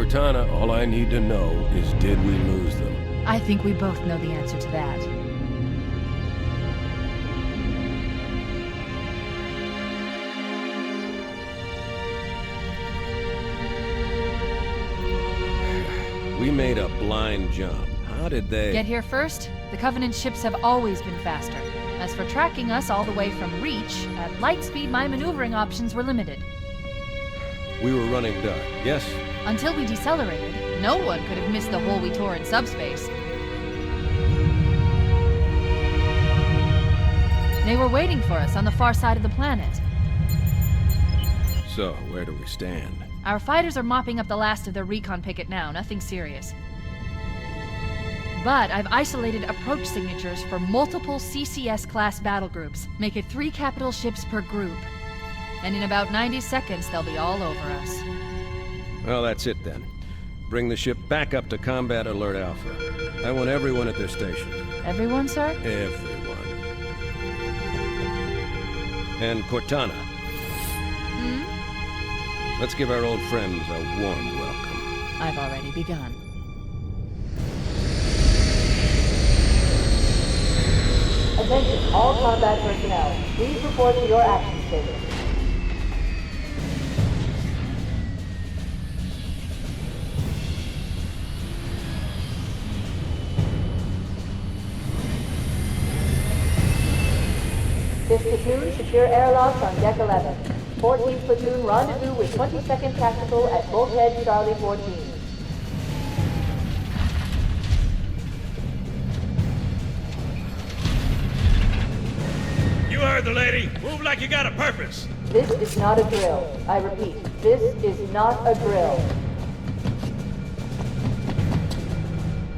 Cortana, all I need to know is did we lose them? I think we both know the answer to that. We made a blind jump. How did they... Get here first? The Covenant ships have always been faster. As for tracking us all the way from Reach, at light speed my maneuvering options were limited. We were running dark, yes? Until we decelerated, no one could have missed the hole we tore in subspace. They were waiting for us on the far side of the planet. So, where do we stand? Our fighters are mopping up the last of their recon picket now, nothing serious. But I've isolated approach signatures for multiple CCS-class battle groups. Make it 3 capital ships per group. And in about 90 seconds, they'll be all over us. Well, that's it then. Bring the ship back up to Combat Alert Alpha. I want everyone at their station. Everyone, sir? Everyone. And Cortana. Hmm? Let's give our old friends a warm welcome. I've already begun. Attention, all combat personnel. Please report to your action station. Fifth platoon, secure airlocks on deck 11. 14th platoon, rendezvous with 22nd Tactical at Bulkhead Charlie 14. You heard the lady. Move like you got a purpose. This is not a drill. I repeat, this is not a drill.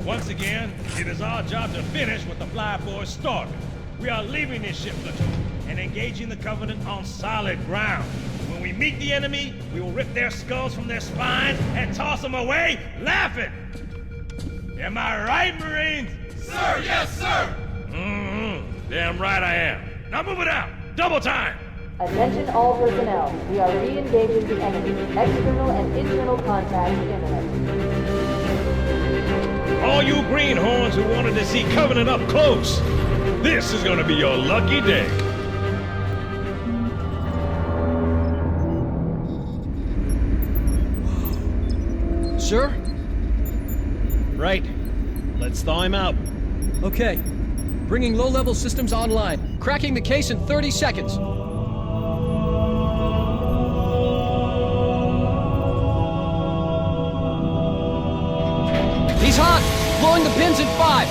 Once again, it is our job to finish what the Fly Boys started. We are leaving this ship platoon and engaging the Covenant on solid ground. When we meet the enemy, we will rip their skulls from their spines and toss them away laughing. Am I right, Marines? Sir, yes, sir! Mm-hmm. Damn right I am. Now move it out. Double time. Attention all personnel. We are re-engaging the enemy. External and internal contact imminent. All you greenhorns who wanted to see Covenant up close, this is gonna be your lucky day. Sir? Right. Let's thaw him out. Okay. Bringing low-level systems online. Cracking the case in 30 seconds. He's hot! Blowing the pins in 5!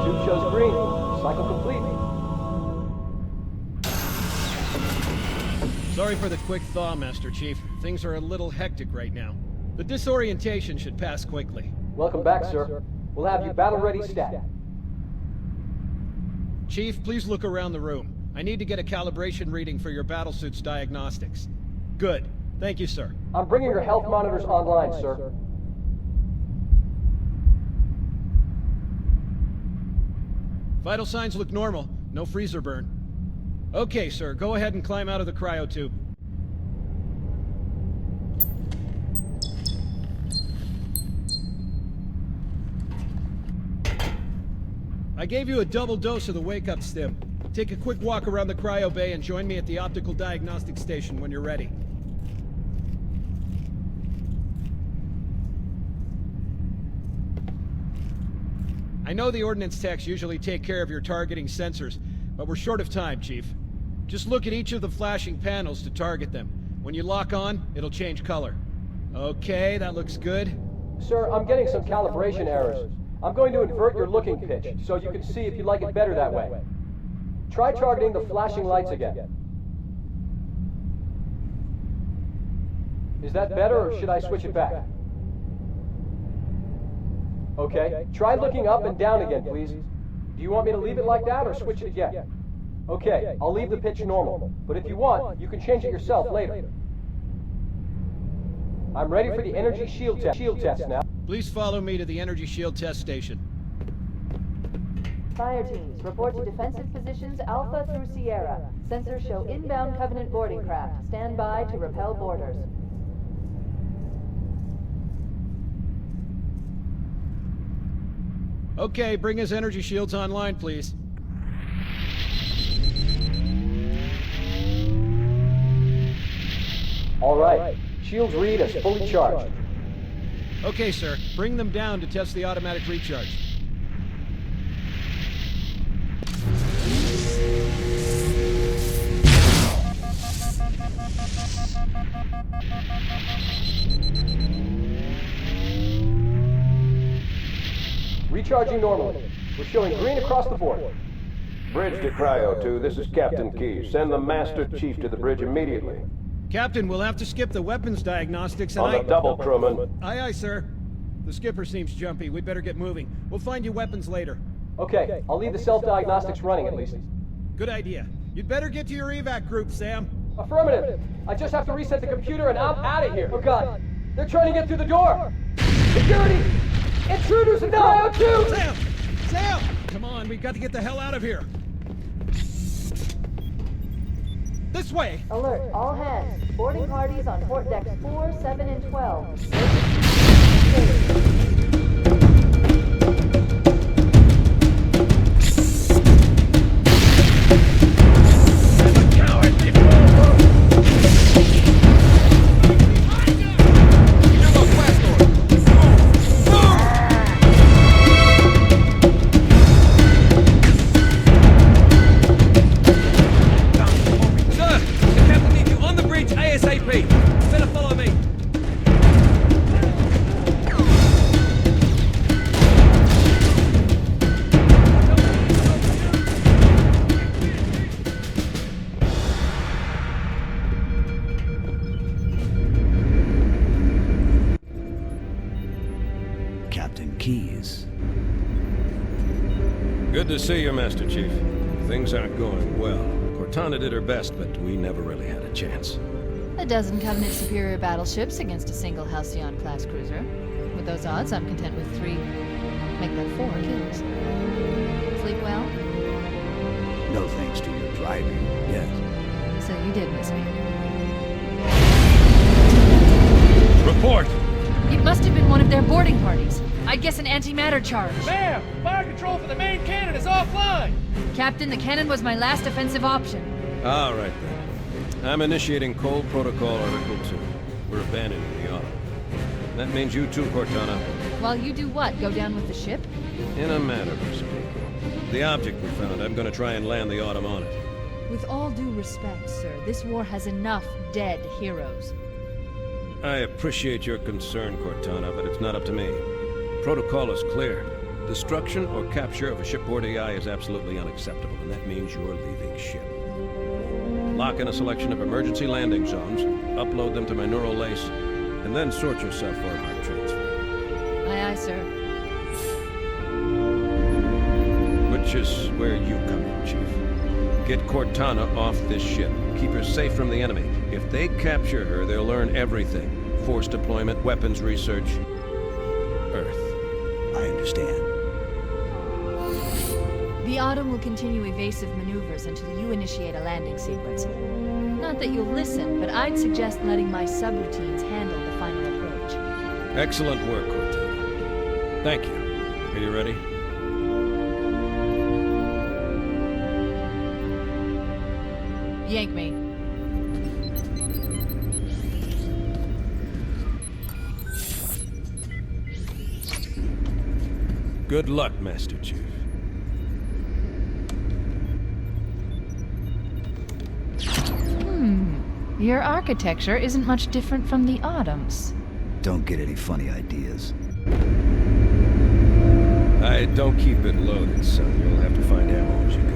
Tube shows green. Cycle complete. Sorry for the quick thaw, Master Chief. Things are a little hectic right now. The disorientation should pass quickly. Welcome back, sir. We'll have you battle-ready stat. Chief, please look around the room. I need to get a calibration reading for your battlesuit's diagnostics. Good. Thank you, sir. I'm bringing your health monitors online, sir. Vital signs look normal. No freezer burn. Okay, sir. Go ahead and climb out of the cryo tube. I gave you a double dose of the wake-up stim. Take a quick walk around the cryo bay and join me at the optical diagnostic station when you're ready. I know the ordnance techs usually take care of your targeting sensors, but we're short of time, Chief. Just look at each of the flashing panels to target them. When you lock on, it'll change color. Okay, that looks good. Sir, I'm getting some calibration errors. I'm going to invert your looking pitch, so you can see if you like it better that way. Try targeting the flashing lights again. Is that better, or should I switch it back? Okay, try looking up and down again, please. Do you want me to leave it like that, or switch it again? Okay, I'll leave the pitch normal, but if you want, you can change it yourself later. I'm ready for the energy shield test now. Please follow me to the energy shield test station. Fire teams, report to defensive positions Alpha through Sierra. Sensors show inbound Covenant boarding craft. Stand by to repel boarders. Okay, bring his energy shields online, please. All right. Shields read as fully charged. Okay, sir. Bring them down to test the automatic recharge. Recharging normally. We're showing green across the board. Bridge to Cryo 2, this is Captain Key. Send the Master Chief to the bridge immediately. Captain, we'll have to skip the weapons diagnostics and On the double, crewman. Aye, aye, sir. The skipper seems jumpy. We better get moving. We'll find you weapons later. Okay, I'll leave the self-diagnostics running at least. Good idea. You'd better get to your evac group, Sam. Affirmative. I just have to reset the computer and I'm out of here. Oh God, they're trying to get through the door. Security! Intruders in Cryo 2! Sam! Sam! Come on, we've got to get the hell out of here. This way! Alert, all hands. Boarding parties on port decks 4, 7, and 12. Good to see you, Master Chief. Things aren't going well. Cortana did her best, but we never really had a chance. A dozen Covenant superior battleships against a single Halcyon-class cruiser. With those odds, I'm content with 3. Make that 4 kills. Sleep well? No thanks to your driving, yes. So you did miss me. Report! It must have been one of their boarding parties. I'd guess an antimatter charge. Ma'am! Fire control for the main cannon is offline! Captain, the cannon was my last offensive option. All right, then. I'm initiating Cold Protocol Article 2. We're abandoning the auto. That means you too, Cortana. While you do what? Go down with the ship? In a manner of speaking. The object we found, I'm gonna try and land the Autumn on it. With all due respect, sir, this war has enough dead heroes. I appreciate your concern, Cortana, but it's not up to me. Protocol is clear. Destruction or capture of a shipboard AI is absolutely unacceptable, and that means you're leaving ship. Lock in a selection of emergency landing zones, upload them to my neural lace, and then sort yourself for a heart transfer. Aye, aye, sir. Which is where you come in, Chief. Get Cortana off this ship. Keep her safe from the enemy. If they capture her, they'll learn everything. Force deployment, weapons research, Earth. I understand. The Autumn will continue evasive maneuvers until you initiate a landing sequence. Not that you'll listen, but I'd suggest letting my subroutines handle the final approach. Excellent work, Cortana. Thank you. Are you ready? Yank me. Good luck, Master Chief. Your architecture isn't much different from the Autumn's. Don't get any funny ideas. I don't keep it loaded, son. You'll have to find ammo as you go.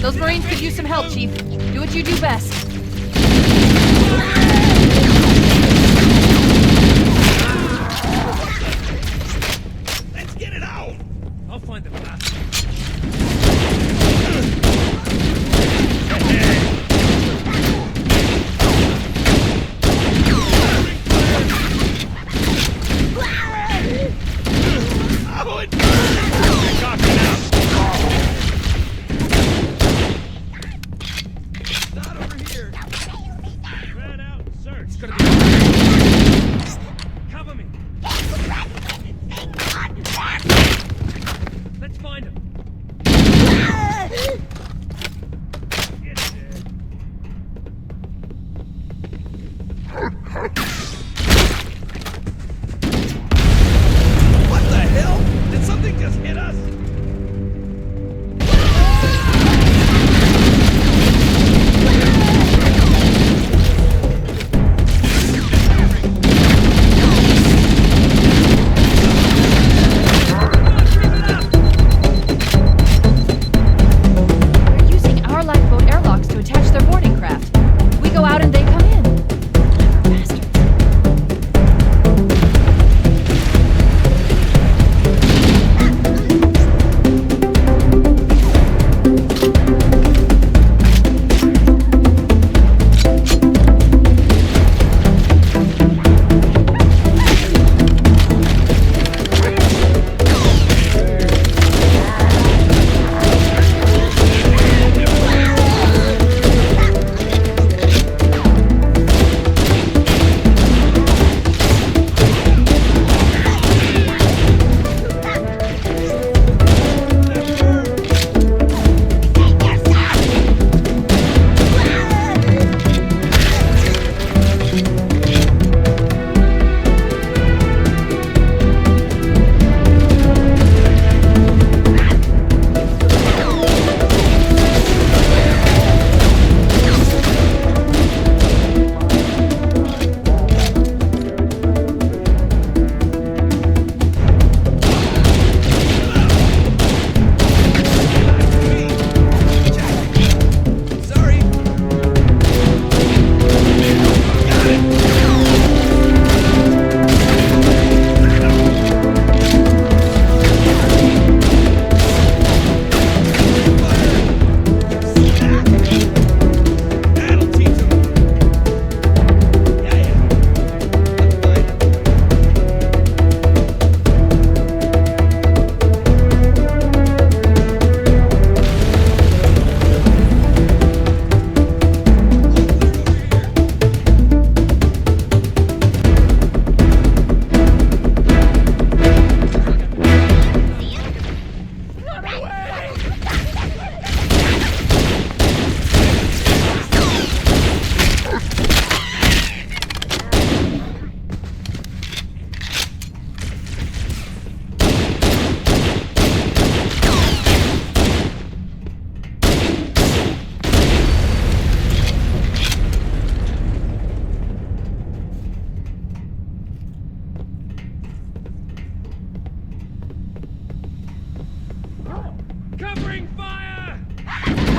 Those Marines could use some help, Chief. Do what you do best.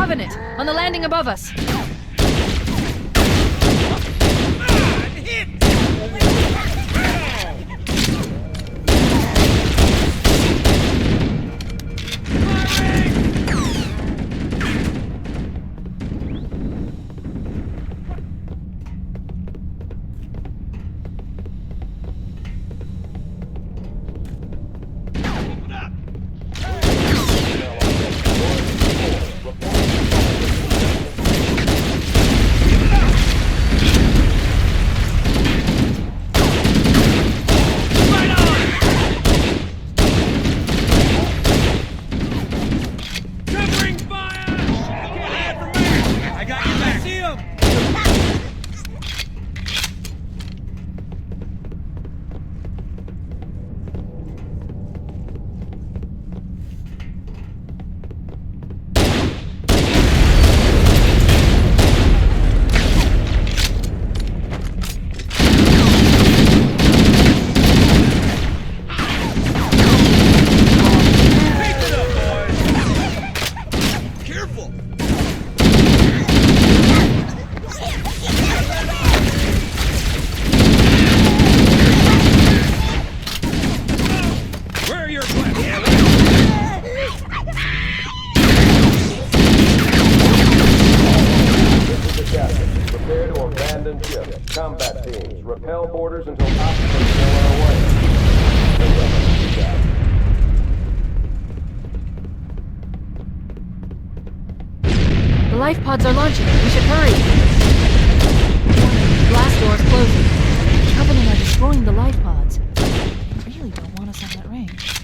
Covenant, on the landing above us. Combat teams, repel borders until obstacles are away. The life pods are launching. We should hurry. Blast doors closing. Covenant are destroying the life pods. They really don't want us on that range.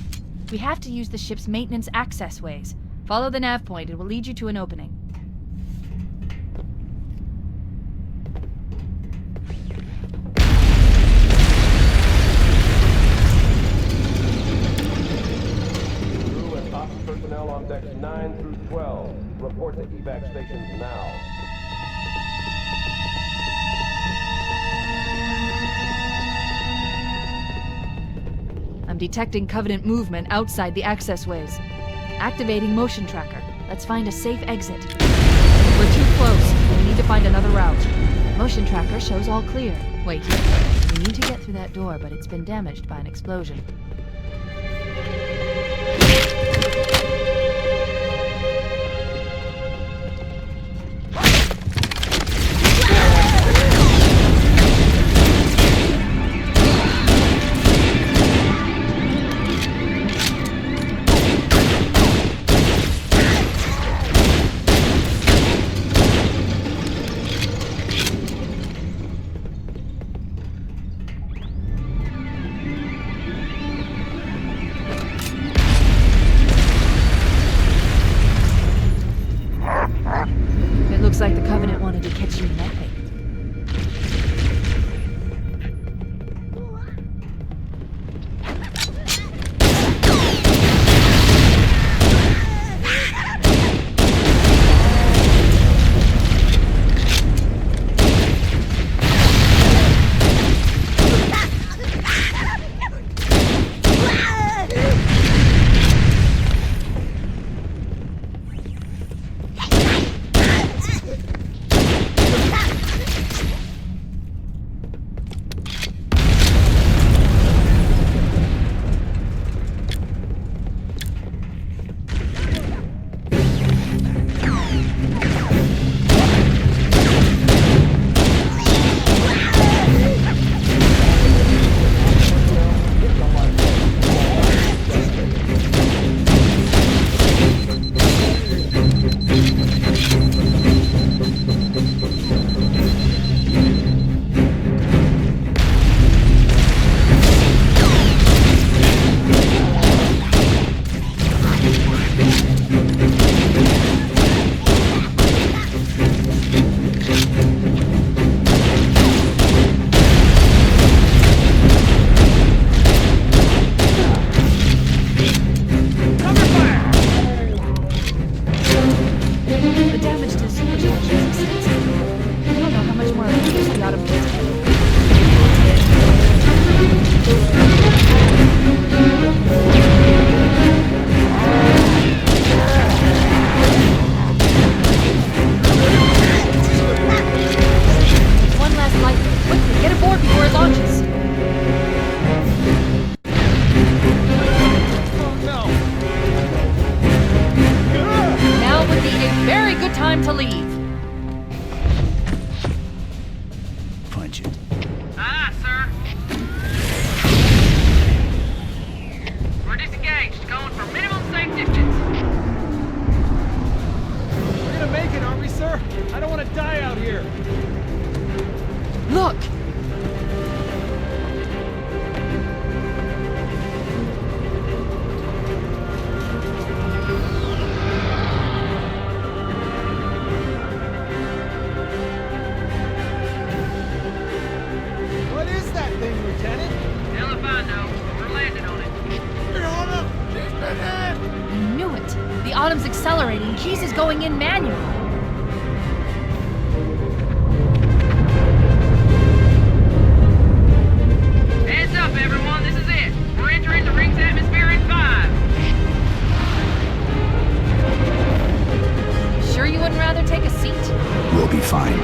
We have to use the ship's maintenance access ways. Follow the nav point. It will lead you to an opening. Personnel on decks 9 through 12. Report to evac stations now. I'm detecting Covenant movement outside the access ways. Activating motion tracker. Let's find a safe exit. We're too close. We need to find another route. Motion tracker shows all clear. Wait, we need to get through that door, but it's been damaged by an explosion. Autumn's accelerating. Keys is going in manual. Heads up, everyone. This is it. We're entering the ring's atmosphere in 5. You sure you wouldn't rather take a seat? We'll be fine.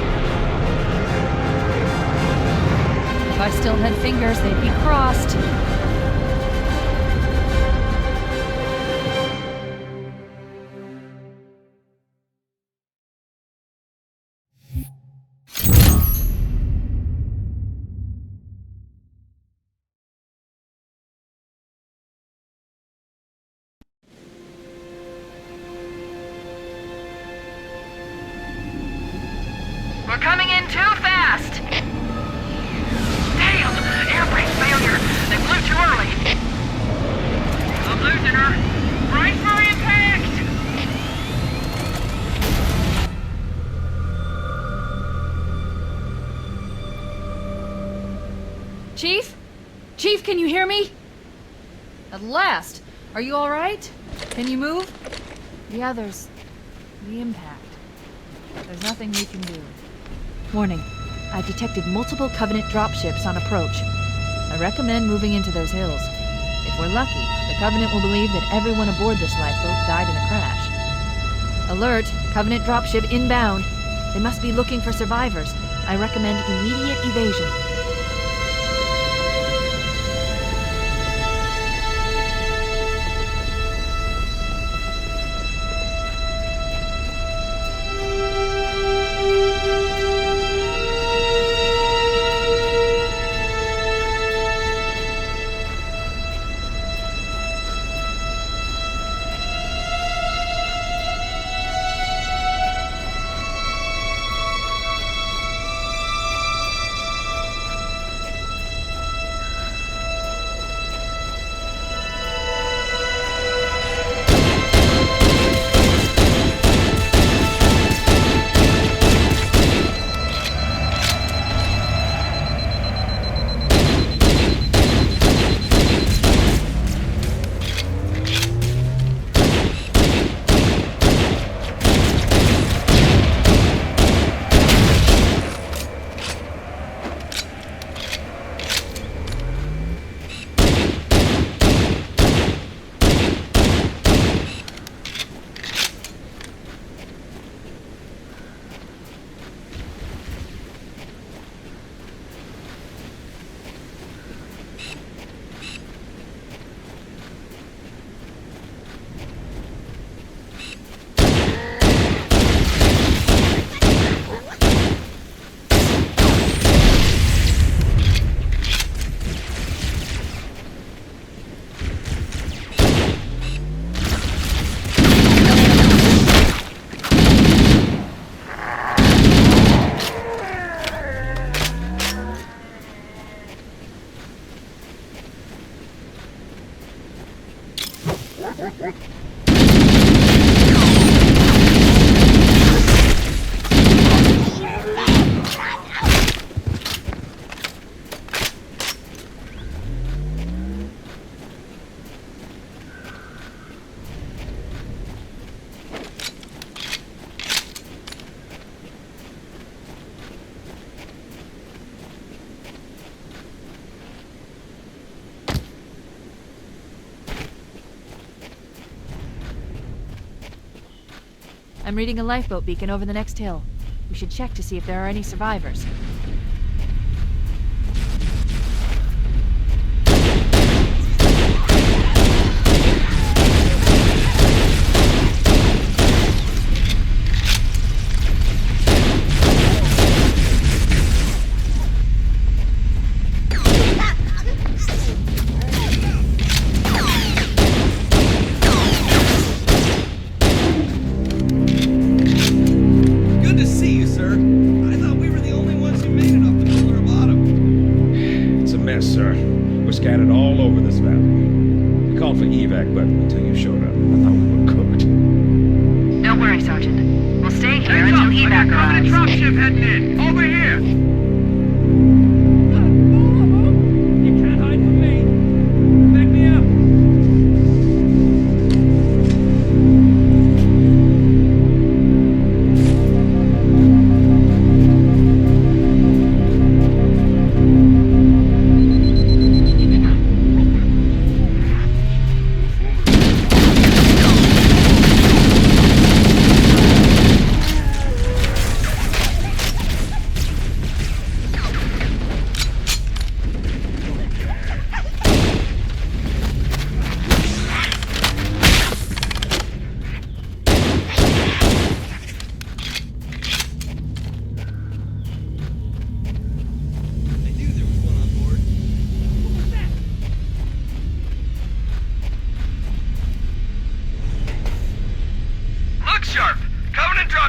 If I still had fingers, they'd be crossed. We're coming in too fast! Damn! Air brake failure! They flew too early! I'm losing her! Brace for impact! Chief? Chief, can you hear me? At last! Are you alright? Can you move? The others... the impact. There's nothing we can do. Warning. I've detected multiple Covenant dropships on approach. I recommend moving into those hills. If we're lucky, the Covenant will believe that everyone aboard this lifeboat died in a crash. Alert! Covenant dropship inbound. They must be looking for survivors. I recommend immediate evasion. I'm reading a lifeboat beacon over the next hill. We should check to see if there are any survivors.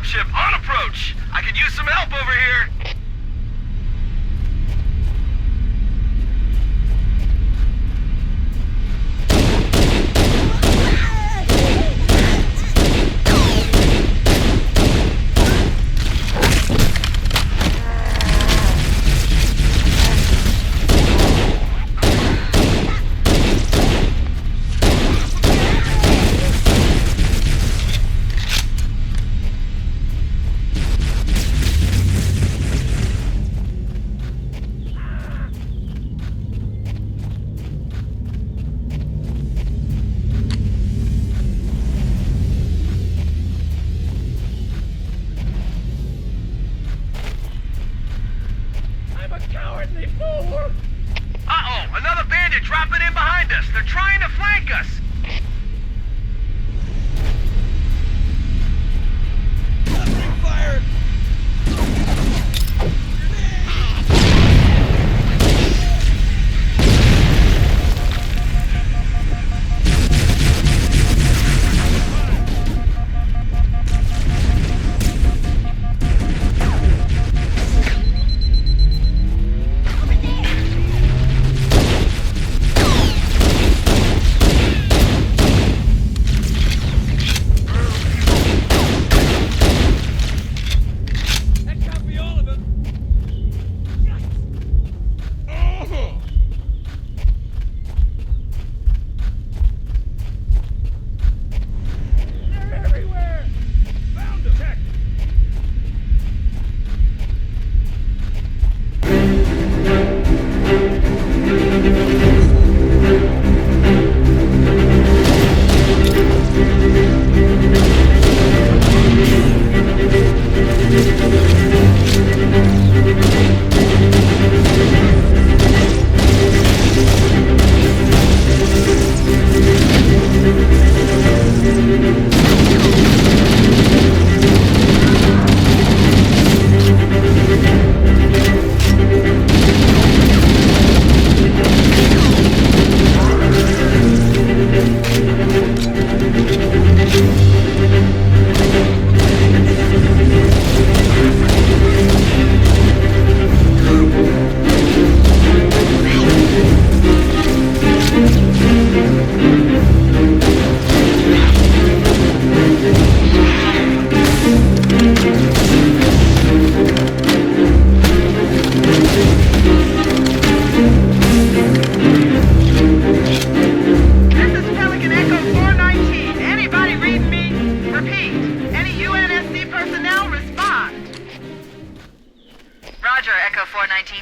dropship on approach. I could use some help over here. Another bandit dropping in behind us. They're trying to flank us. Covering fire!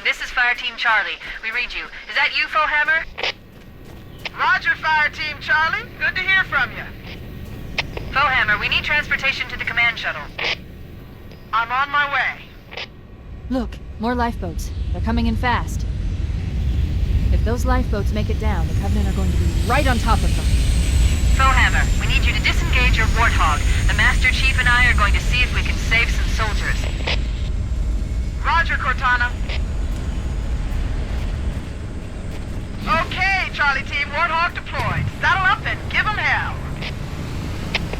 This is Fire Team Charlie. We read you. Is that you, Hammer? Roger, Fire Team Charlie. Good to hear from you. Hammer, we need transportation to the command shuttle. I'm on my way. Look, more lifeboats. They're coming in fast. If those lifeboats make it down, the Covenant are going to be right on top of them. Hammer, we need you to disengage your Warthog. The Master Chief and I are going to see if we can save some soldiers. Roger, Cortana. Okay, Charlie Team, Warthog deployed. Saddle up and give them hell.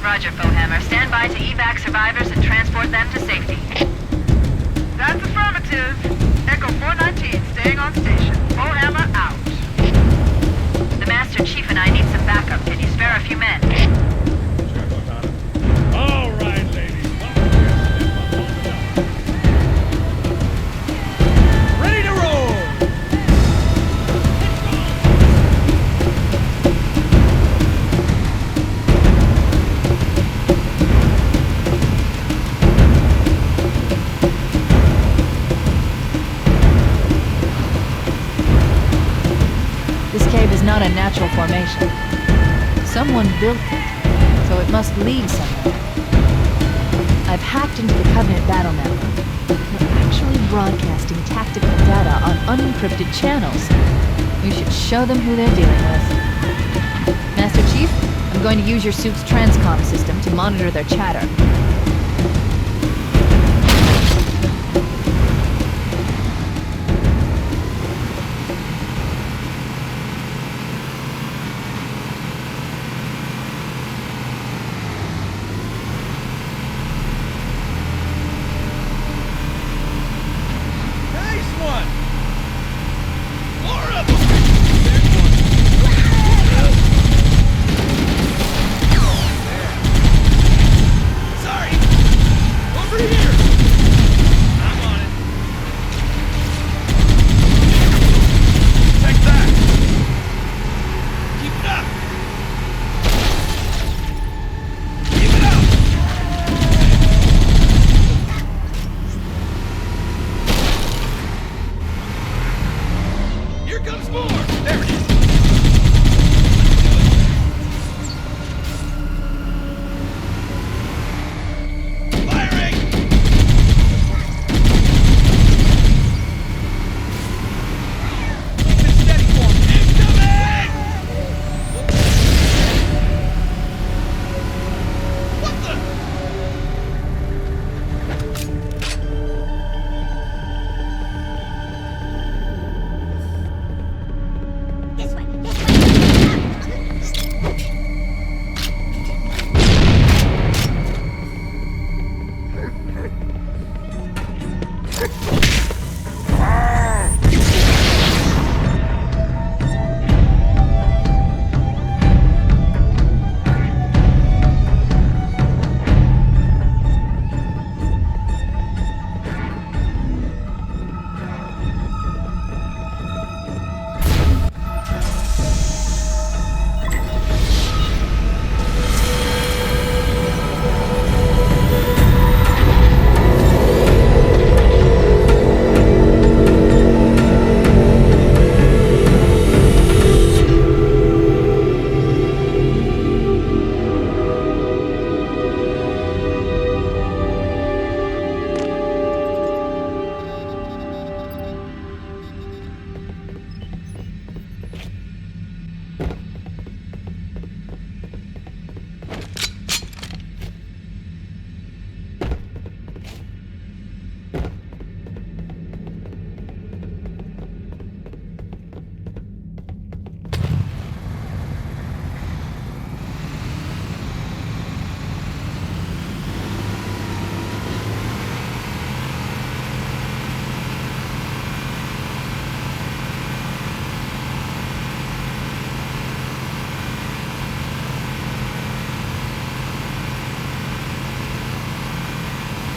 Roger, Hammer. Stand by to evac survivors and transport them to safety. That's affirmative. Echo 419 staying on station. Hammer out. The Master Chief and I need some backup. Can you spare a few men? Sure, Cortana. All right, ladies. Ready to roll! This cave is not a natural formation. Someone built it, so it must lead somewhere. I've hacked into the Covenant battle network. We're actually broadcasting tactical data on unencrypted channels. We should show them who they're dealing with. Master Chief, I'm going to use your suit's transcom system to monitor their chatter.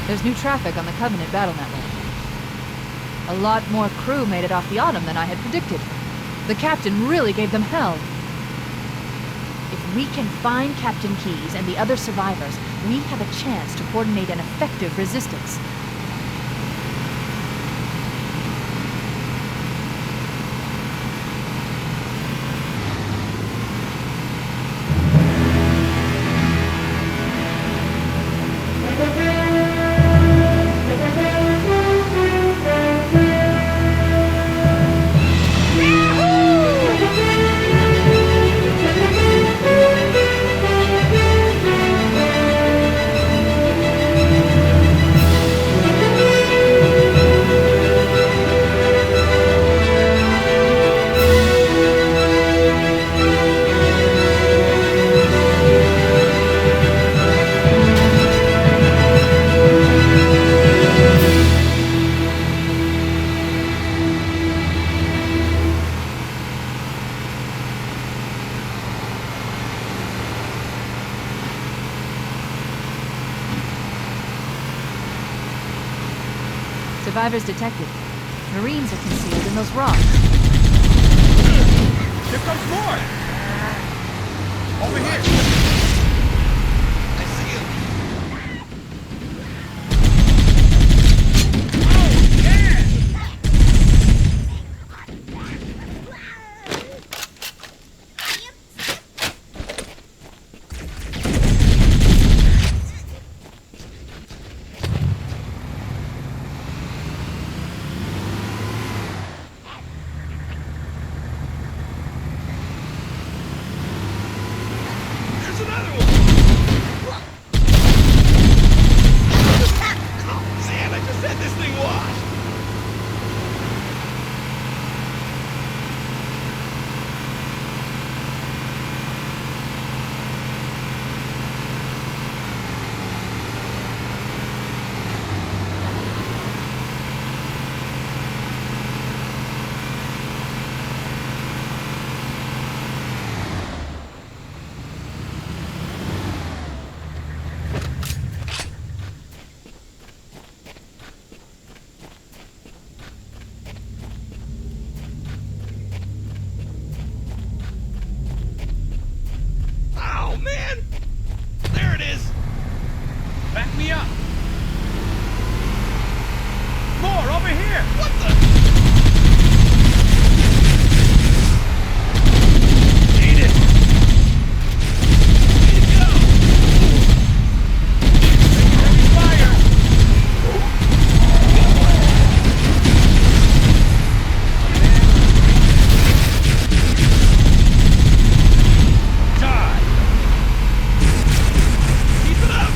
There's new traffic on the Covenant battle network. A lot more crew made it off the Autumn than I had predicted. The captain really gave them hell. If we can find Captain Keyes and the other survivors, we have a chance to coordinate an effective resistance. Survivors detected. Marines are concealed in those rocks. Here comes more! Over here! I see him! Oh, yeah! Back me up! More, over here! What the? Need it! Need to go! Heavy fire! Die! Keep it up!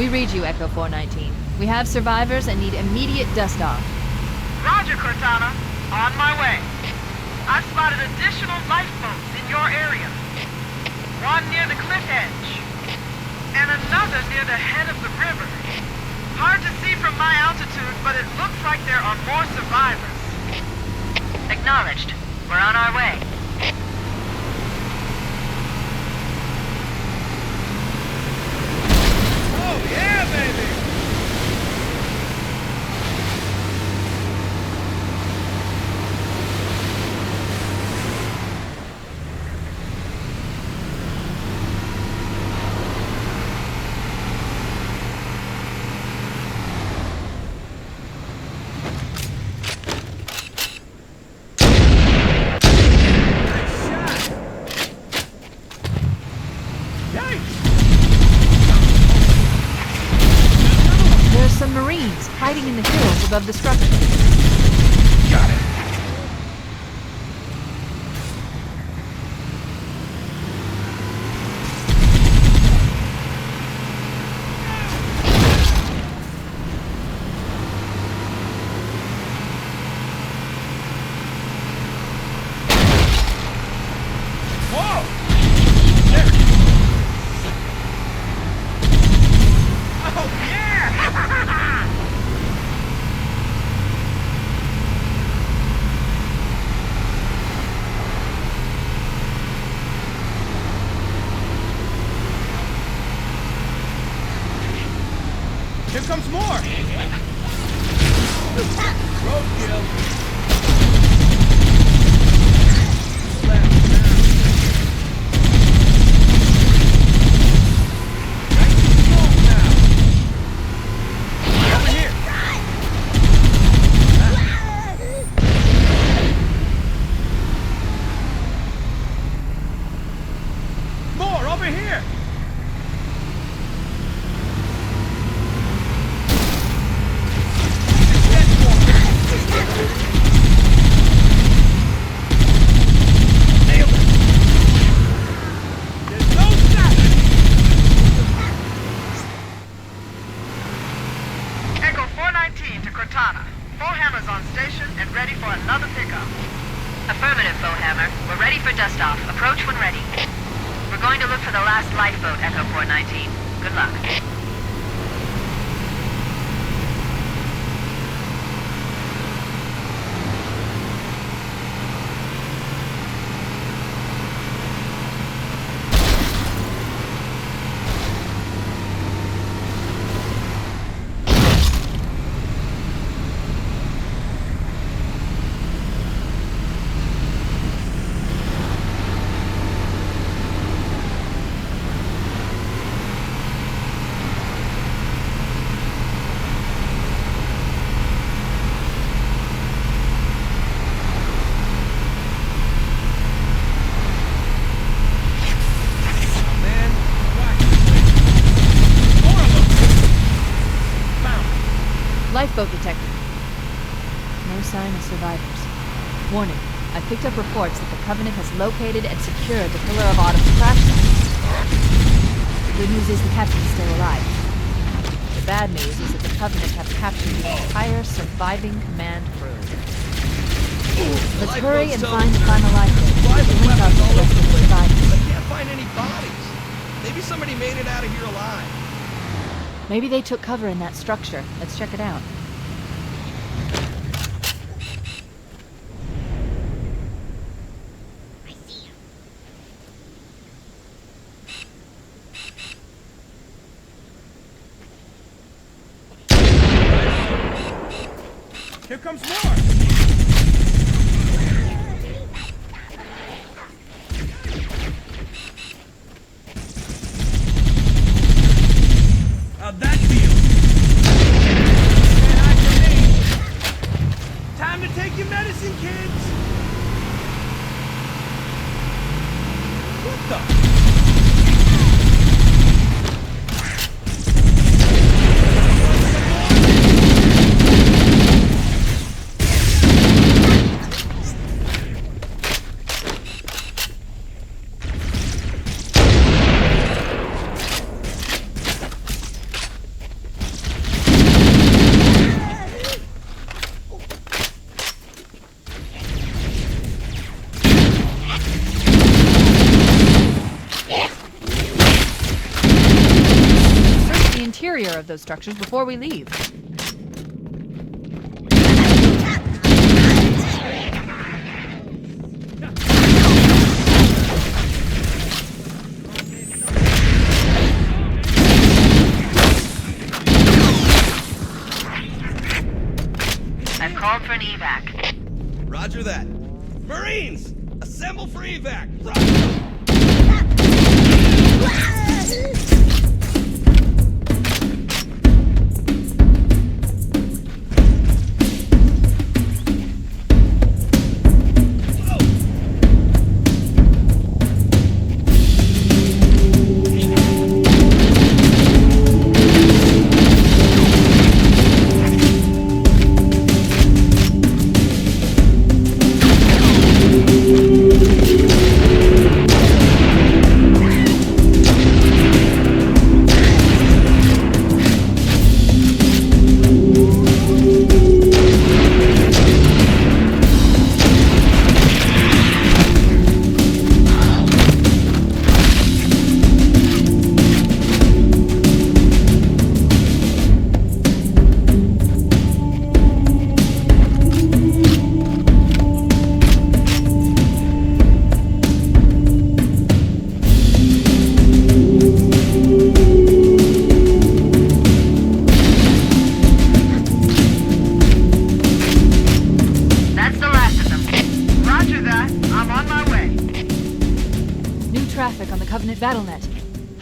read you, Echo 419. We have survivors and need immediate dust-off. Roger, Cortana. On my way. I've spotted additional lifeboats in your area. One near the cliff edge, and another near the head of the river. Hard to see from my altitude, but it looks like there are more survivors. Acknowledged. We're on our way. Oh, yeah, baby! There's some Marines hiding in the hills above the structure. Got it. Whoa! There. Oh, yeah! Here comes more! Roadkill! Over here! More over here! Nailed it! There's no stopping! Echo 419 to Cortana. Bowhammer's on station and ready for another pickup. Affirmative, Bowhammer. We're ready for dust-off. Approach when ready. We're going to look for the last lifeboat, Echo 419. Good luck. Lifeboat detected. No sign of survivors. Warning, I picked up reports that the Covenant has located and secured the Pillar of Autumn's crash site. The good news is the captain's still alive. The bad news is that the Covenant have captured the entire surviving command crew. Let's hurry and find the final lifeboat. We can link up with the rest of the survivors. I can't find any bodies. Maybe somebody made it out of here alive. Maybe they took cover in that structure. Let's check it out. Here comes more! How'd that feel? Can't hide from me. Time to take your medicine, kids! What the? those structures before we leave. I've called for an evac. Roger that. Marines! Assemble for evac! Battlenet.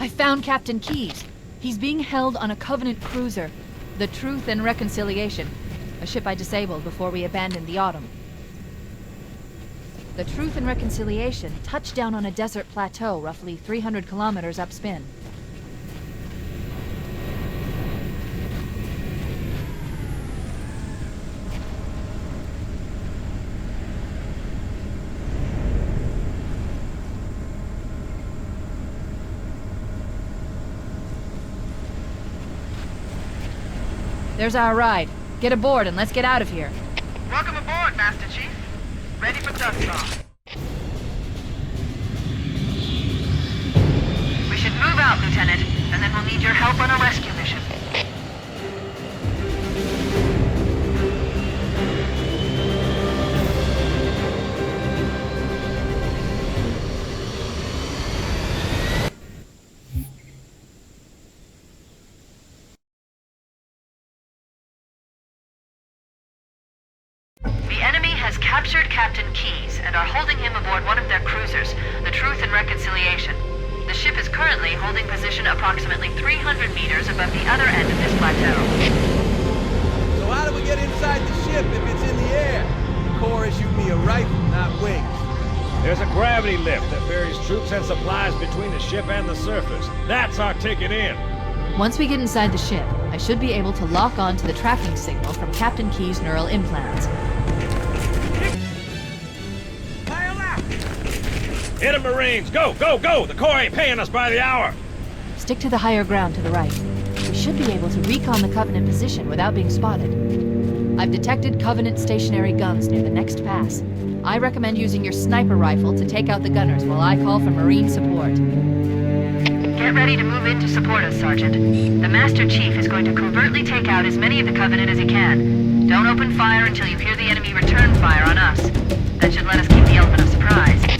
I found Captain Keyes. He's being held on a Covenant cruiser, the Truth and Reconciliation, a ship I disabled before we abandoned the Autumn. The Truth and Reconciliation touched down on a desert plateau roughly 300 kilometers upspin. There's our ride. Get aboard and let's get out of here. Welcome aboard, Master Chief. Ready for dust off. We should move out, Lieutenant, and then we'll need your help on a rescue mission. The enemy has captured Captain Keyes and are holding him aboard one of their cruisers, the Truth and Reconciliation. The ship is currently holding position approximately 300 meters above the other end of this plateau. So how do we get inside the ship if it's in the air? The Corps issued me a rifle, not wings. There's a gravity lift that ferries troops and supplies between the ship and the surface. That's our ticket in. Once we get inside the ship, I should be able to lock on to the tracking signal from Captain Keyes' neural implants. Hit 'em, Marines! Go, go, go! The Corps ain't paying us by the hour! Stick to the higher ground to the right. We should be able to recon the Covenant position without being spotted. I've detected Covenant stationary guns near the next pass. I recommend using your sniper rifle to take out the gunners while I call for Marine support. Get ready to move in to support us, Sergeant. The Master Chief is going to covertly take out as many of the Covenant as he can. Don't open fire until you hear the enemy return fire on us. That should let us keep the element of surprise.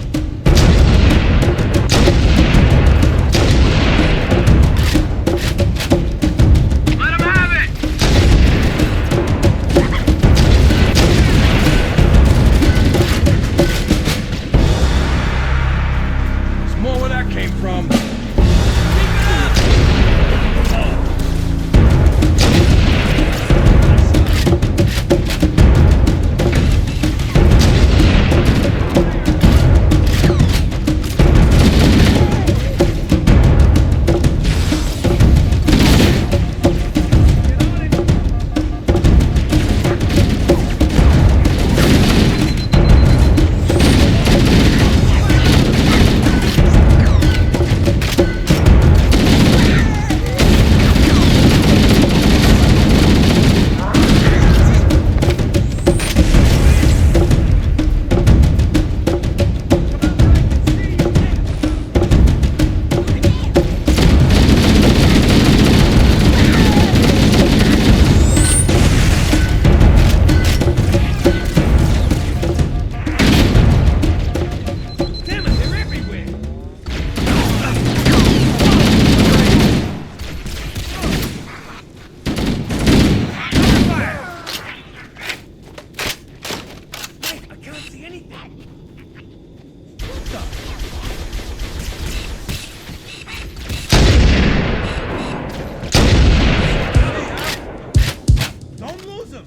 Don't lose him!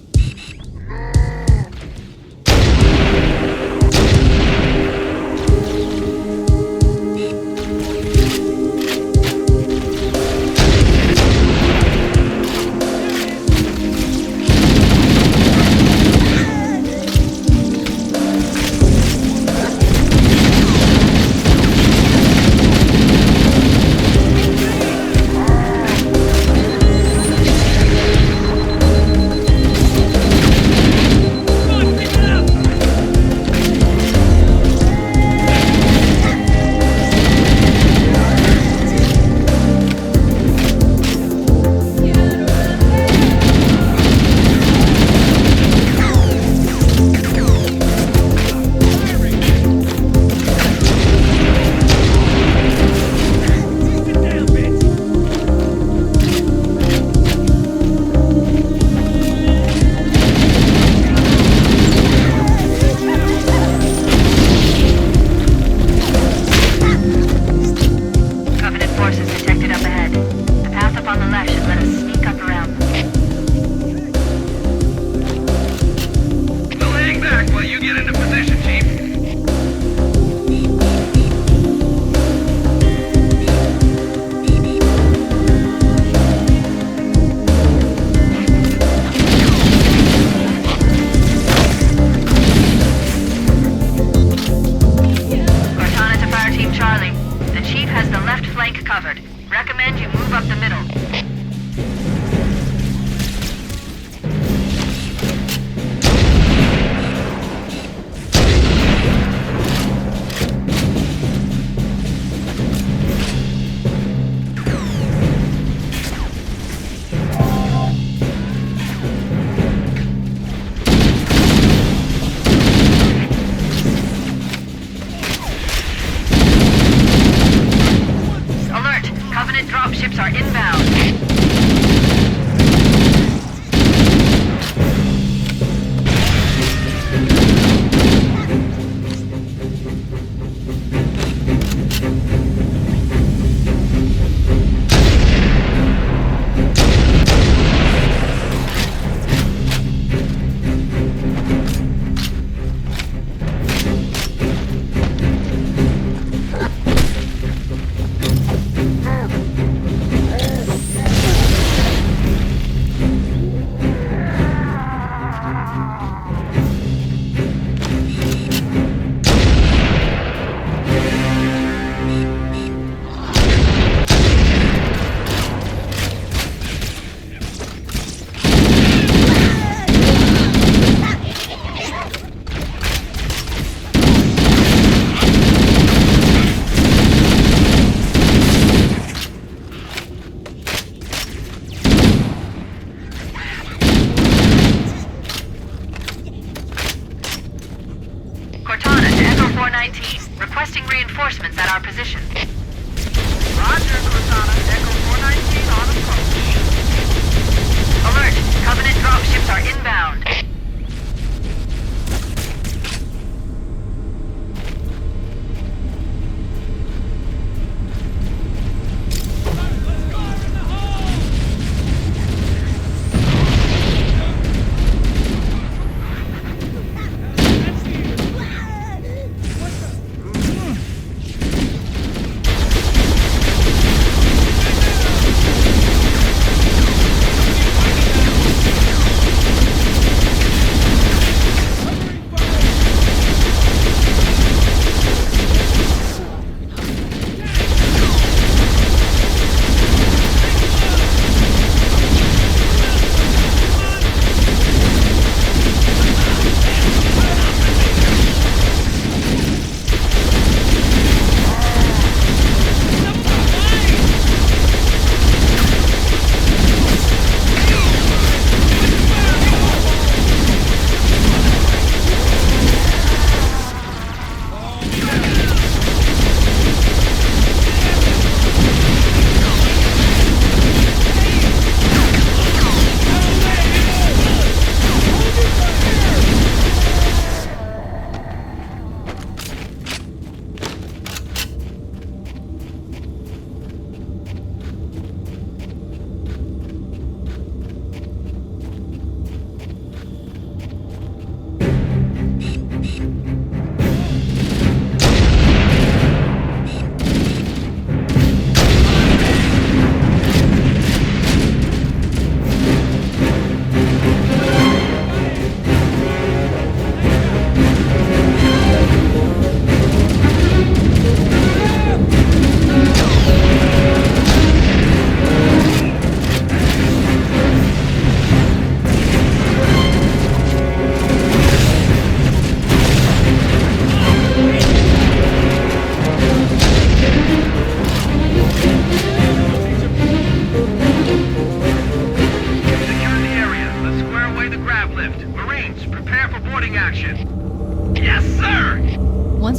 Requesting reinforcements at our position. Roger, Cortana. Echo 419 on approach. Alert! Covenant dropships are inbound.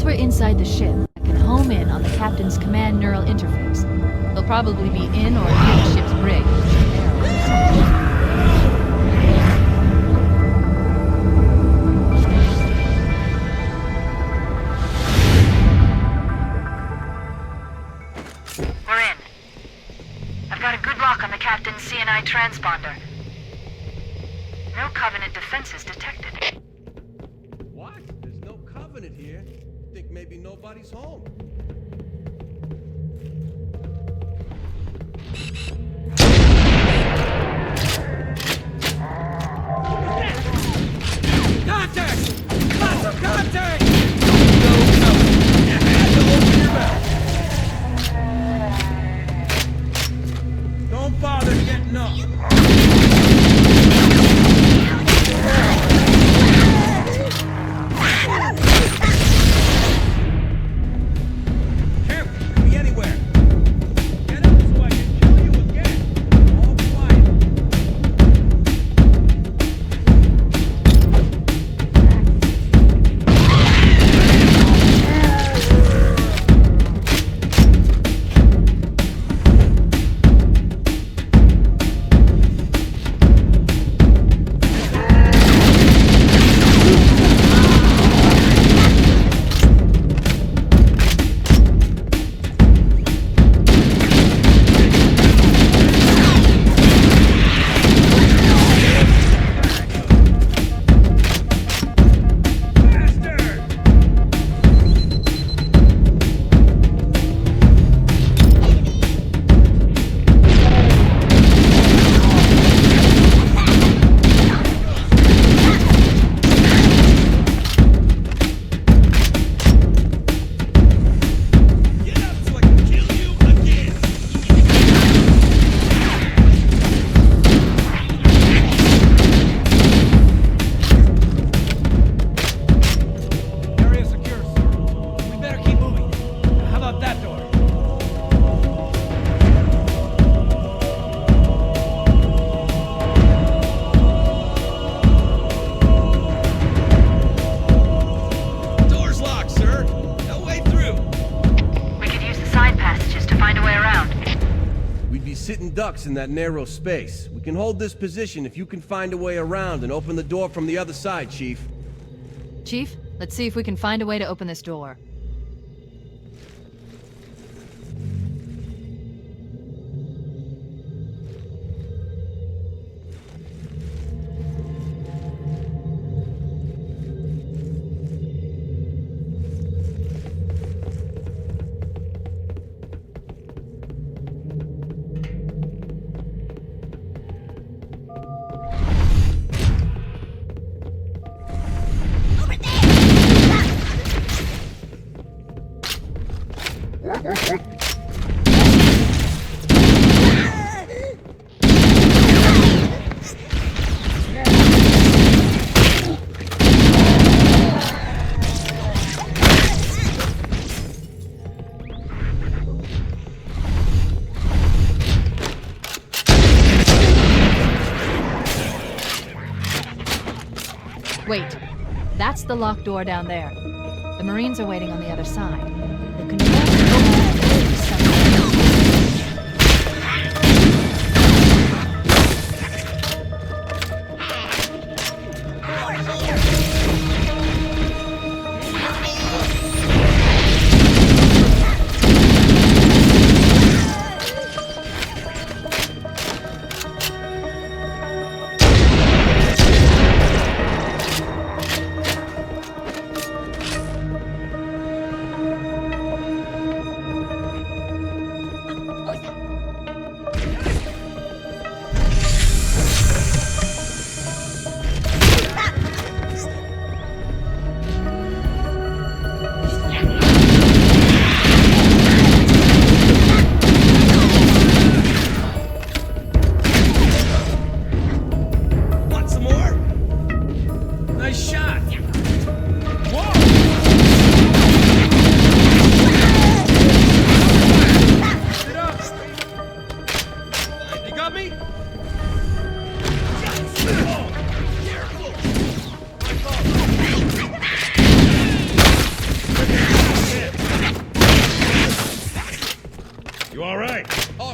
Once we're inside the ship, I can home in on the captain's command neural interface. They'll probably be in or near the ship's brig. We're in. I've got a good lock on the captain's CNI transponder. No Covenant defenses detected. What? There's no Covenant here. Think maybe nobody's home. Contact! Lots of contact! Don't bother getting up. Careful, could be anywhere. Get up so I can kill you again. All quiet. Ducks in that narrow space. We can hold this position if you can find a way around and open the door from the other side, Chief. Chief, let's see if we can find a way to open this door. Wait, that's the locked door down there. The Marines are waiting on the other side. The control room is somewhere.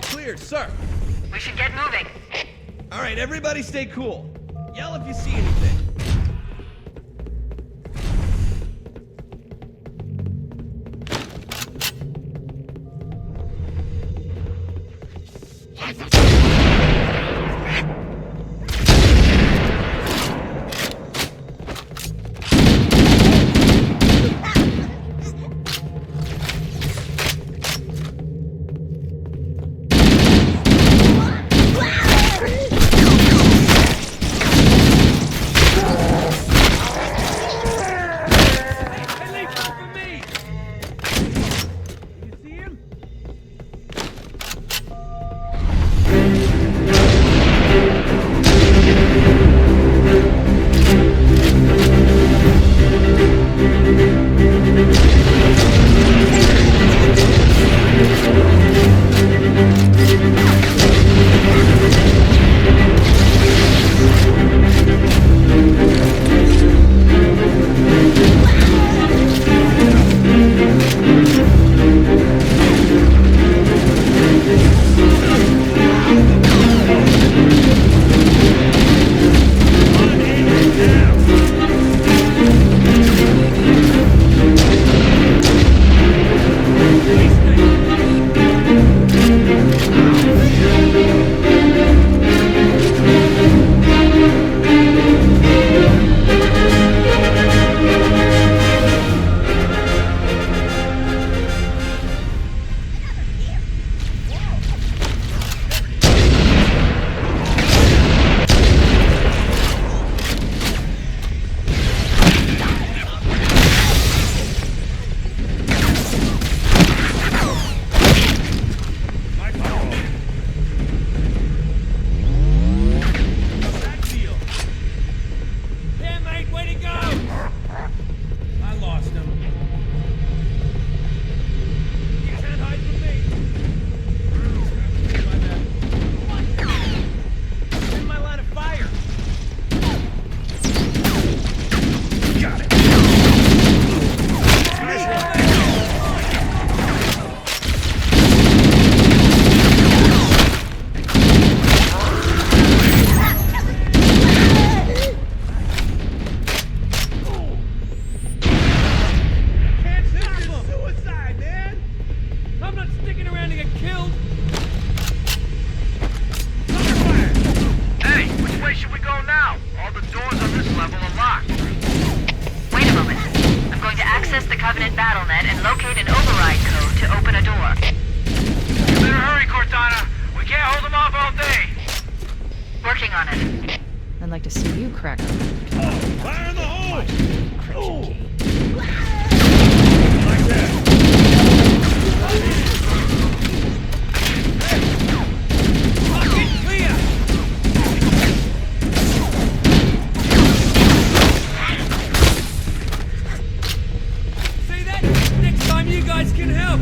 cleared, sir. We should get moving. All right, everybody stay cool. Yell if you see anything. I'd like to see you crack. Fire in the hole! Like that. Pocket clear! See that? Next time you guys can help.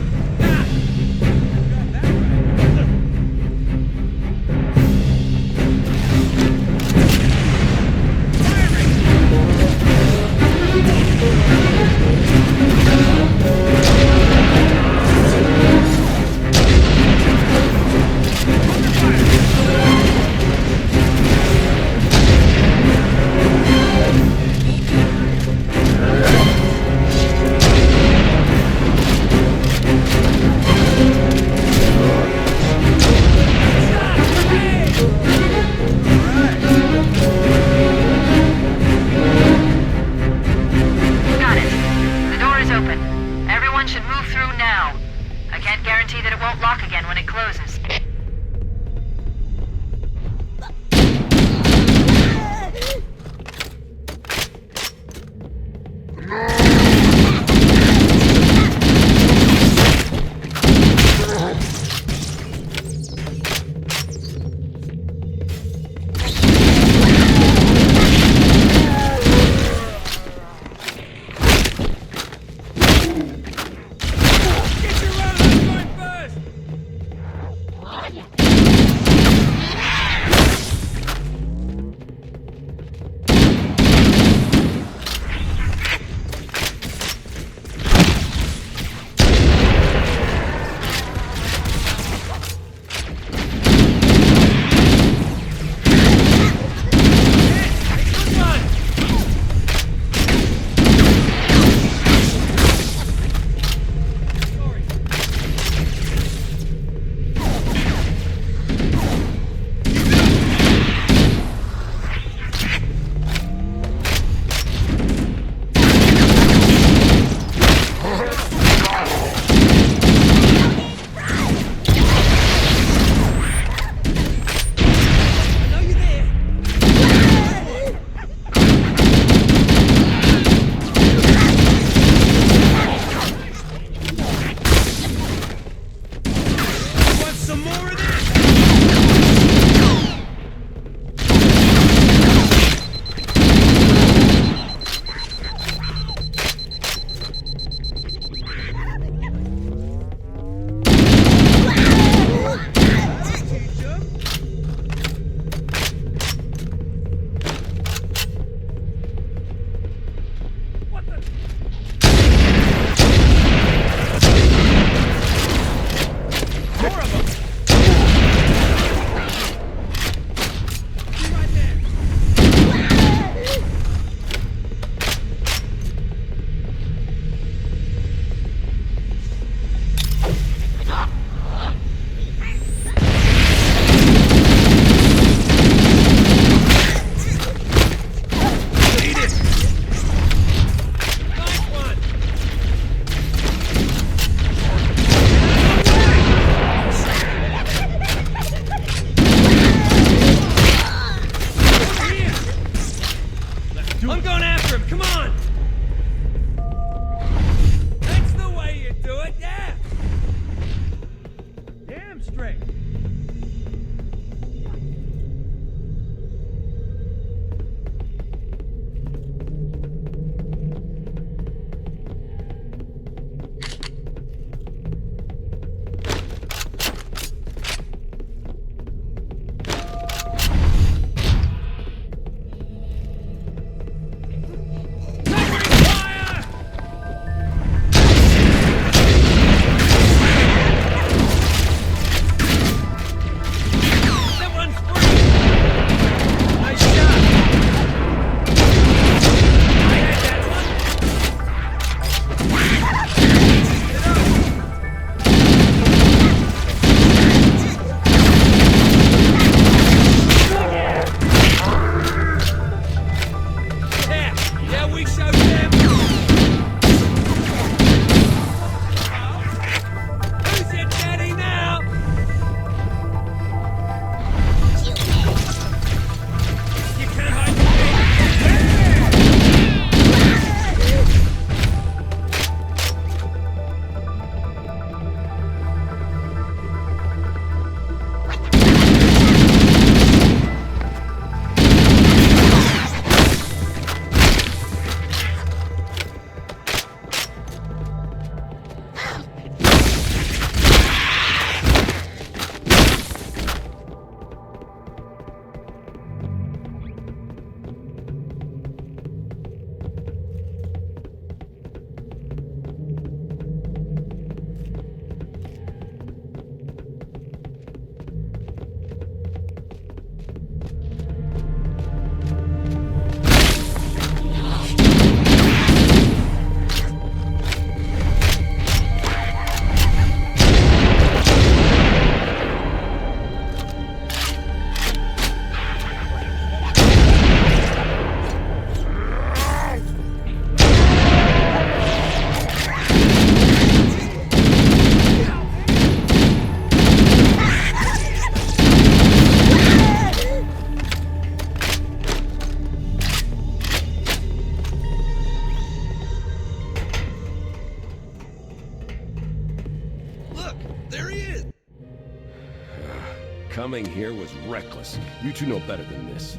Coming here was reckless. You two know better than this.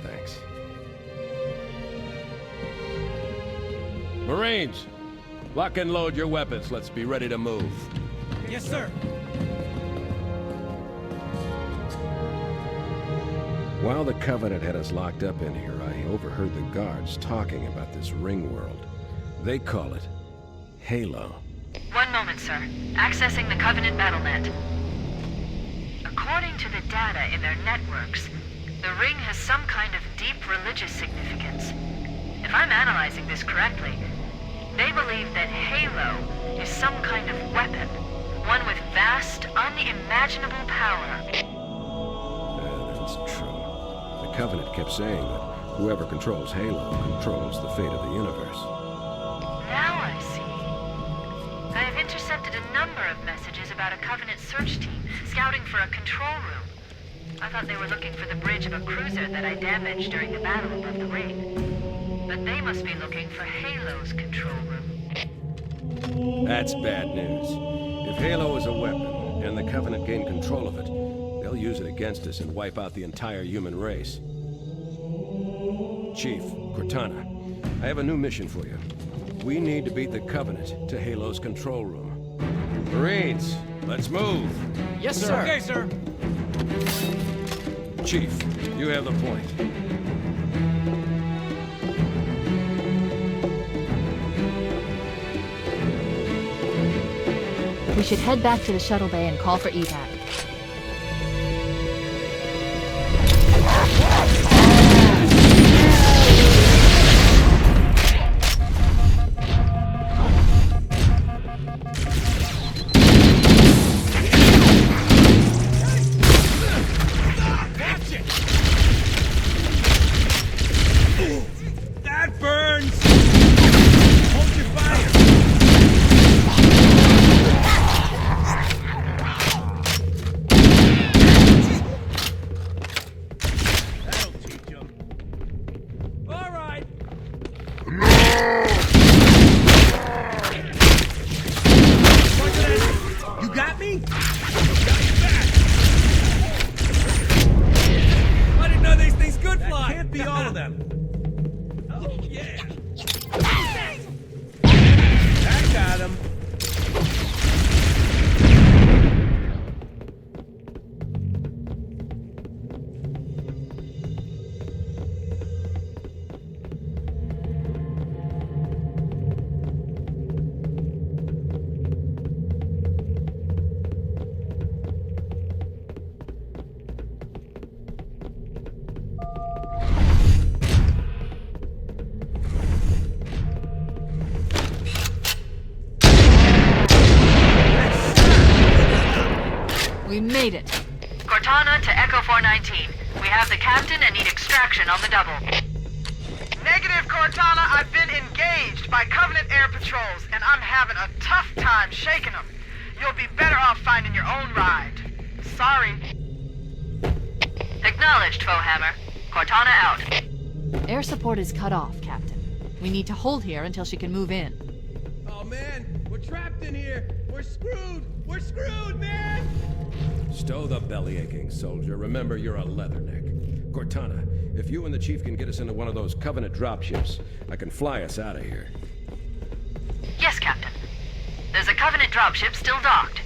Thanks. Marines! Lock and load your weapons. Let's be ready to move. Yes, sir. While the Covenant had us locked up in here, I overheard the guards talking about this ring world. They call it Halo. One moment, sir. Accessing the Covenant BattleNet. According to the data in their networks, the ring has some kind of deep religious significance. If I'm analyzing this correctly, they believe that Halo is some kind of weapon, one with vast, unimaginable power. That's true. The Covenant kept saying that whoever controls Halo controls the fate of the universe. Now I see. I have intercepted a number of messages about a Covenant search team scouting for a control room. I thought they were looking for the bridge of a cruiser that I damaged during the battle above the ring. But they must be looking for Halo's control room. That's bad news. If Halo is a weapon, and the Covenant gain control of it, they'll use it against us and wipe out the entire human race. Chief, Cortana, I have a new mission for you. We need to beat the Covenant to Halo's control room. Marines, let's move! Yes, sir. Okay, sir. Chief, you have the point. We should head back to the shuttle bay and call for evac. That burns! Hold your fire! That'll teach him. All right. You got me? I didn't know these things could fly. Can't be all of them. Oh, yeah. That got him. We made it. Cortana to Echo 419. We have the captain and need extraction on the double. Negative, Cortana. I've been engaged by Covenant air patrols, and I'm having a tough time shaking them. You'll be better off finding your own ride. Sorry. Acknowledged, Foehammer. Cortana out. Air support is cut off, Captain. We need to hold here until she can move in. Oh man, we're trapped in here. We're screwed. We're screwed, man. Stow the belly-aching, soldier. Remember, you're a leatherneck. Cortana, if you and the Chief can get us into one of those Covenant dropships, I can fly us out of here. Yes, Captain. There's a Covenant dropship still docked.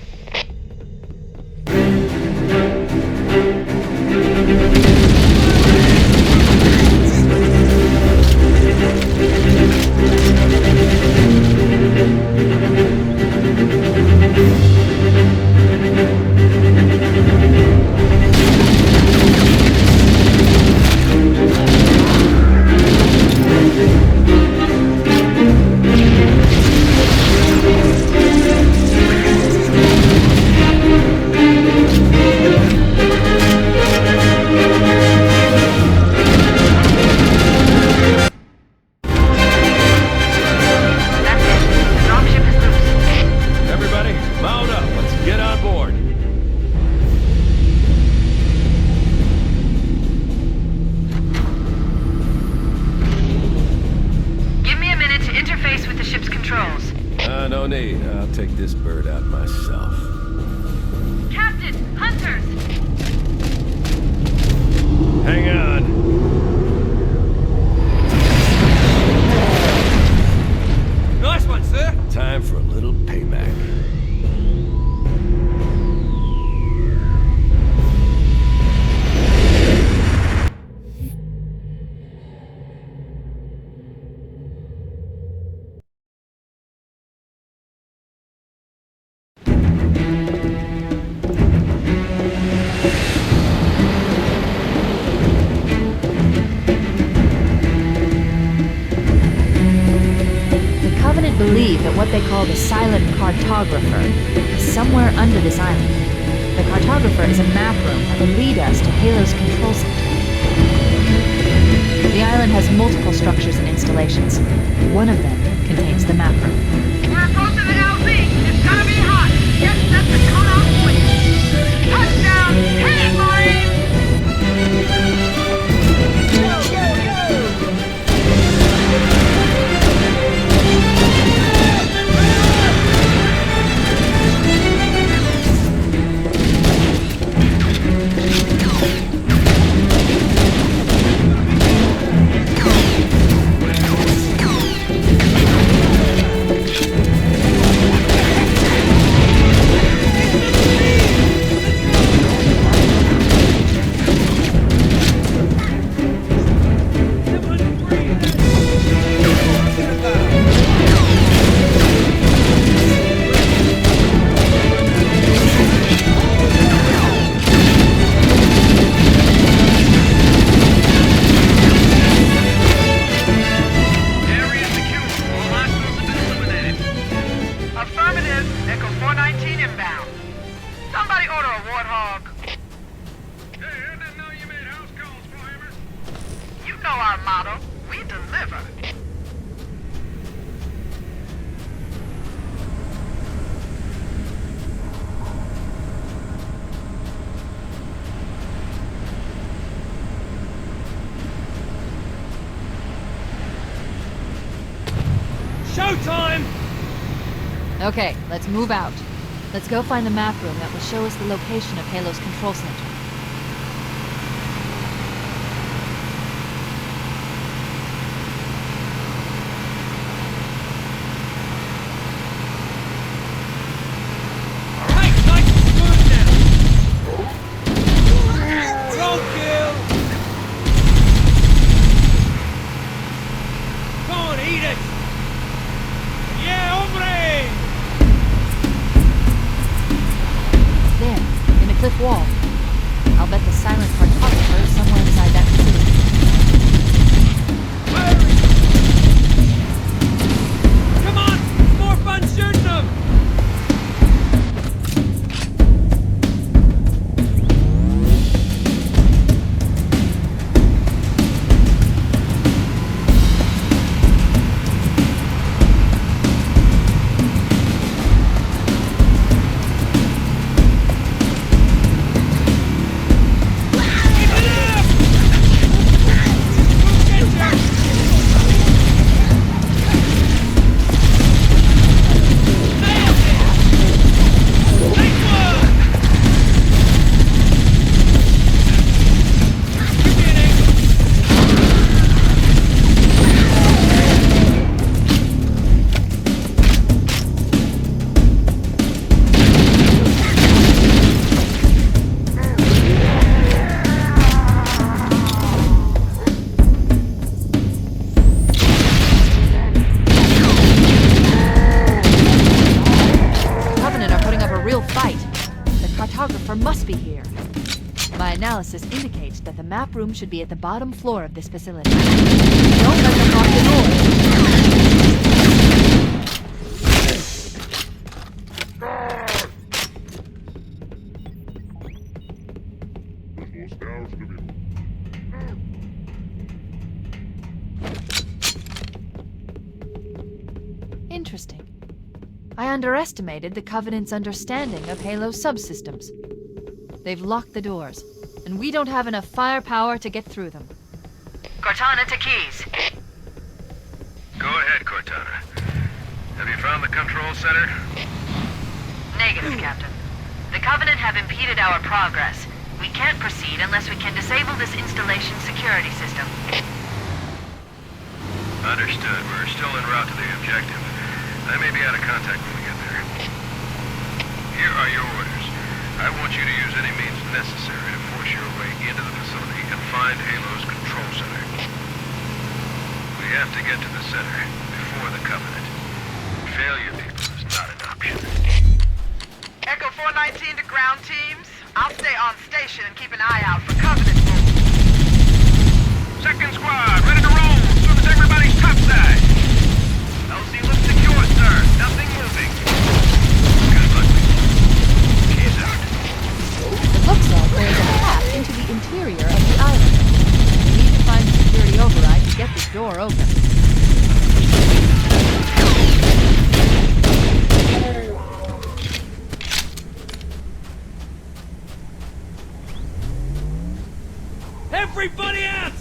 No need. I'll take this bird out myself. Captain! Uninterrupted! Hunters! Hang on. Nice one, sir! Time for a little payback. Believe that what they call the silent Cartographer is somewhere under this island. The Cartographer is a map room that will lead us to Halo's control center. The island has multiple structures and installations. One of them contains the map room. We're approaching the LZ. It's gonna be hot. Get set to come out swinging. Touchdown! Hit it, Marines! Go, go, go! Showtime! Okay, let's move out. Let's go find the map room that will show us the location of Halo's control center. Cliff wall. I'll bet the silent Cartographer is somewhere inside that facility. Come on! It's more fun shooting them! Must be here. My analysis indicates that the map room should be at the bottom floor of this facility. Don't let them lock the door. Interesting. I underestimated the Covenant's understanding of Halo subsystems. They've locked the doors, and we don't have enough firepower to get through them. Cortana to Keys. Go ahead, Cortana. Have you found the control center? Negative, Captain. The Covenant have impeded our progress. We can't proceed unless we can disable this installation's security system. Understood. We're still en route to the objective. I may be out of contact when we get there. Here are your orders. I want you to use any means necessary to force your way into the facility and find Halo's control center. We have to get to the center before the Covenant. Failure, people, is not an option. Echo 419 to ground teams. I'll stay on station and keep an eye out for Covenant moves. Second squad, ready to roll as soon as everybody's topside. LC looks secure, sir. Nothing moving. Good luck. Cheers out. It looks like there is a path into the interior of the island. We need to find the security override to get this door open. Everybody out!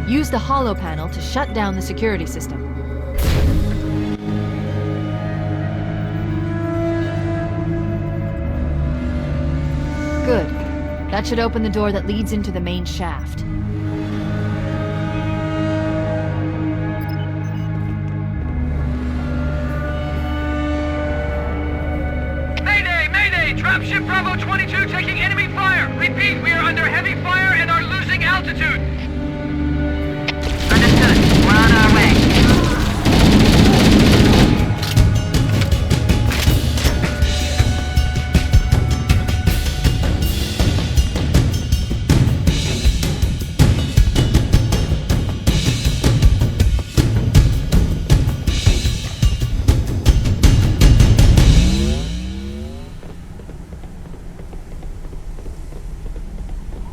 Use the holo panel to shut down the security system. Good. That should open the door that leads into the main shaft. Mayday! Mayday! Dropship Bravo 22 taking enemy fire! Repeat, we are under heavy fire and are losing altitude! Understood. We're on our way.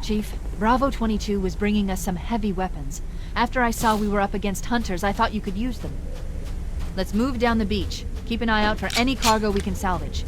Chief. Bravo 22 was bringing us some heavy weapons. After I saw we were up against hunters, I thought you could use them. Let's move down the beach. Keep an eye out for any cargo we can salvage.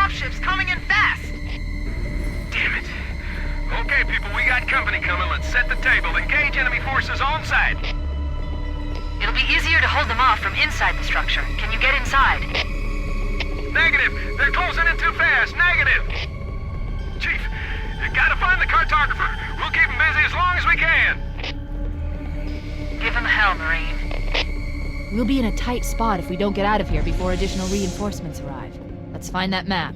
dropships coming in fast! Damn it. Okay, people, we got company coming. Let's set the table. Engage enemy forces on site. It'll be easier to hold them off from inside the structure. Can you get inside? Negative. They're closing in too fast. Negative. Chief, you gotta find the Cartographer. We'll keep him busy as long as we can. Give him hell, Marine. We'll be in a tight spot if we don't get out of here before additional reinforcements arrive. Let's find that map.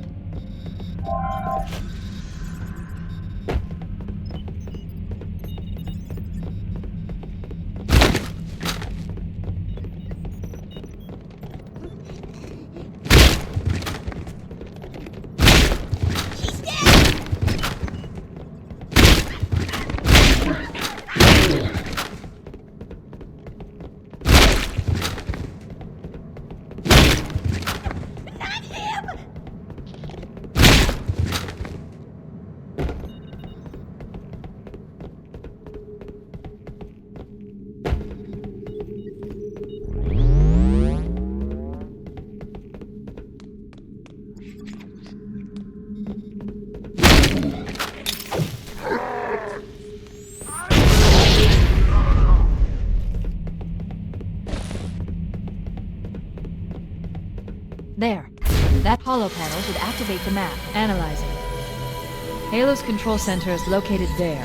There. That hollow panel should activate the map. Analyzing. Halo's control center is located there.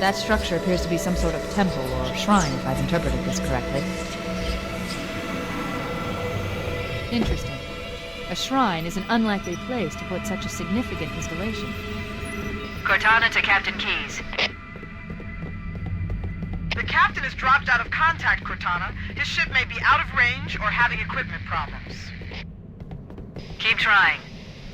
That structure appears to be some sort of temple or shrine, if I've interpreted this correctly. Interesting. A shrine is an unlikely place to put such a significant installation. Cortana to Captain Keyes. The captain has dropped out of contact, Cortana. His ship may be out of range or having equipment problems. Keep trying.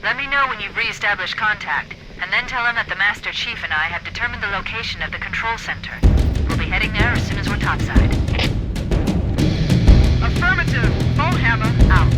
Let me know when you've re-established contact, and then tell him that the Master Chief and I have determined the location of the control center. We'll be heading there as soon as we're topside. Affirmative. Bowhammer out.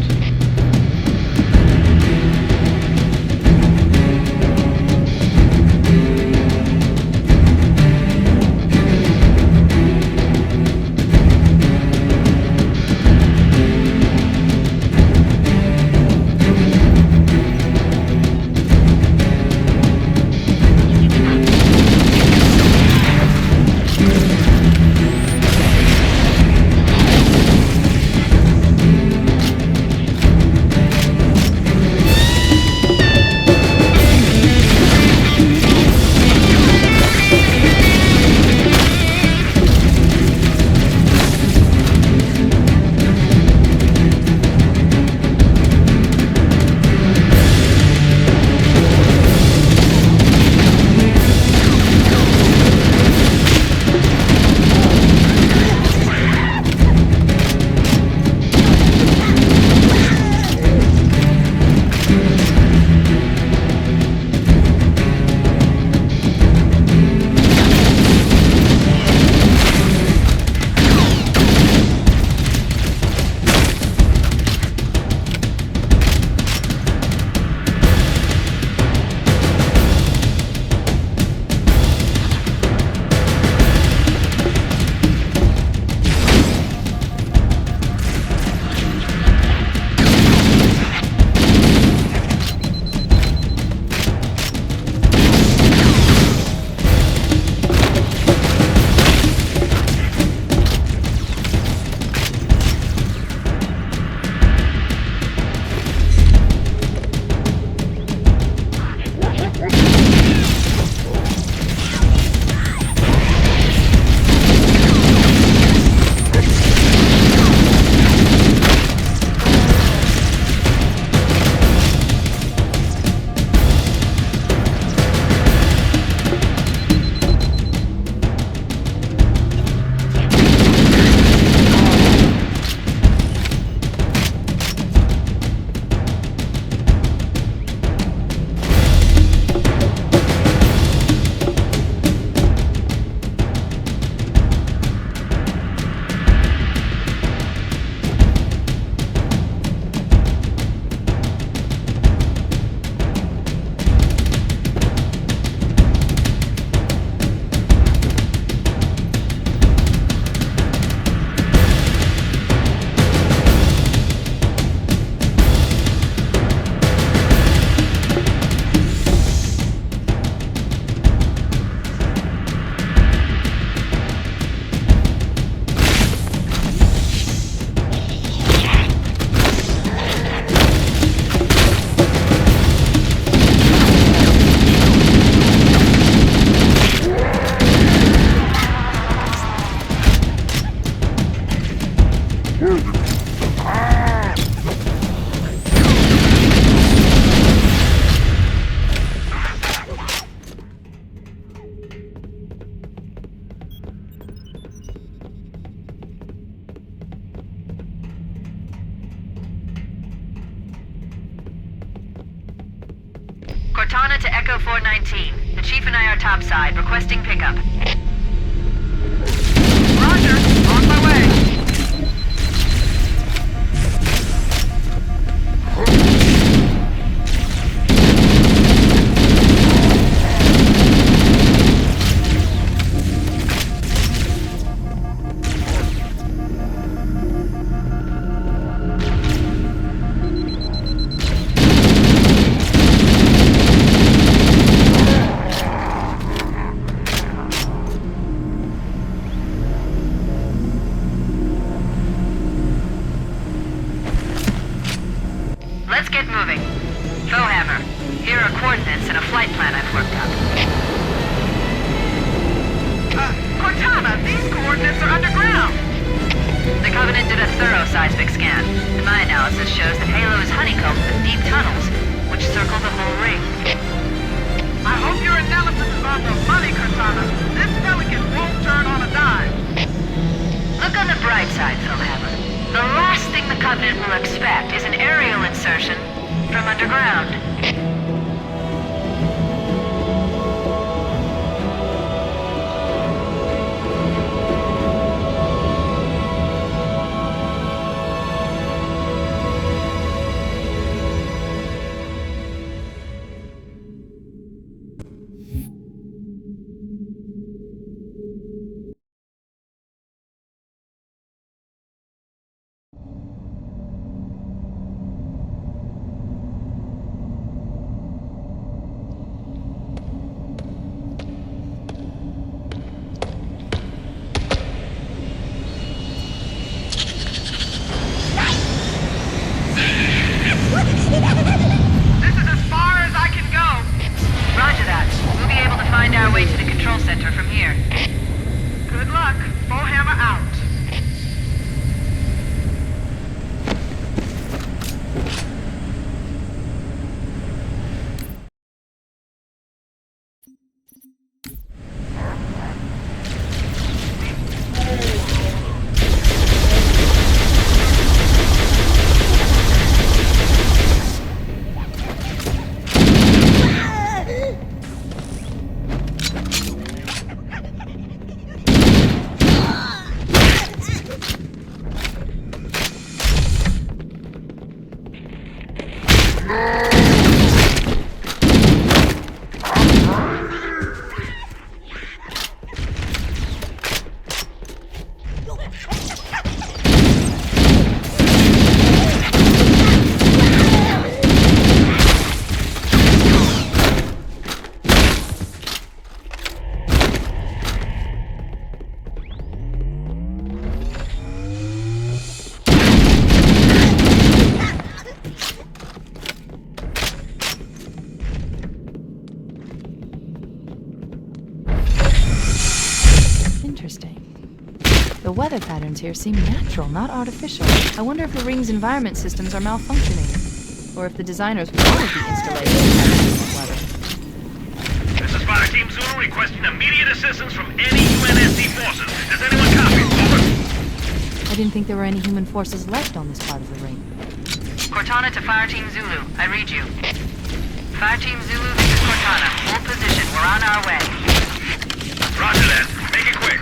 Cortana to Echo 419. The Chief and I are topside, requesting pickup. Roger. On my way. moving. Bowhammer, here are coordinates and a flight plan I've worked up. Cortana, these coordinates are underground. The Covenant did a thorough seismic scan, and my analysis shows that Halo is honeycombed with deep tunnels, which circle the whole ring. I hope your analysis is on the money, Cortana. This Pelican won't turn on a dime. Look on the bright side, Bowhammer. The last thing the Covenant will expect is an aerial insertion from underground. This is as far as I can go. Roger that. We'll be able to find our way to the control center from here. Good luck. Bowhammer out. The weather patterns here seem natural, not artificial. I wonder if the ring's environment systems are malfunctioning, or if the designers wanted the installation to have weather. This is Fire Team Zulu requesting immediate assistance from any UNSC forces. Does anyone copy? Over. I didn't think there were any human forces left on this part of the ring. Cortana to Fire Team Zulu. I read you. Fire Team Zulu, this is Cortana. Hold position. We're on our way. Roger that. Make it quick.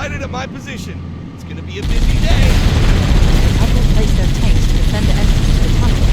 sighted at my position. It's gonna be a busy day. Have them place their tanks to defend the entrance to the tunnel.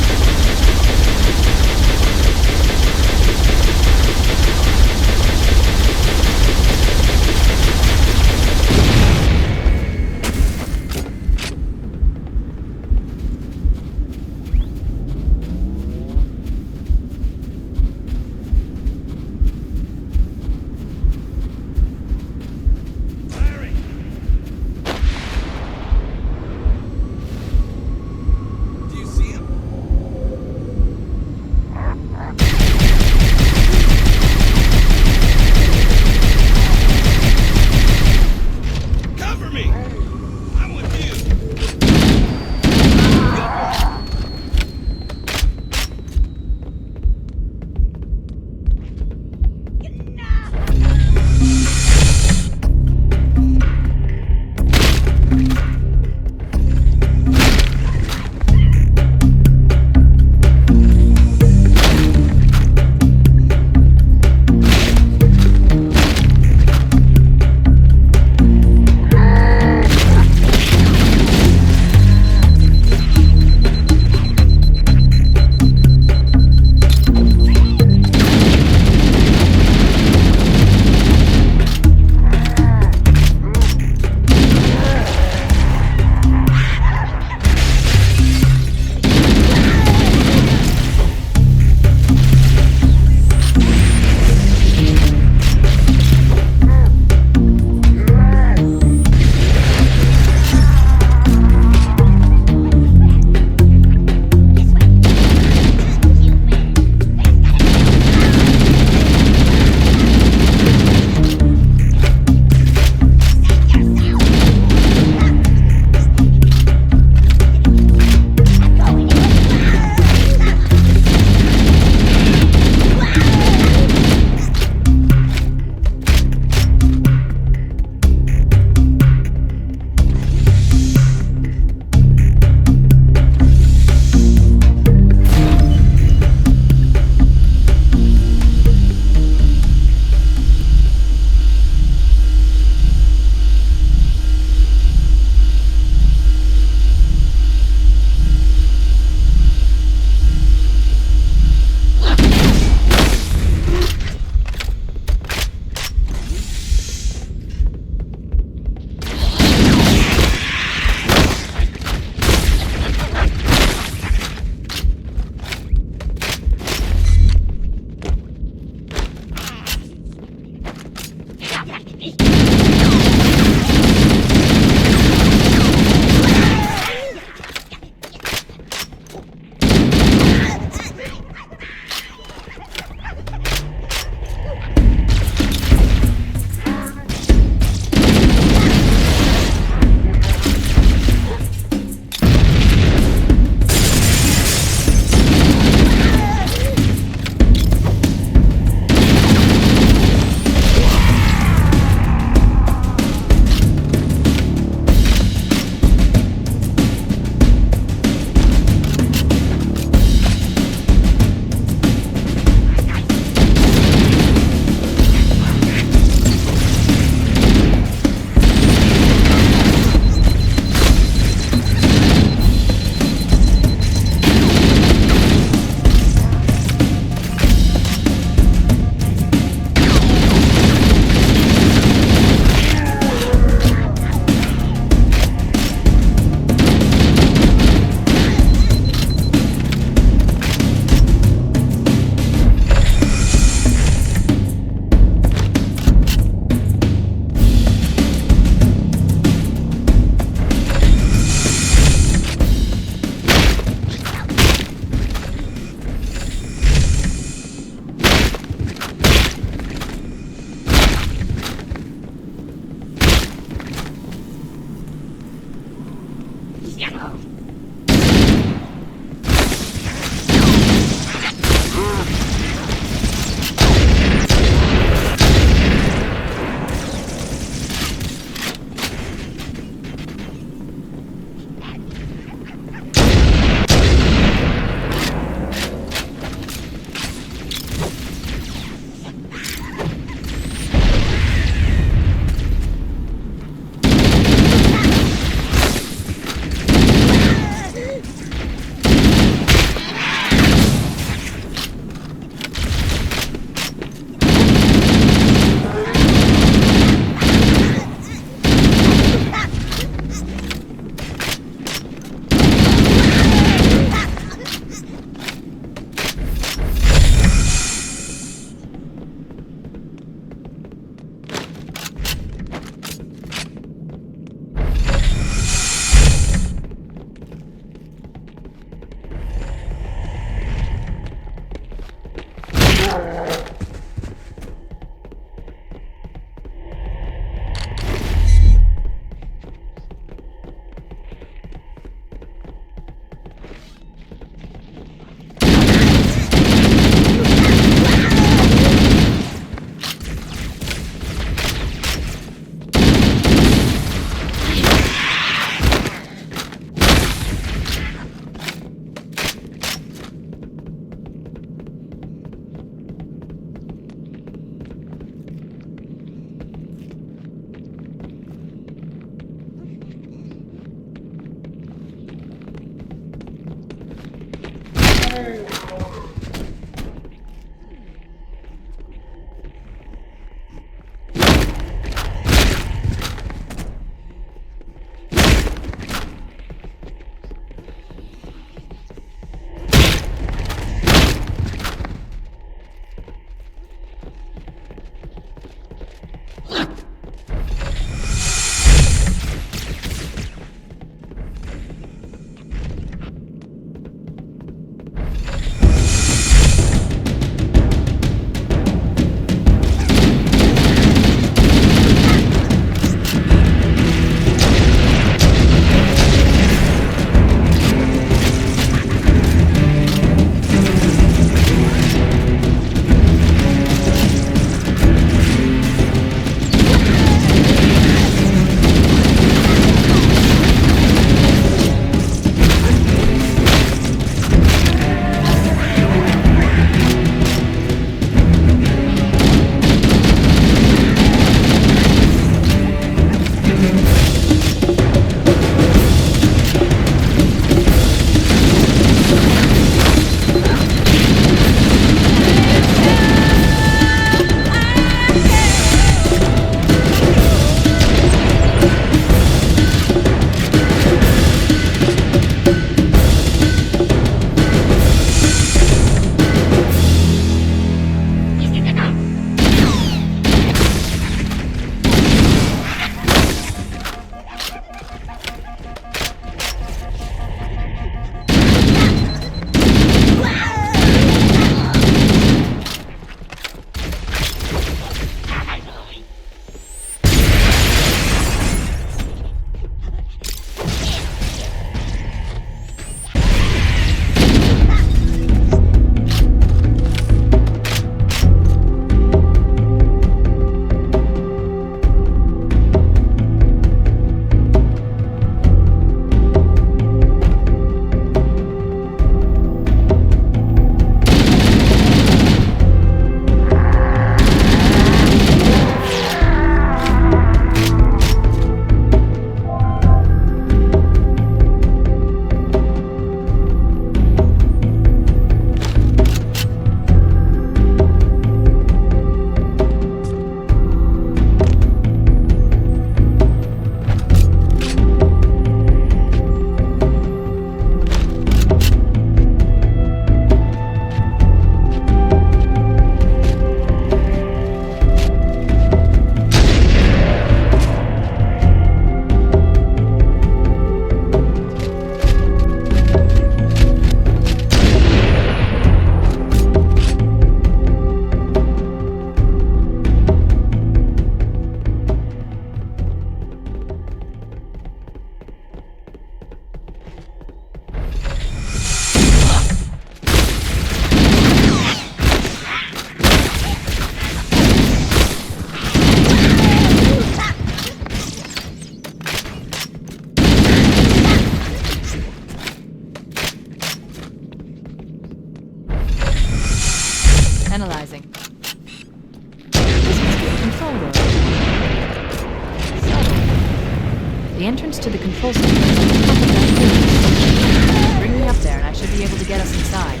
The entrance to the control center is at the top of that building. Bring me up there and I should be able to get us inside.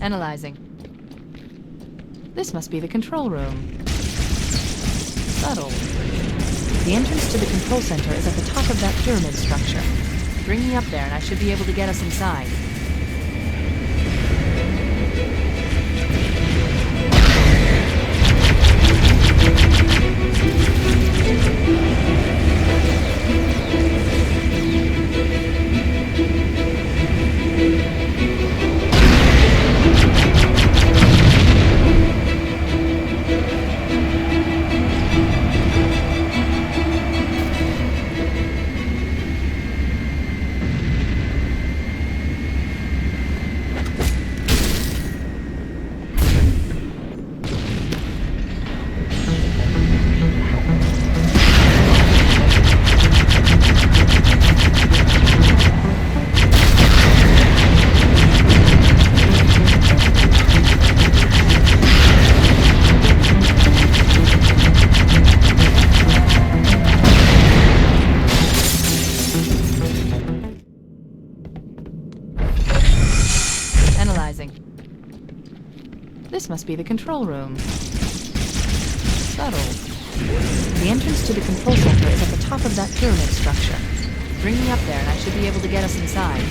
Analyzing. This must be the control room. Subtle. The entrance to the control center is at the top of that pyramid structure. Bring me up there and I should be able to get us inside. This must be the control room. Subtle. The entrance to the control center is at the top of that pyramid structure. Bring me up there and I should be able to get us inside.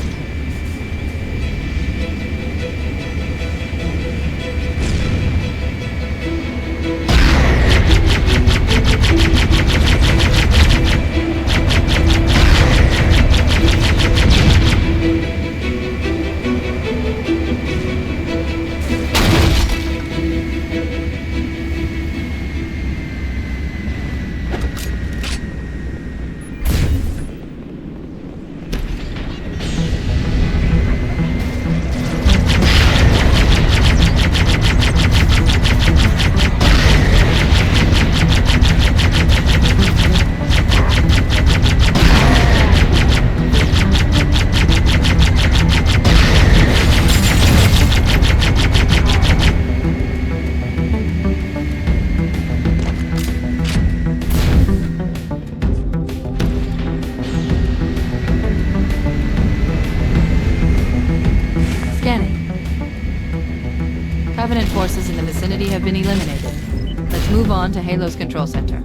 Covenant forces in the vicinity have been eliminated. Let's move on to Halo's control center.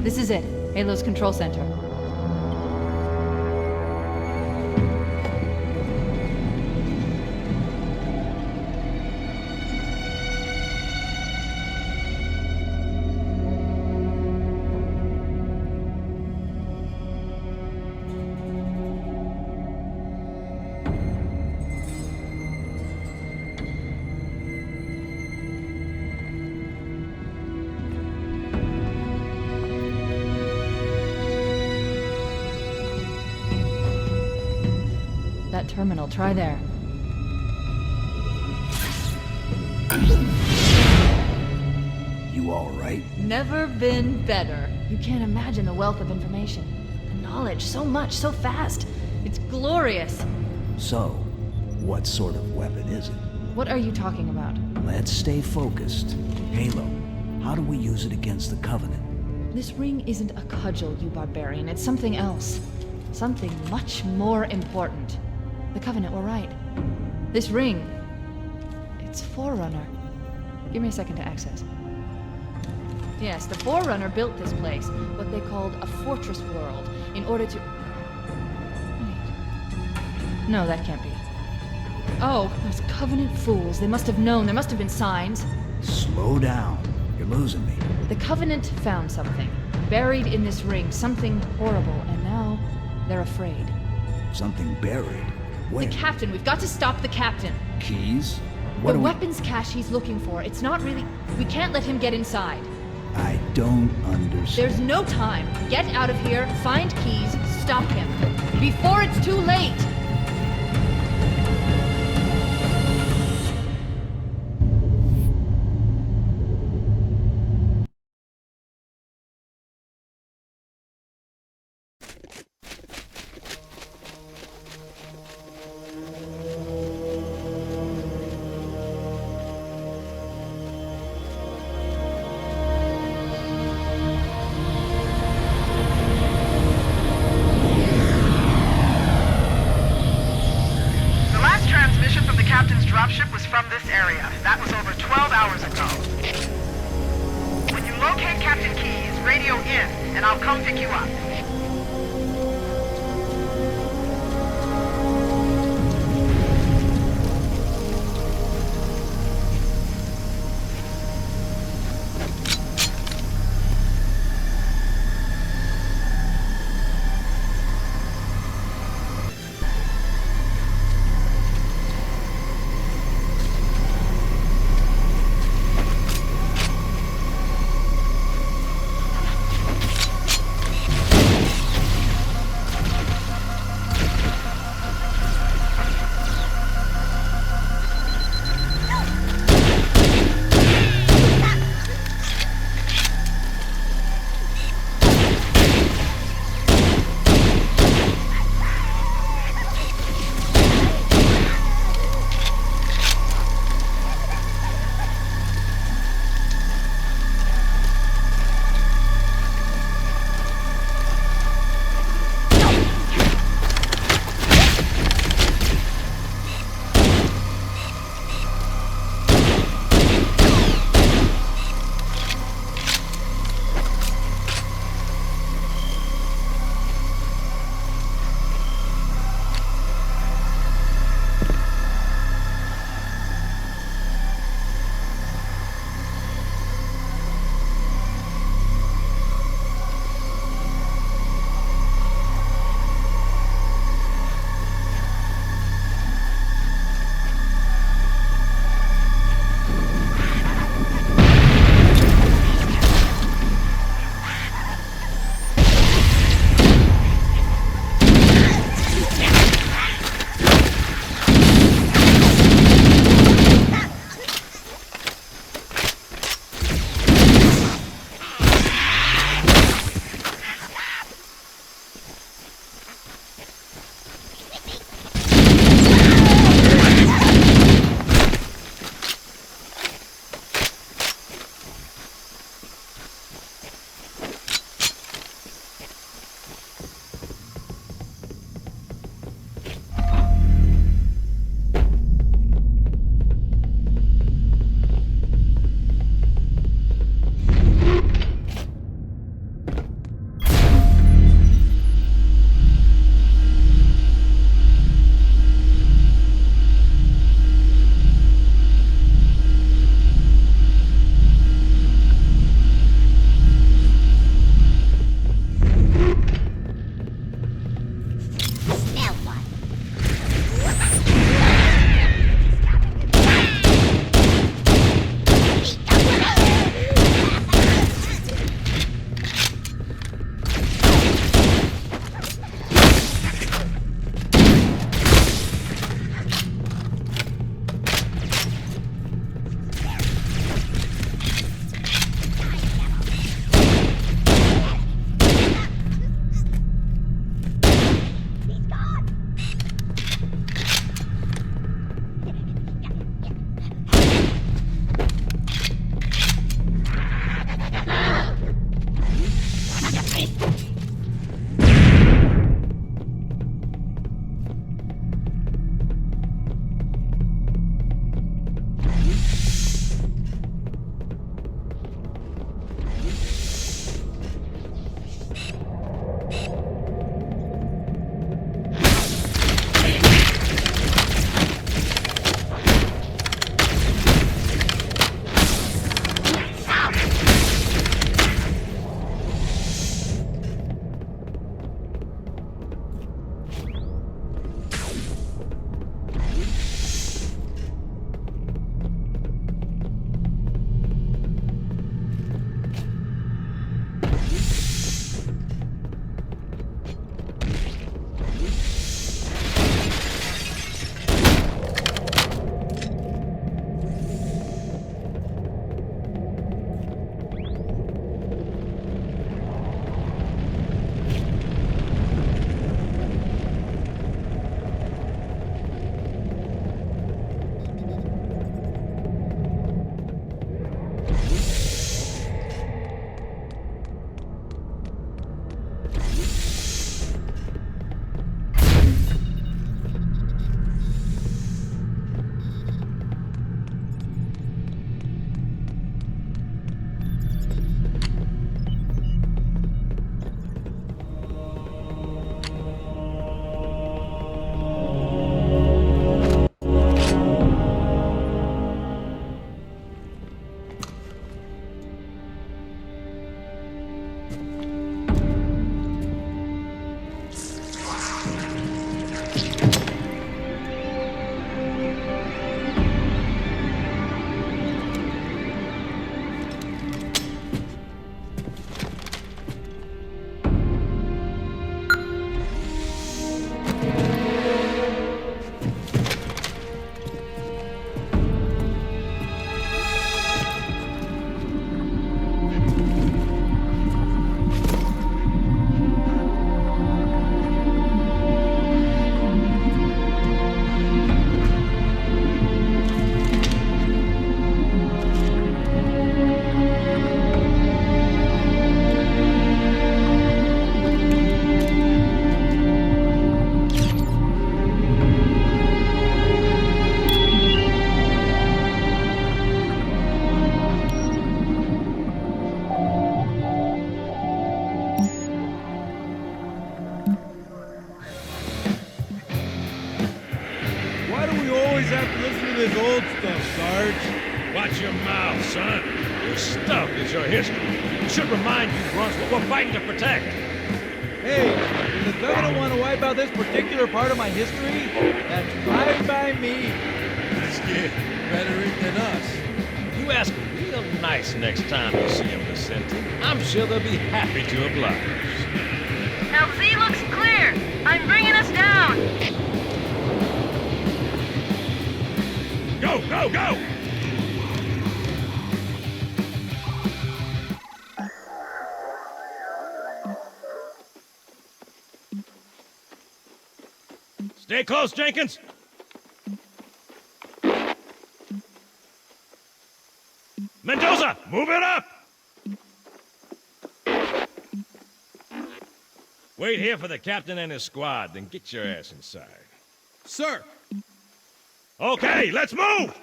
This is it, Halo's control center. That terminal, try there. You all right? Never been better. You can't imagine the wealth of information. The knowledge, so much, so fast. It's glorious. So, what sort of weapon is it? What are you talking about? Let's stay focused. Halo, how do we use it against the Covenant? This ring isn't a cudgel, you barbarian. It's something else. Something much more important. The Covenant were right. This ring, it's Forerunner. Give me a second to access. Yes, the Forerunner built this place, what they called a fortress world, in order to... Wait. No, that can't be. Oh, those Covenant fools. They must have known. There must have been signs. Slow down. You're losing me. The Covenant found something. Buried in this ring. Something horrible. And now, they're afraid. Something buried? Where? The captain. We've got to stop the captain. Keys? The weapons cache he's looking for. It's not really... We can't let him get inside. I don't understand. There's no time. Get out of here, find keys, stop him. Before it's too late! come pick you up. mouth, son. Your stuff is your history. It should remind you, Grunts, what we're fighting to protect. Hey, does the governor want to wipe out this particular part of my history? That's fine by me. This kid, better it than us. You ask real nice next time you see him, Vicente. I'm sure they'll be happy to oblige. LZ looks clear. I'm bringing us down. Go, go, go! Stay close, Jenkins! Mendoza, move it up! Wait here for the captain and his squad, then get your ass inside. Sir! Okay, let's move!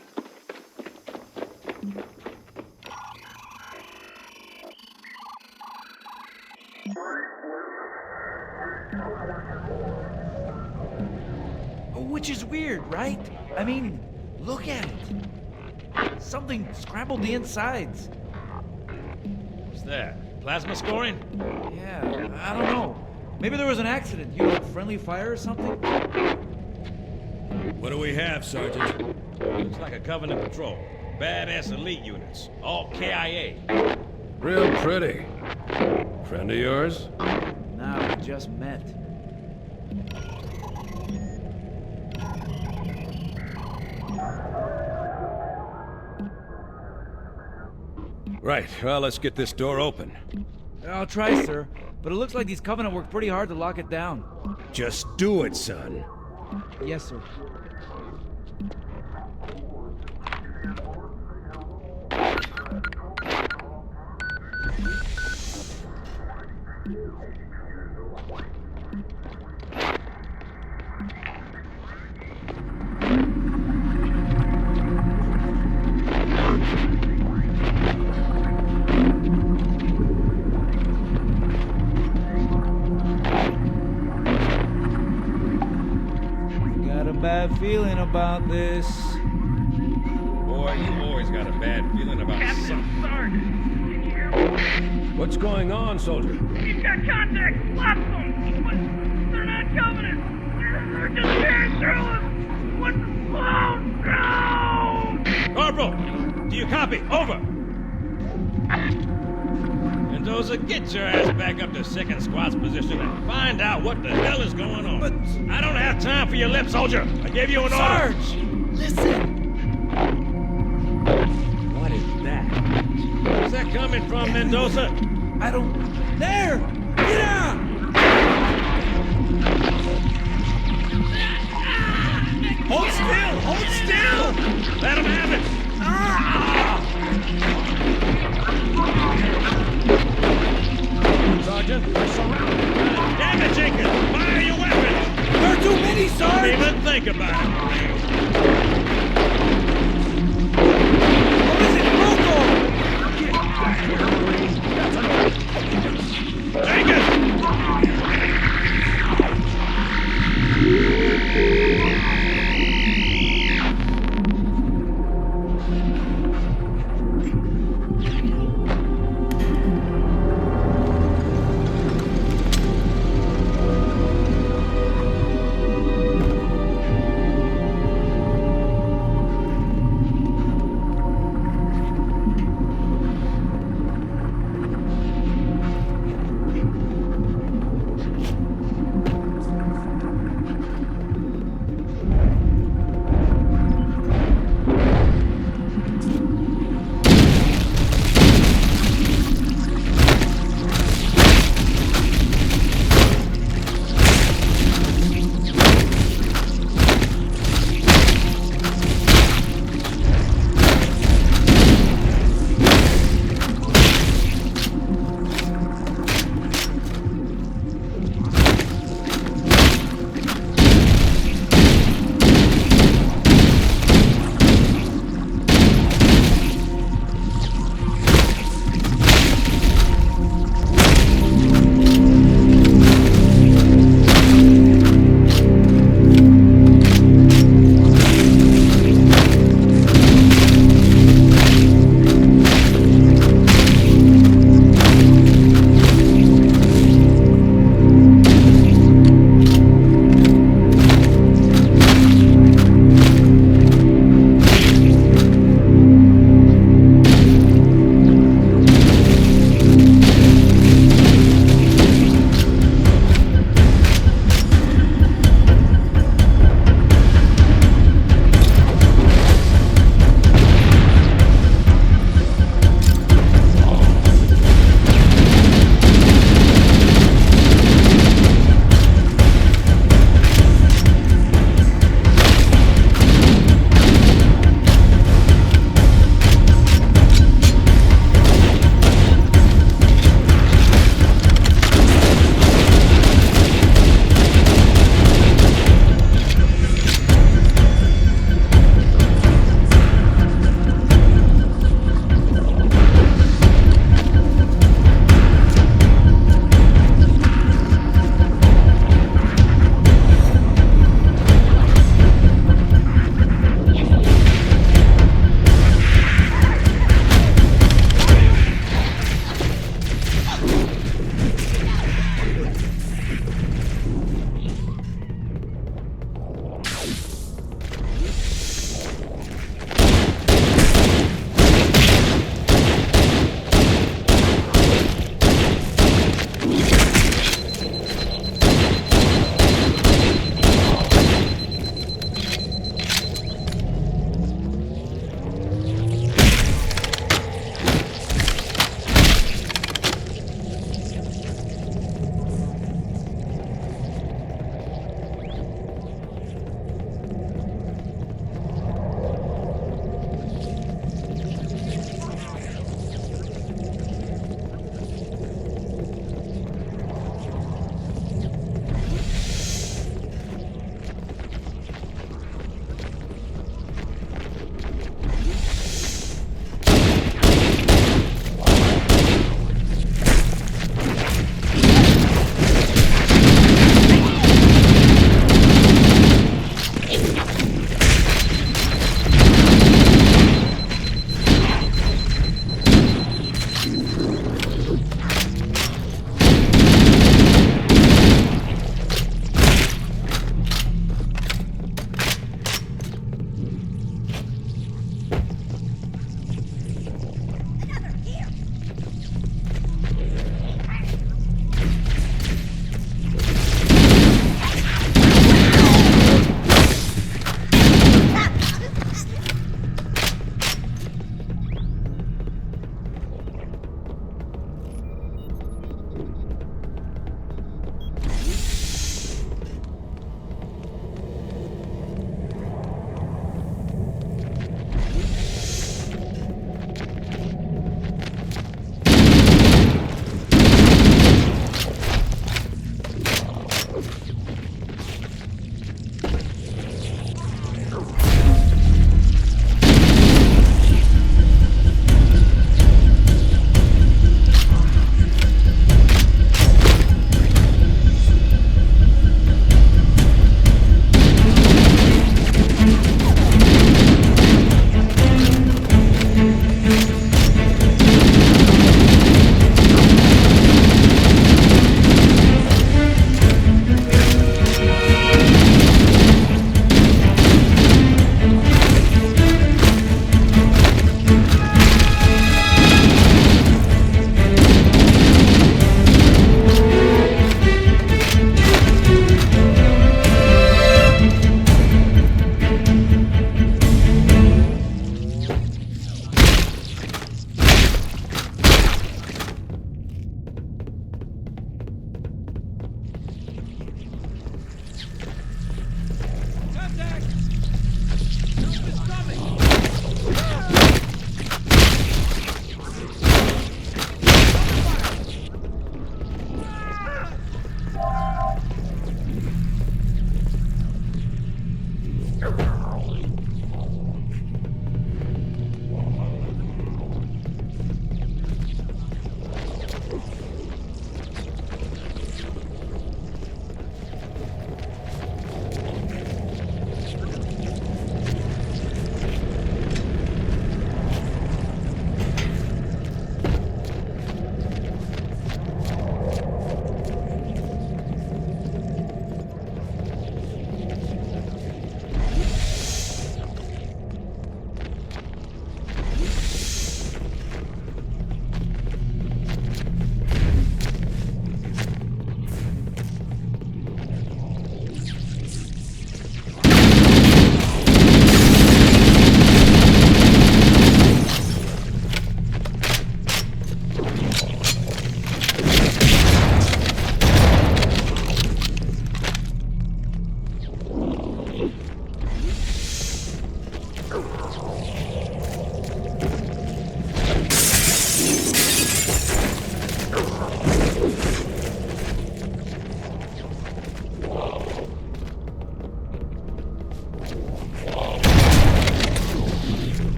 Which is weird, right? I mean, look at it. Something scrambled the insides. What's that? Plasma scoring? Yeah, I don't know. Maybe there was an accident. You know, friendly fire or something? What do we have, Sergeant? Looks like a Covenant patrol. Badass elite units. All KIA. Real pretty. Friend of yours? Nah, we just met. Right, well, let's get this door open. I'll try, sir. But it looks like these Covenant worked pretty hard to lock it down. Just do it, son. Yes, sir. Bad feeling about this. Boy, you always got a bad feeling about something. Sarge, can you hear me? What's going on, soldier? He's got contacts, lots of them, but they're not Covenant. They're just tearing through us. What's the no! Corporal, do you copy? Over. Mendoza, get your ass back up to second squad's position and find out what the hell is going on. But I don't have time for your lip, soldier. I gave you an order. Sarge, listen. What is that? Where's that coming from, Mendoza? I don't... There! Get out! Hold still! Hold still! Let him have it! Sergeant, we're surrounded. Damn it, Jenkins! Fire your weapons! There are too many, Sarge! Don't even think about it. What is it? Local! Jenkins!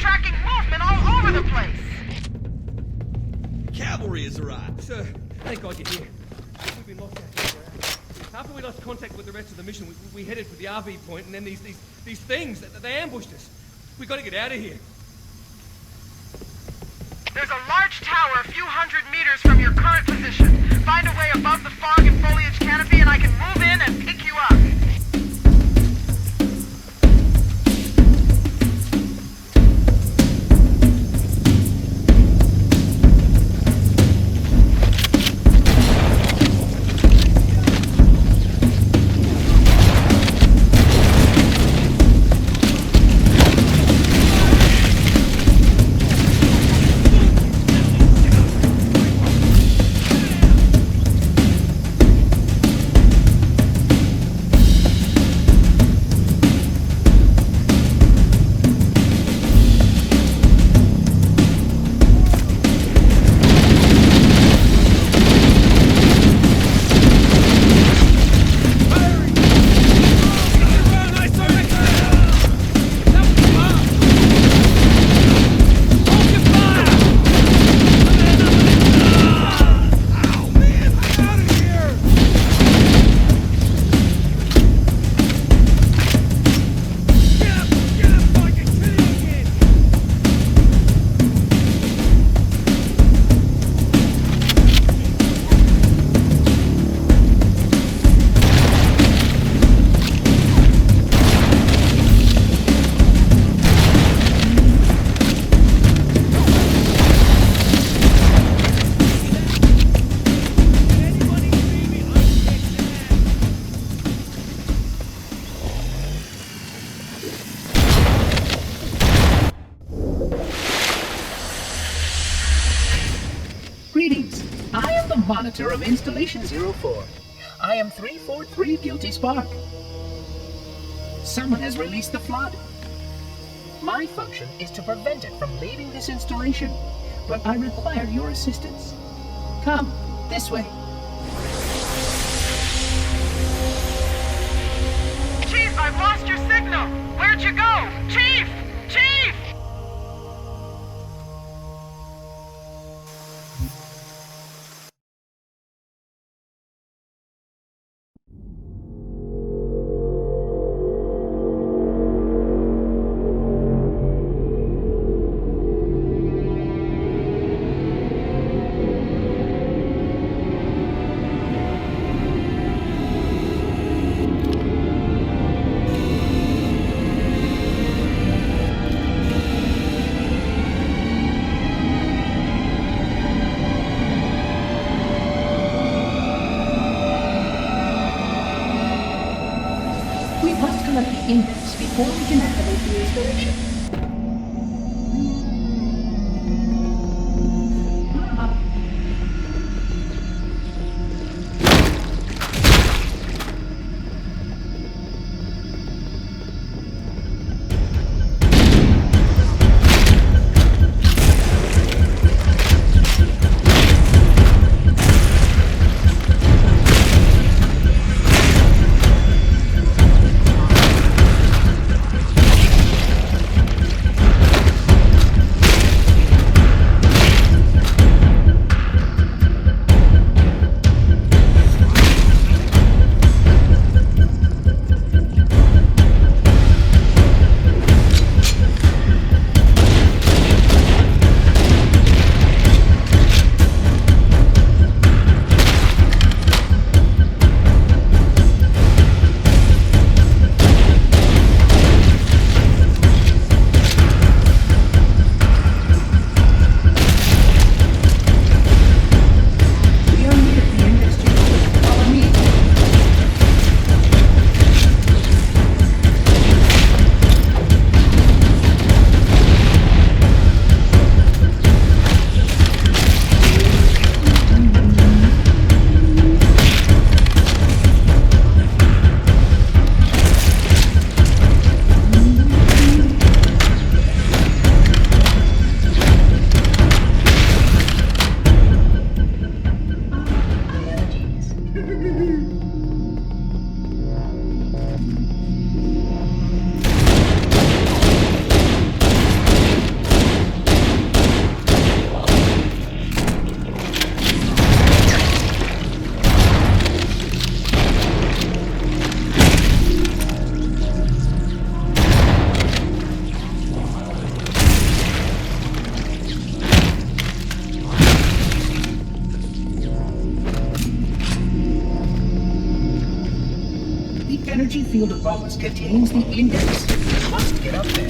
tracking movement all over the place. Cavalry has arrived. Sir, thank God you're here. We've been locked out here. After we lost contact with the rest of the mission, we headed for the RV point, and then these things, they ambushed us. We gotta get out of here. There's a large tower a few hundred meters from your current position. Find a way above the fog and foliage canopy, and I can move in and pick you up. Greetings. I am the monitor of Installation 04. I am 343 Guilty Spark. Someone has released the flood. My function is to prevent it from leaving this installation, but I require your assistance. Come, this way. Chief, I've lost your signal. Where'd you go? Chief! Chief! Index before we can activate the installation. energy field above us contains the index. We must get up there.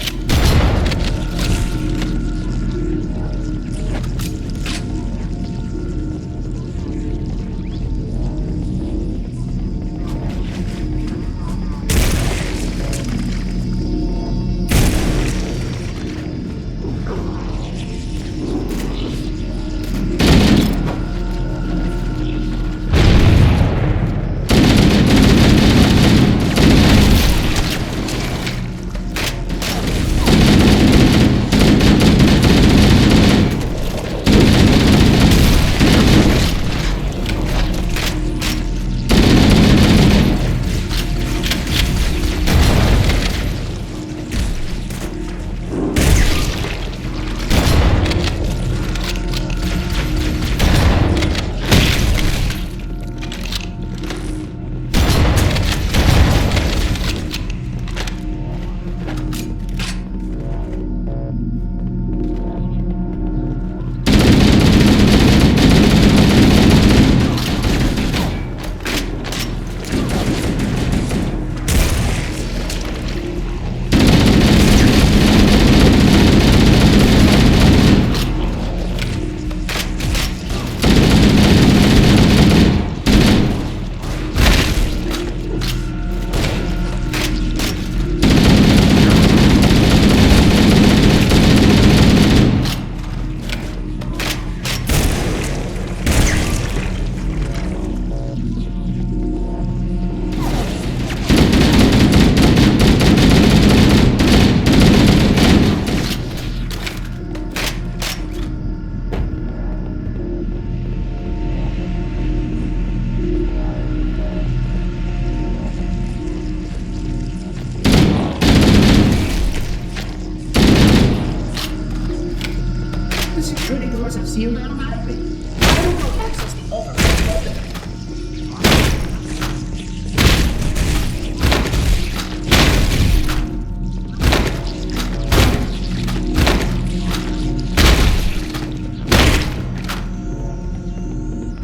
Sealed automatically. I don't know access the override button.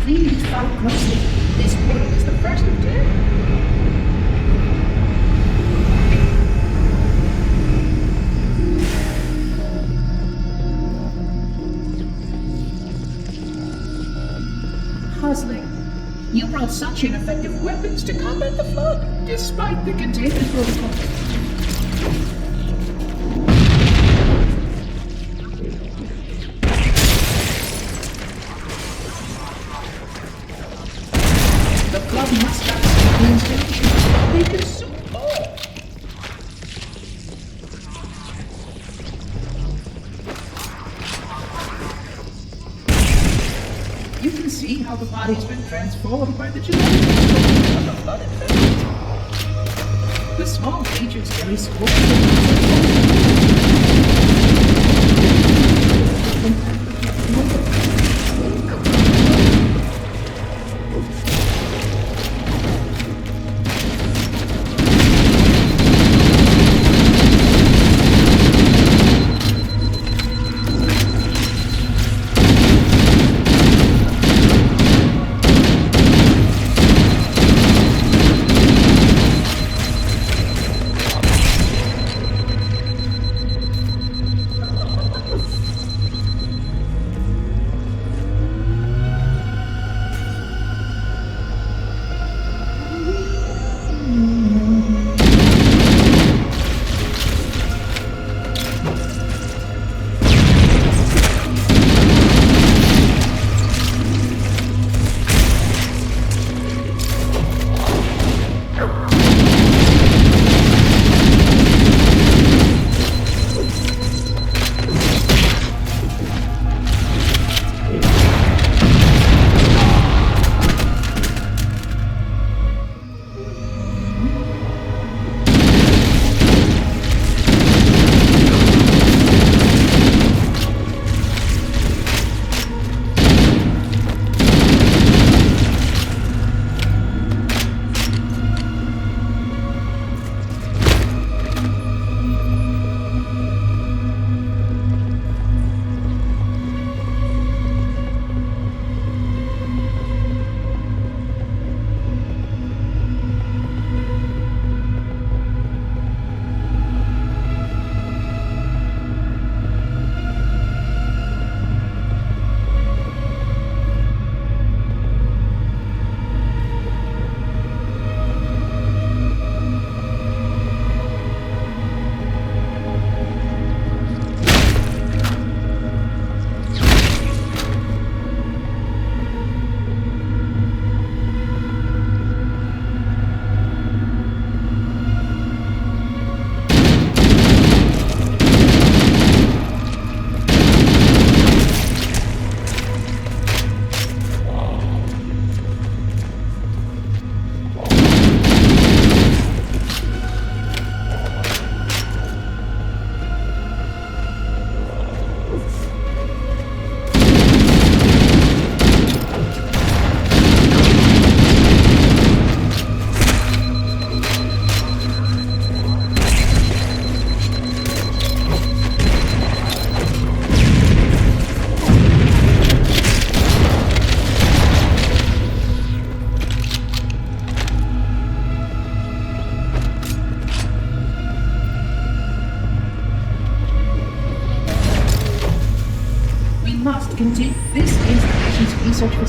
Please follow closely. This portal is the first of 10. You brought such ineffective weapons to combat the flood, despite the containment protocol. The flood must have escaped the installation. They consume all. You can see how the body's been transformed by the genetic of the flood infection. The small creatures carry scores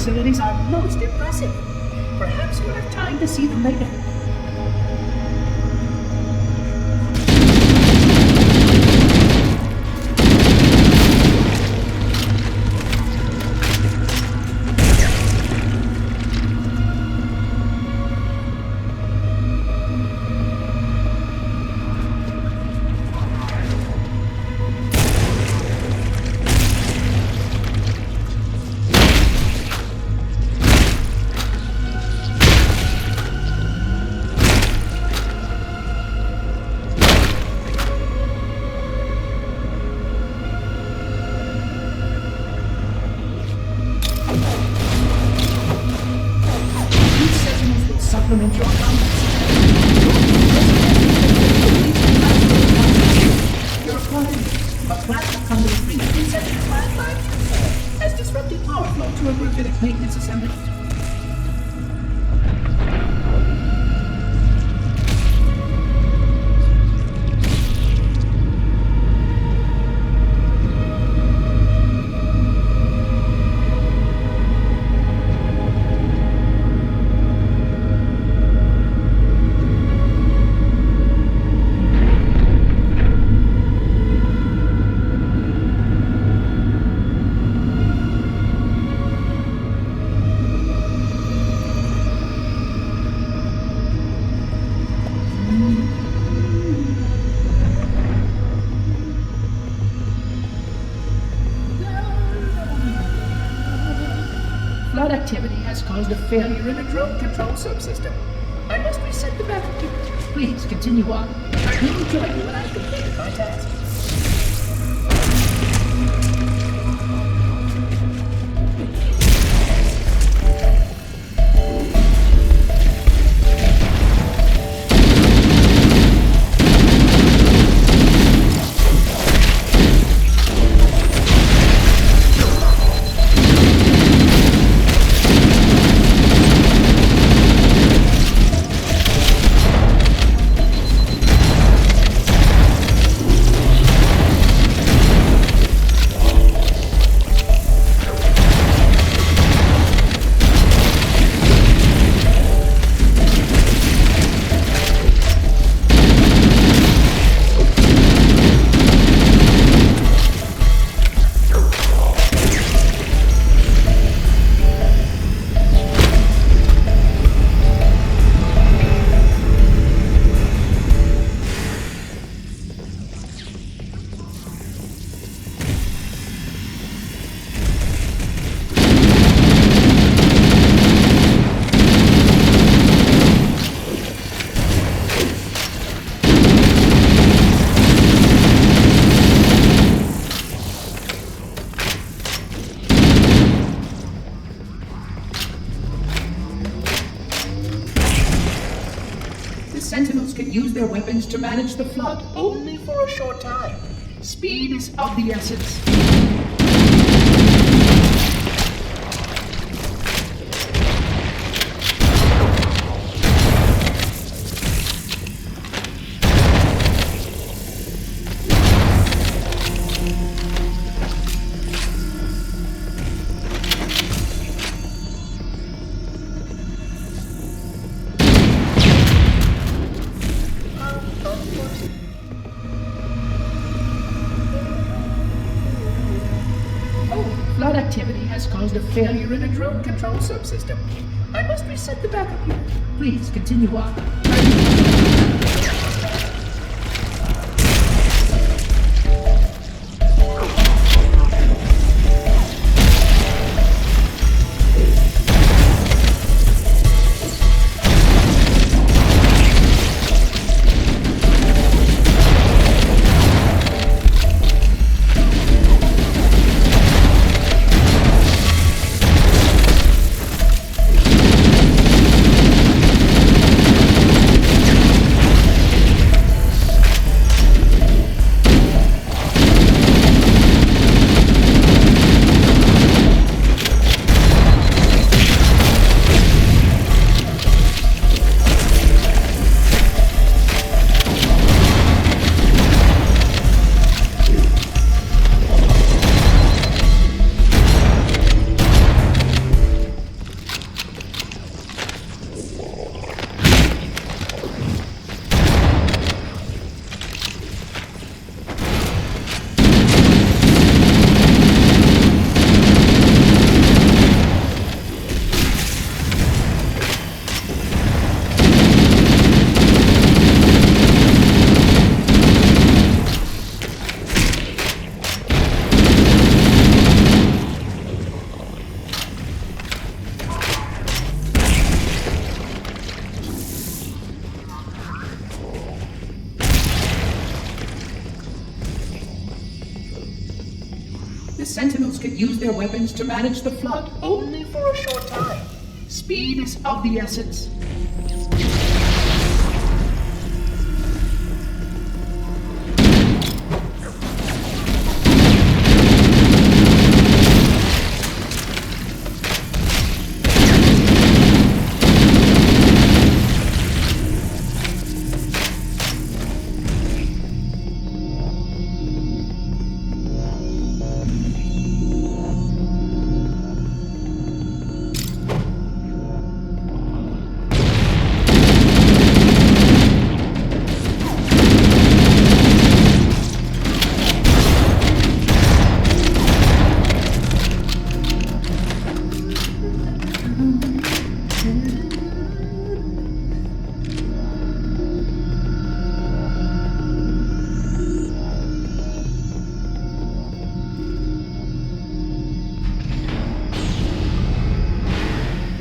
facilities are most impressive. Perhaps we'll have time to see them later. Supplement your comments. You're applying a plastic conduit frequency section flashlight has disrupted power flow to a gravitic maintenance assembly. Flood activity has caused a failure in the drone control subsystem. I must reset the backup unit. Please continue on. I will join you when I've completed my task. Sentinels can use their weapons to manage the flood only for a short time. Speed is of the essence. Flood activity has caused a failure in a drone control subsystem. I must reset the backup unit. Please continue on. Sentinels can use their weapons to manage the flood only for a short time. Speed is of the essence.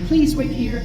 Please wait here.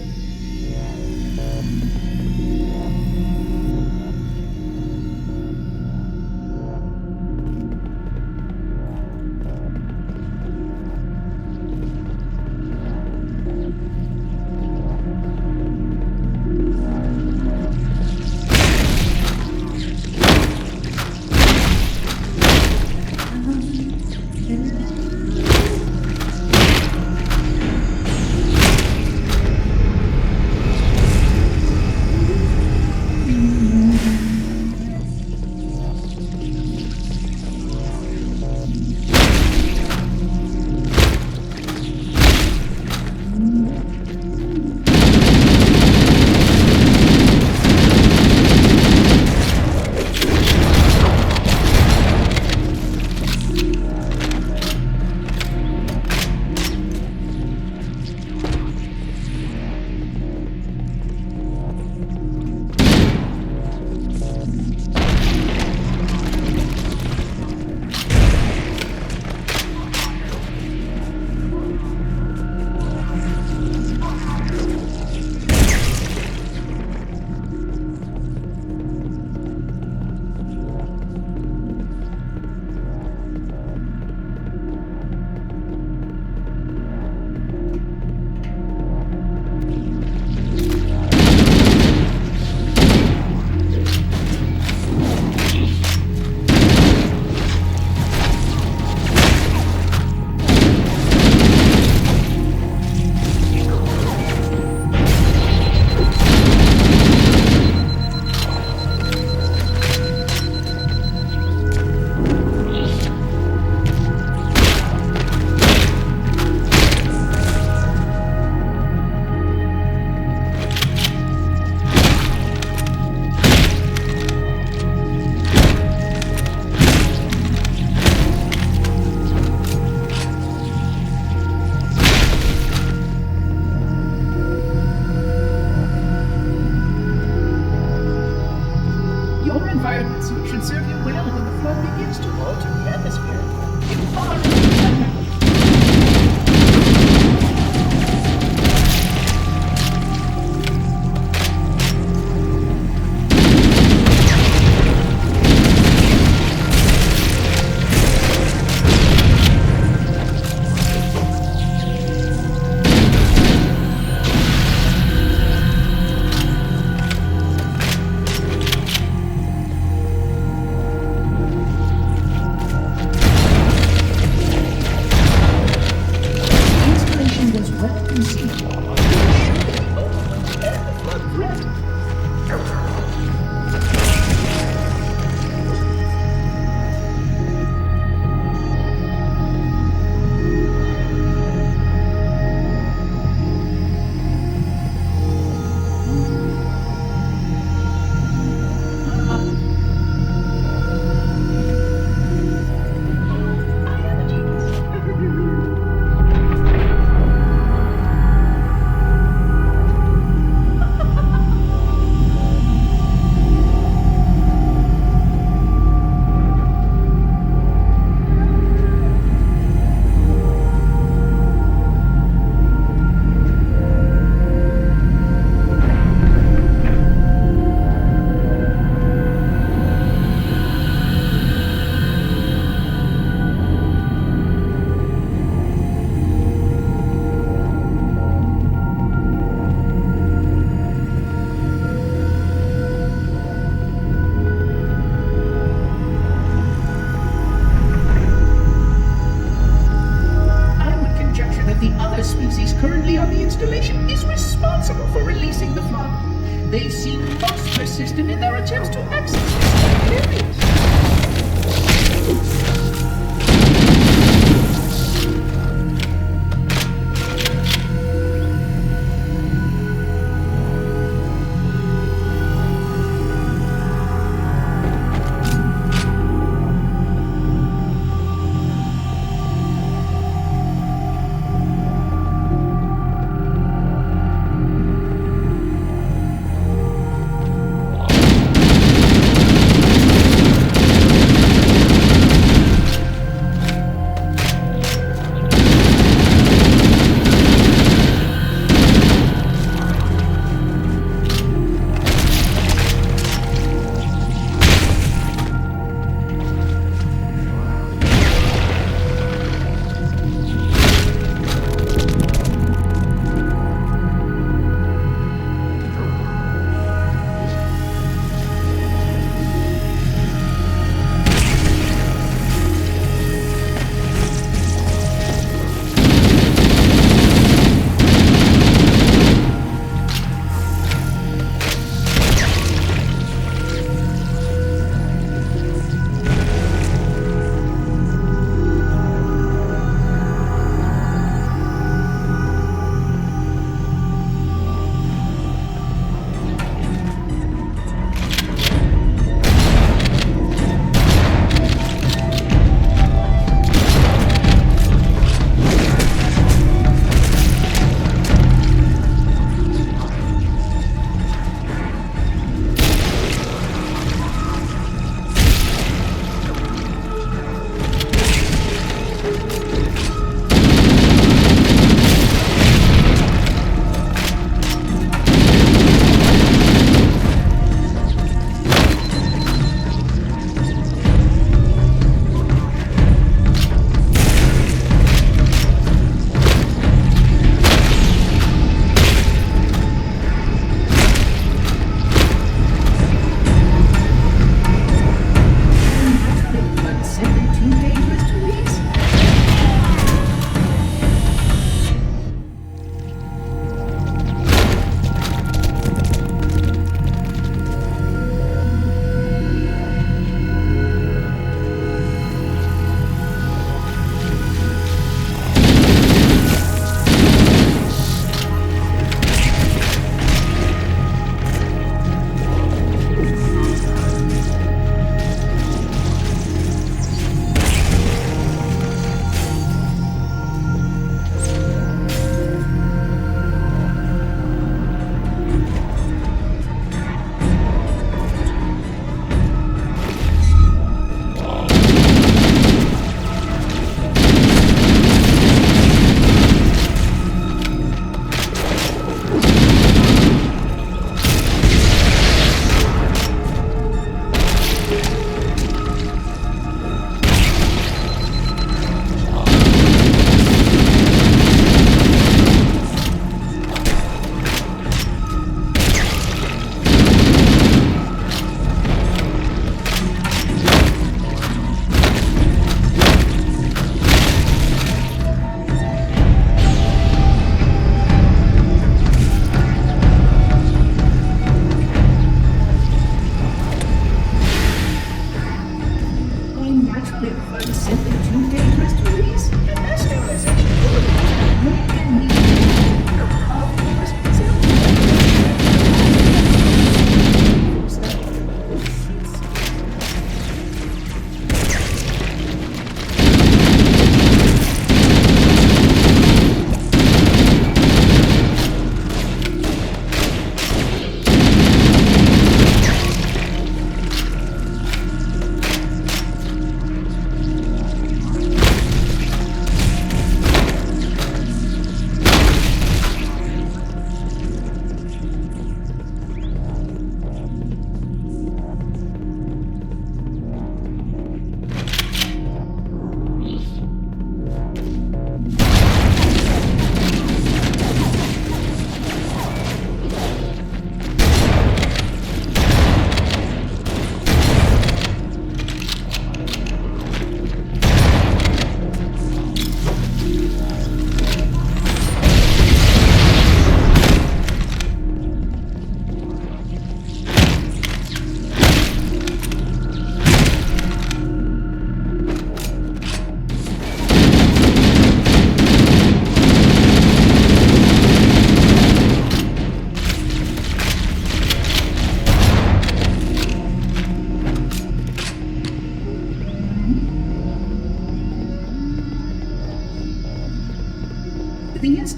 Should serve you well when the flood begins to alter the atmosphere. installation is responsible for releasing the flood. They seem most persistent in their attempts to access this area.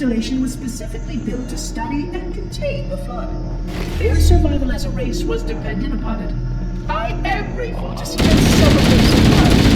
installation was specifically built to study and contain the flood. Their survival as a race was dependent upon it. I am grateful to see that some of them survived.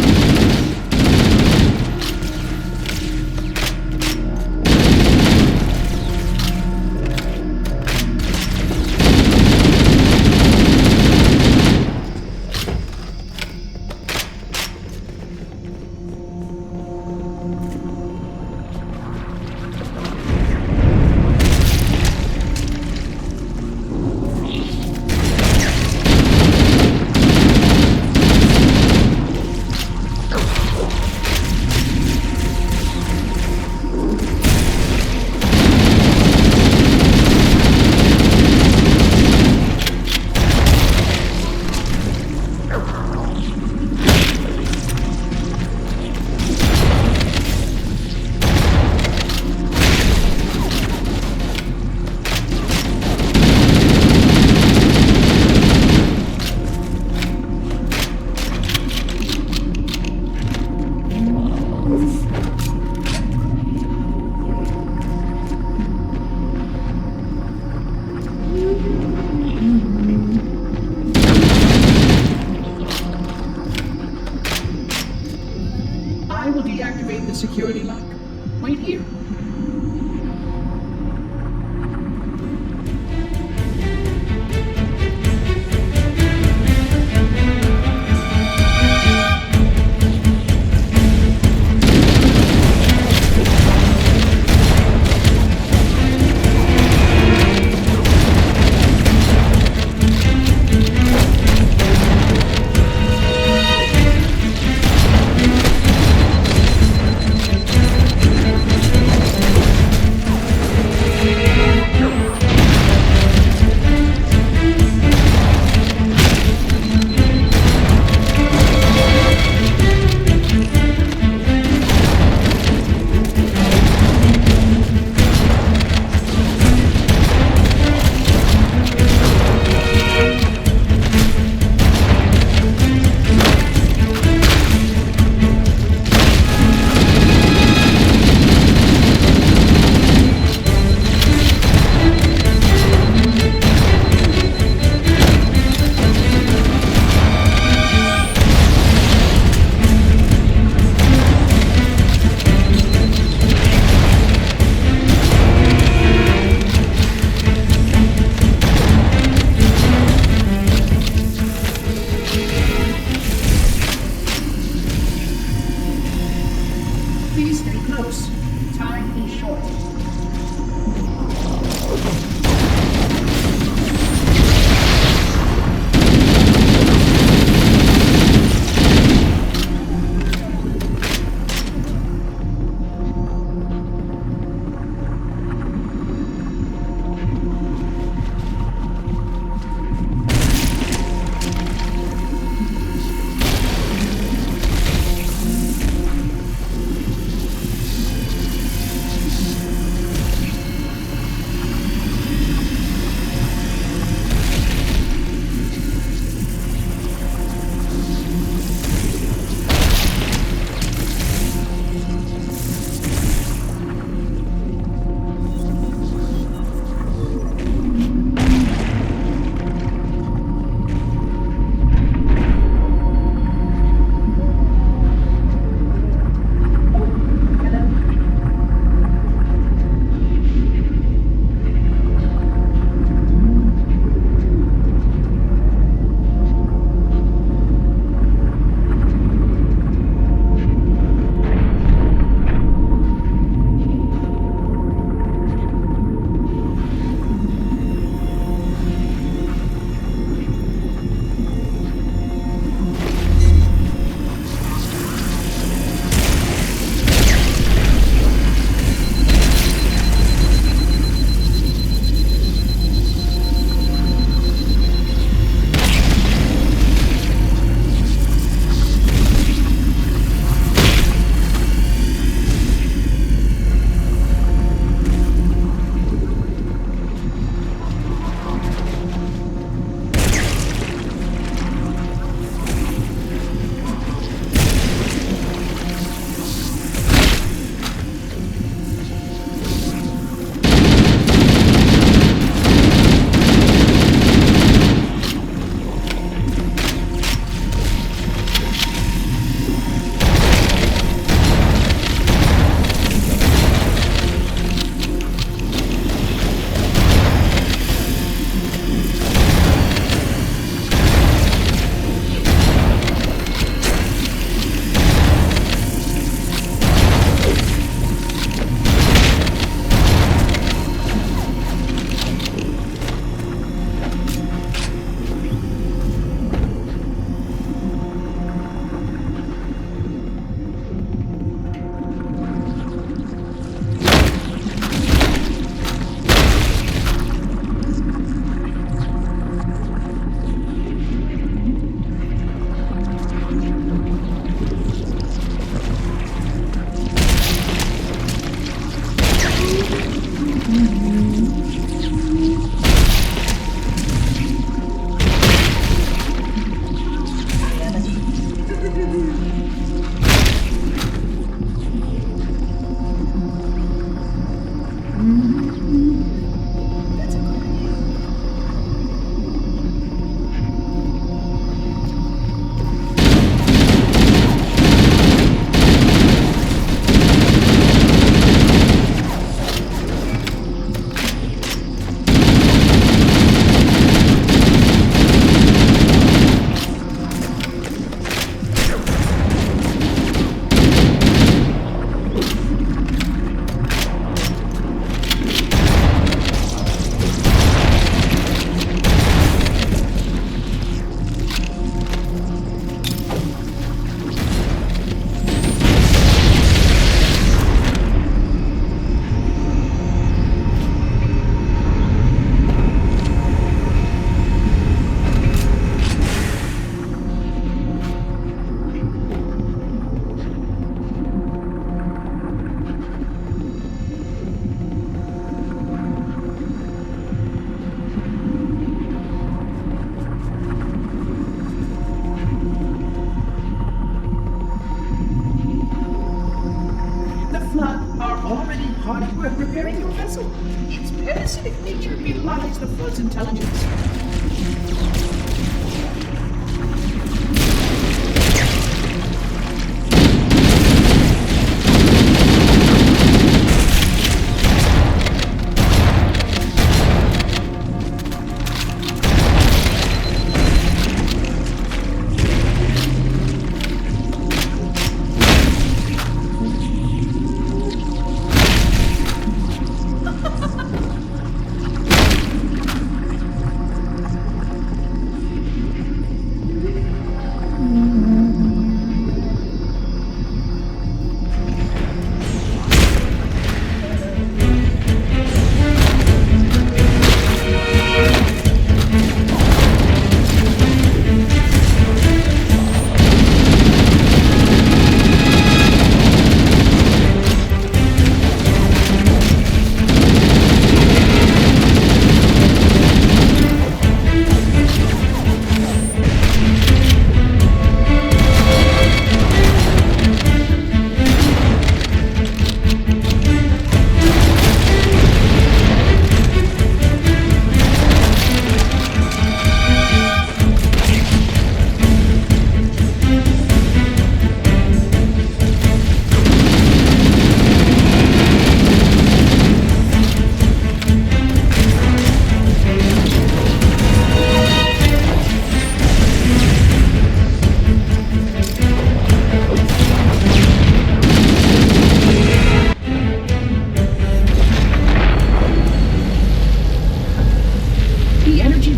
acidic nature belies the flood's intelligence.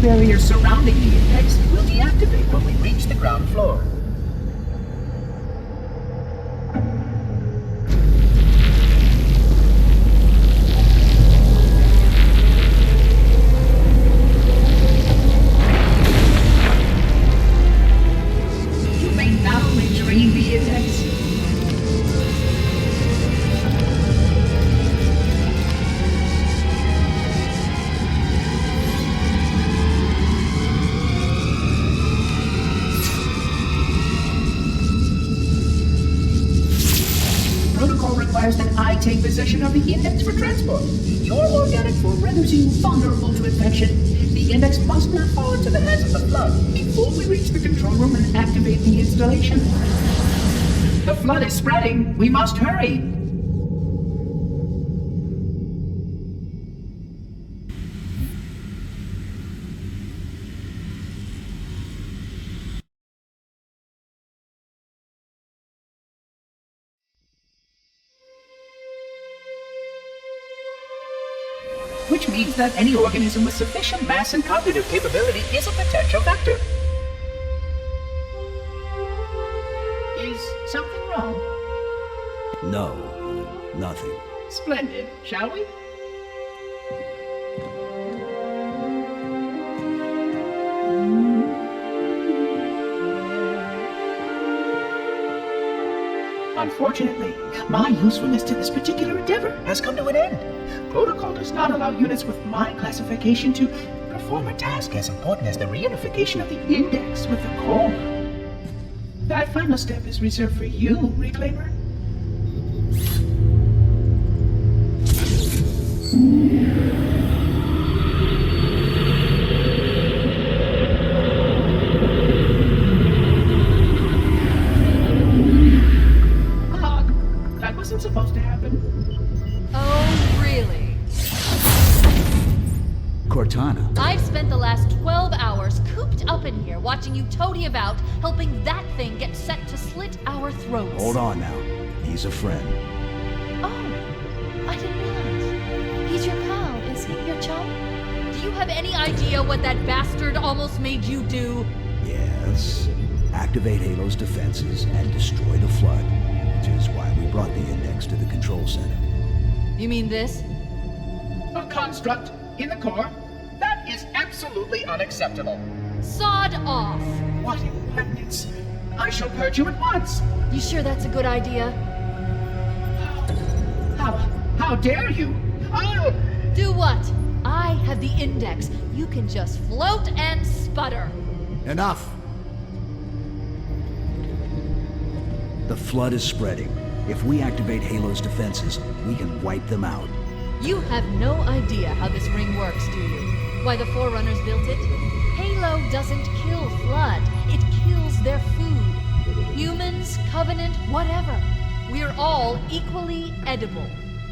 Barrier surrounding the index will deactivate when we reach the ground floor. You may now retrieve the index. That I take possession of the index for transport. Your organic form renders you vulnerable to infection. The index must not fall into the hands of the flood before we reach the control room and activate the installation. The flood is spreading. We must hurry. Which means that any organism with sufficient mass and cognitive capability is a potential vector. Is something wrong? No, nothing. Splendid, shall we? Unfortunately, my usefulness to this particular endeavor has come to an end. Protocol does not allow units with my classification to perform a task as important as the reunification of the index with the core. That final step is reserved for you, Reclaimer. That wasn't supposed to happen. Oh, really? Cortana. I've spent the last 12 hours cooped up in here watching you toady about, helping that thing get set to slit our throats. Hold on now. He's a friend. Oh, I didn't realize. He's your pal, is he? Your chum? Do you have any idea what that bastard almost made you do? Yes. Activate Halo's defenses and destroy the flood, which is why we brought the index to the control center. You mean this? A construct in the core? That is absolutely unacceptable. Sod off! What impertinence! I shall purge you at once! You sure that's a good idea? How dare you? I'll... Do what? I have the index. You can just float and sputter. Enough! The flood is spreading. If we activate Halo's defenses, we can wipe them out. You have no idea how this ring works, do you? Why the Forerunners built it? Halo doesn't kill Flood. It kills their food. Humans, Covenant, whatever. We're all equally edible.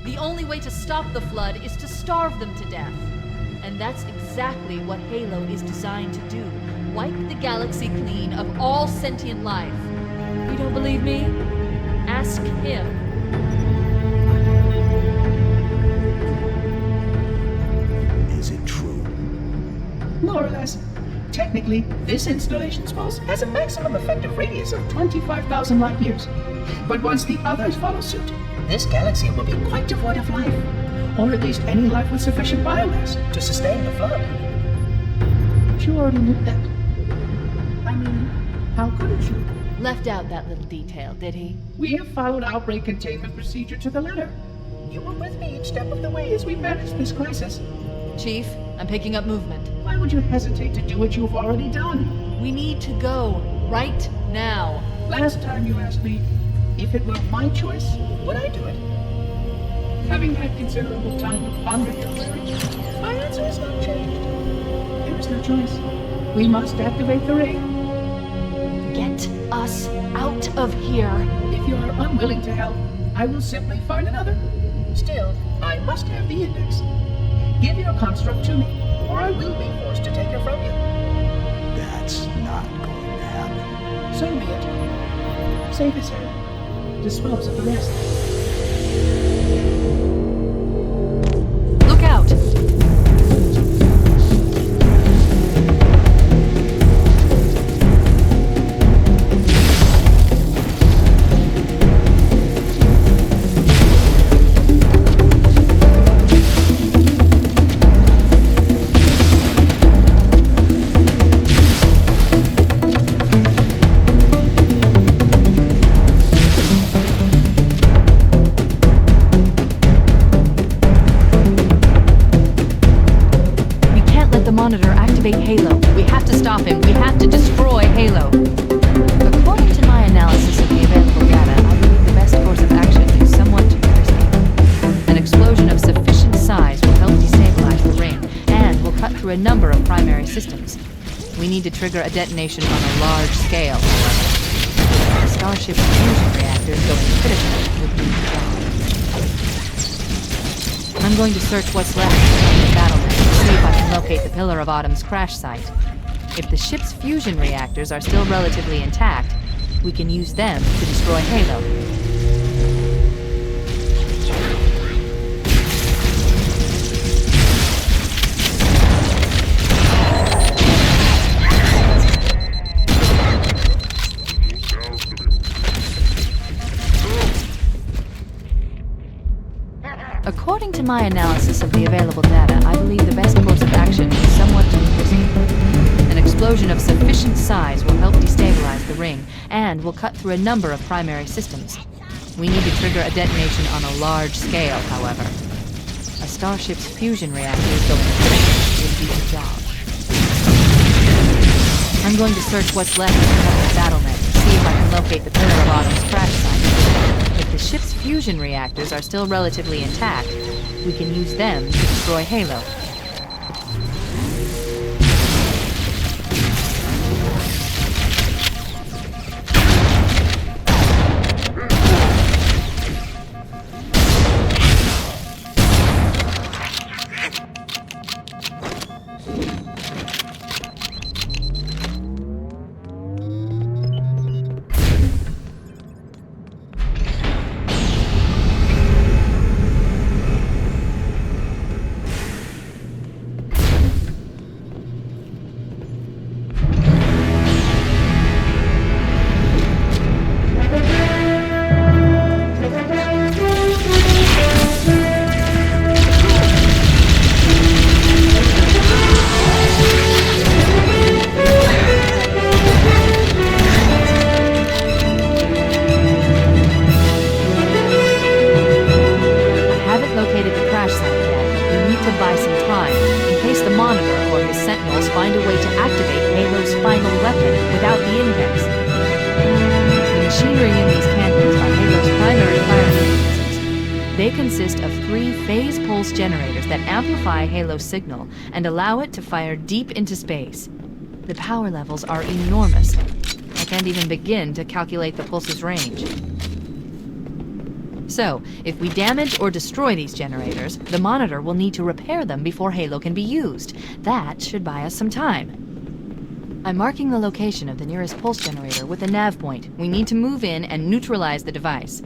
The only way to stop the Flood is to starve them to death. And that's exactly what Halo is designed to do. Wipe the galaxy clean of all sentient life. You don't believe me? Ask him. Is it true? More or less. Technically, this installation's pulse has a maximum effective radius of 25,000 light years. But once the others follow suit, this galaxy will be quite devoid of life. Or at least any life with sufficient biomass to sustain the Flood. But you already knew that. I mean, how couldn't you? Left out that little detail, did he? We have followed outbreak containment procedure to the letter. You were with me each step of the way as we managed this crisis. Chief, I'm picking up movement. Why would you hesitate to do what you've already done? We need to go. Right now. Last time you asked me if it were my choice, would I do it? Having had considerable time to ponder your query, my answer has not changed. There is no choice. We must activate the ring. Get us out of here. If you are unwilling to help, I will simply find another. Still, I must have the index. Give your construct to me, or I will be forced to take her from you. That's not going to happen. So be it. Save his head. Dispose of the rest. Look out! Halo. We have to stop him. We have to destroy Halo. According to my analysis of the available data, I believe the best course of action is somewhat risky. An explosion of sufficient size will help destabilize the ring, and will cut through a number of primary systems. We need to trigger a detonation on a large scale, however. The Starship's fusion reactors going critical would be the job. I'm going to search what's left of the battlement. See if I can locate the Pillar of Autumn's crash site. If the ship's fusion reactors are still relatively intact, we can use them to destroy Halo. According to my analysis of the available data, I believe the best course of action is somewhat risky. An explosion of sufficient size will help destabilize the ring, and will cut through a number of primary systems. We need to trigger a detonation on a large scale, however. A starship's fusion reactors going critical would be the job. I'm going to search what's left of the battlement to see if I can locate the Pillar of Autumn's crash site. If the ship's fusion reactors are still relatively intact, we can use them to destroy Halo. They consist of 3 phase pulse generators that amplify Halo's signal and allow it to fire deep into space. The power levels are enormous. I can't even begin to calculate the pulse's range. So, if we damage or destroy these generators, the monitor will need to repair them before Halo can be used. That should buy us some time. I'm marking the location of the nearest pulse generator with a nav point. We need to move in and neutralize the device.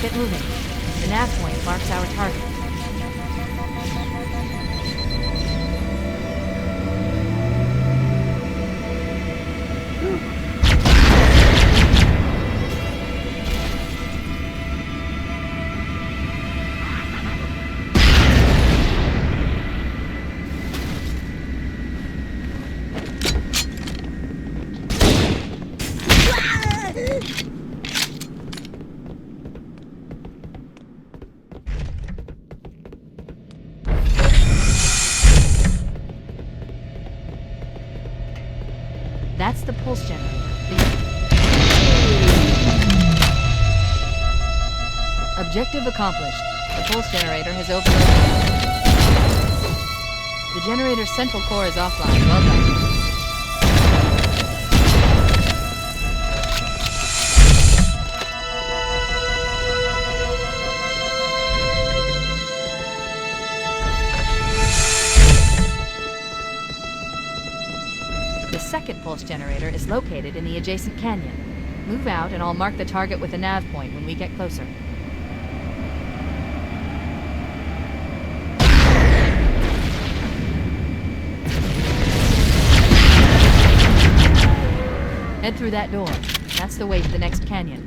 Get moving. The nav point marks our target. the pulse generator. Objective accomplished. The pulse generator has overloaded. The generator's central core is offline. Well done. The second pulse generator is located in the adjacent canyon. Move out and I'll mark the target with a nav point when we get closer. Head through that door. That's the way to the next canyon.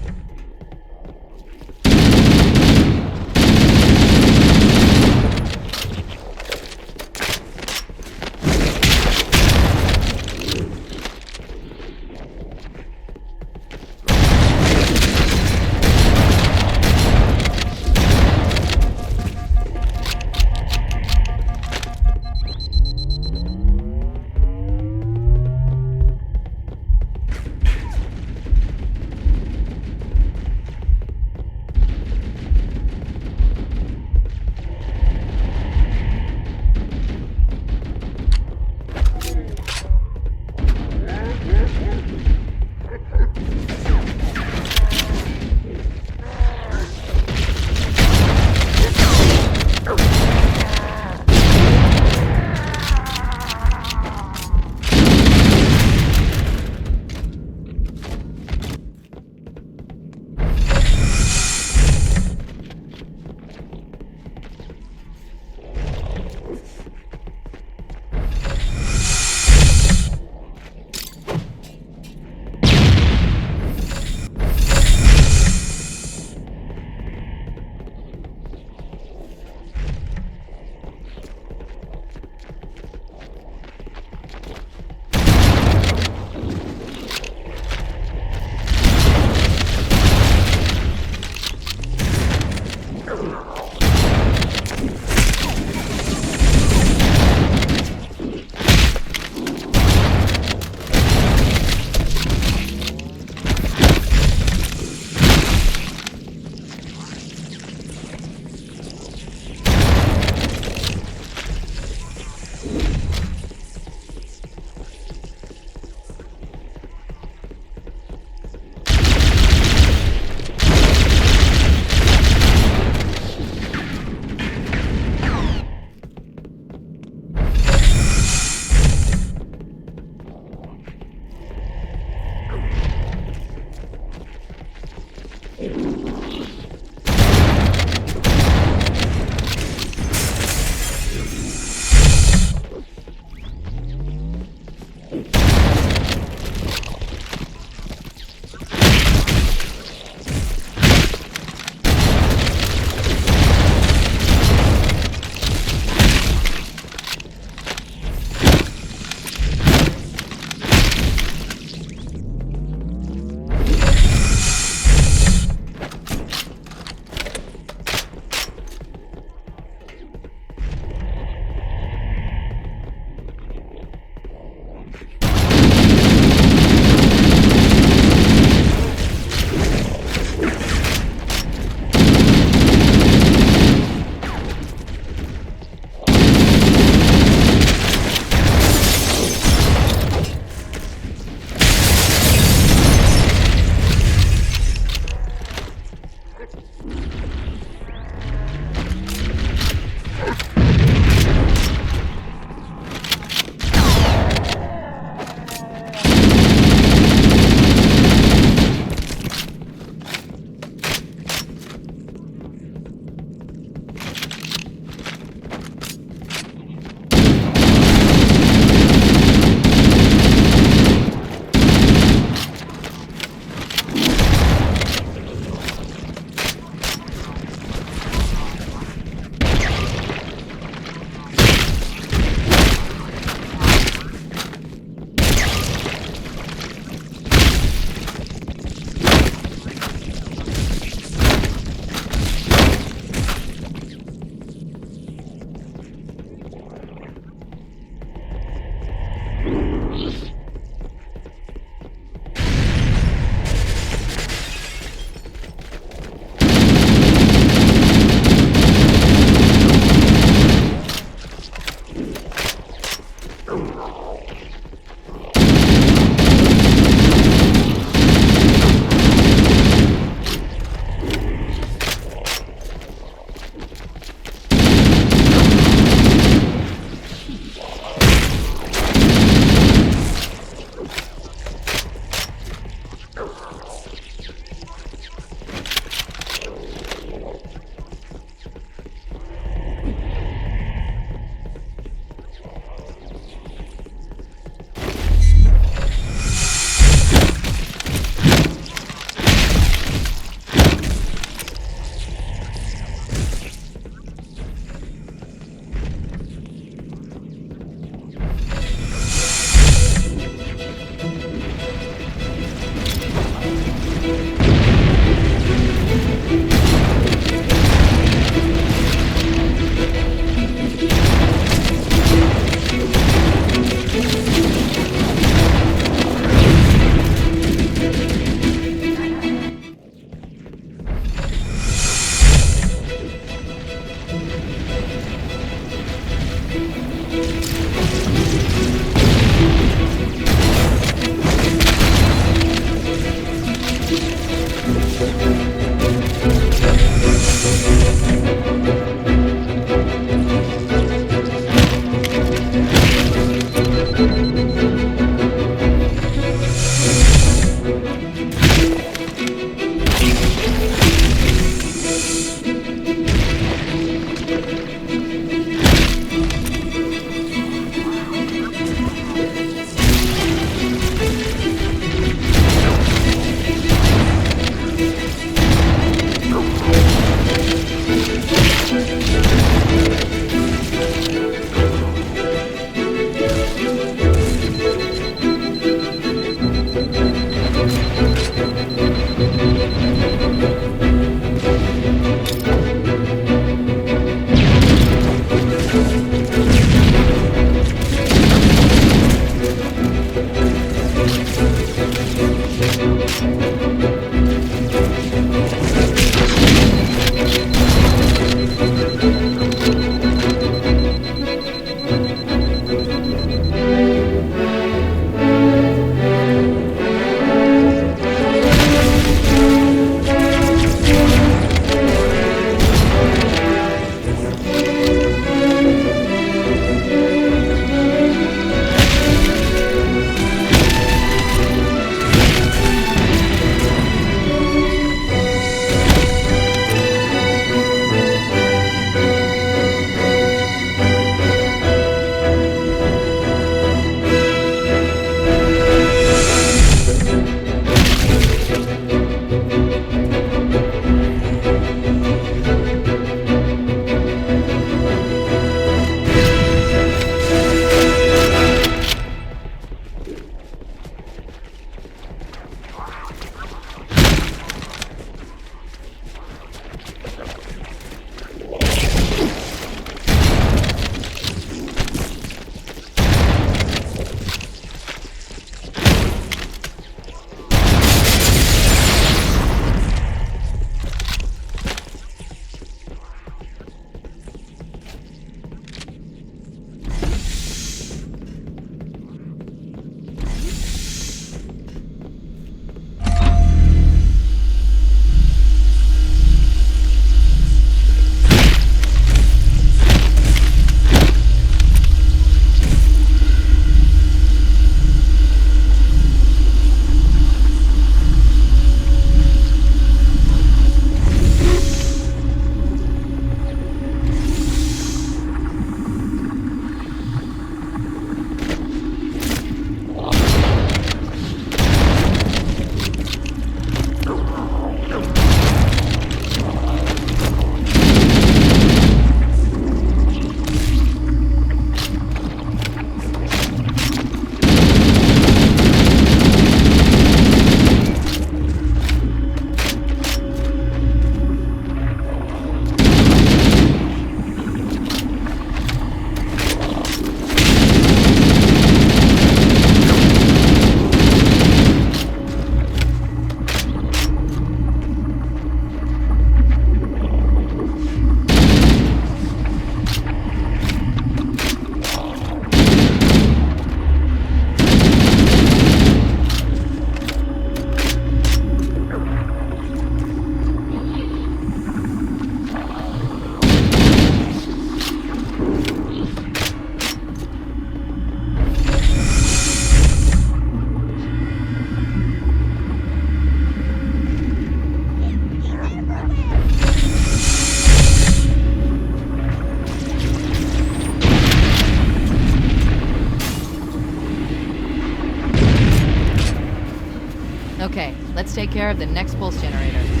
Okay, let's take care of the next pulse generator.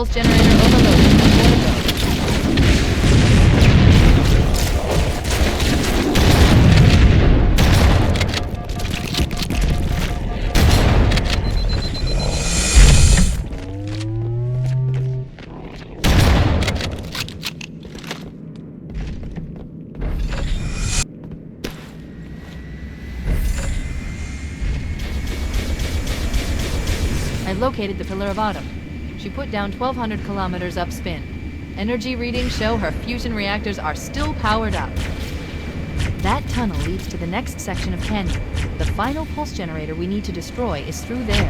pulse generator overloaded. Nowhere to go. I've located the Pillar of Autumn. She put down 1,200 kilometers upspin. Energy readings show her fusion reactors are still powered up. That tunnel leads to the next section of canyon. The final pulse generator we need to destroy is through there.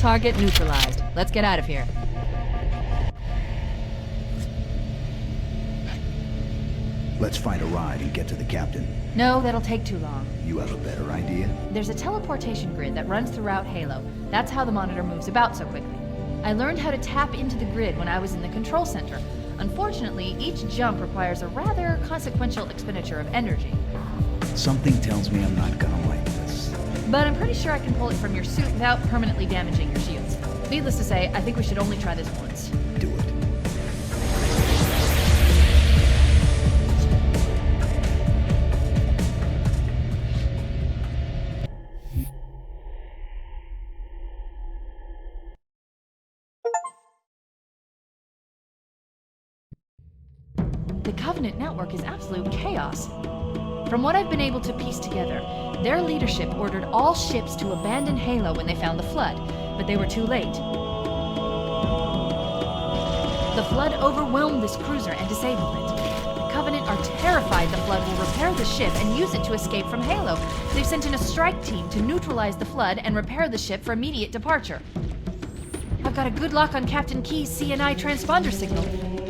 target neutralized. Let's get out of here. Let's find a ride and get to the captain. No, that'll take too long. You have a better idea? There's a teleportation grid that runs throughout Halo. That's how the monitor moves about so quickly. I learned how to tap into the grid when I was in the control center. Unfortunately, each jump requires a rather consequential expenditure of energy. Something tells me I'm not gonna like this. But I'm pretty sure I can pull it from your suit without permanently damaging your shields. Needless to say, I think we should only try this once. Do it. The Covenant network is absolute chaos. From what I've been able to piece together, their leadership ordered all ships to abandon Halo when they found the Flood, but they were too late. The Flood overwhelmed this cruiser and disabled it. The Covenant are terrified the Flood will repair the ship and use it to escape from Halo. They've sent in a strike team to neutralize the Flood and repair the ship for immediate departure. I've got a good lock on Captain Key's CNI transponder signal.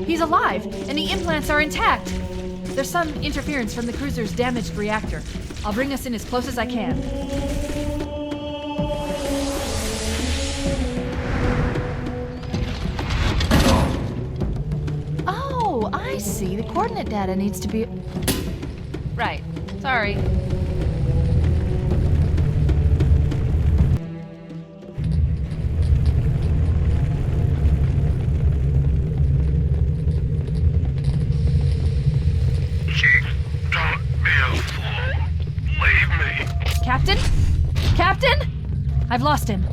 He's alive, and the implants are intact. There's some interference from the cruiser's damaged reactor. I'll bring us in as close as I can. Oh, I see. The coordinate data needs to be... Right. Sorry. Captain? Captain? I've lost him.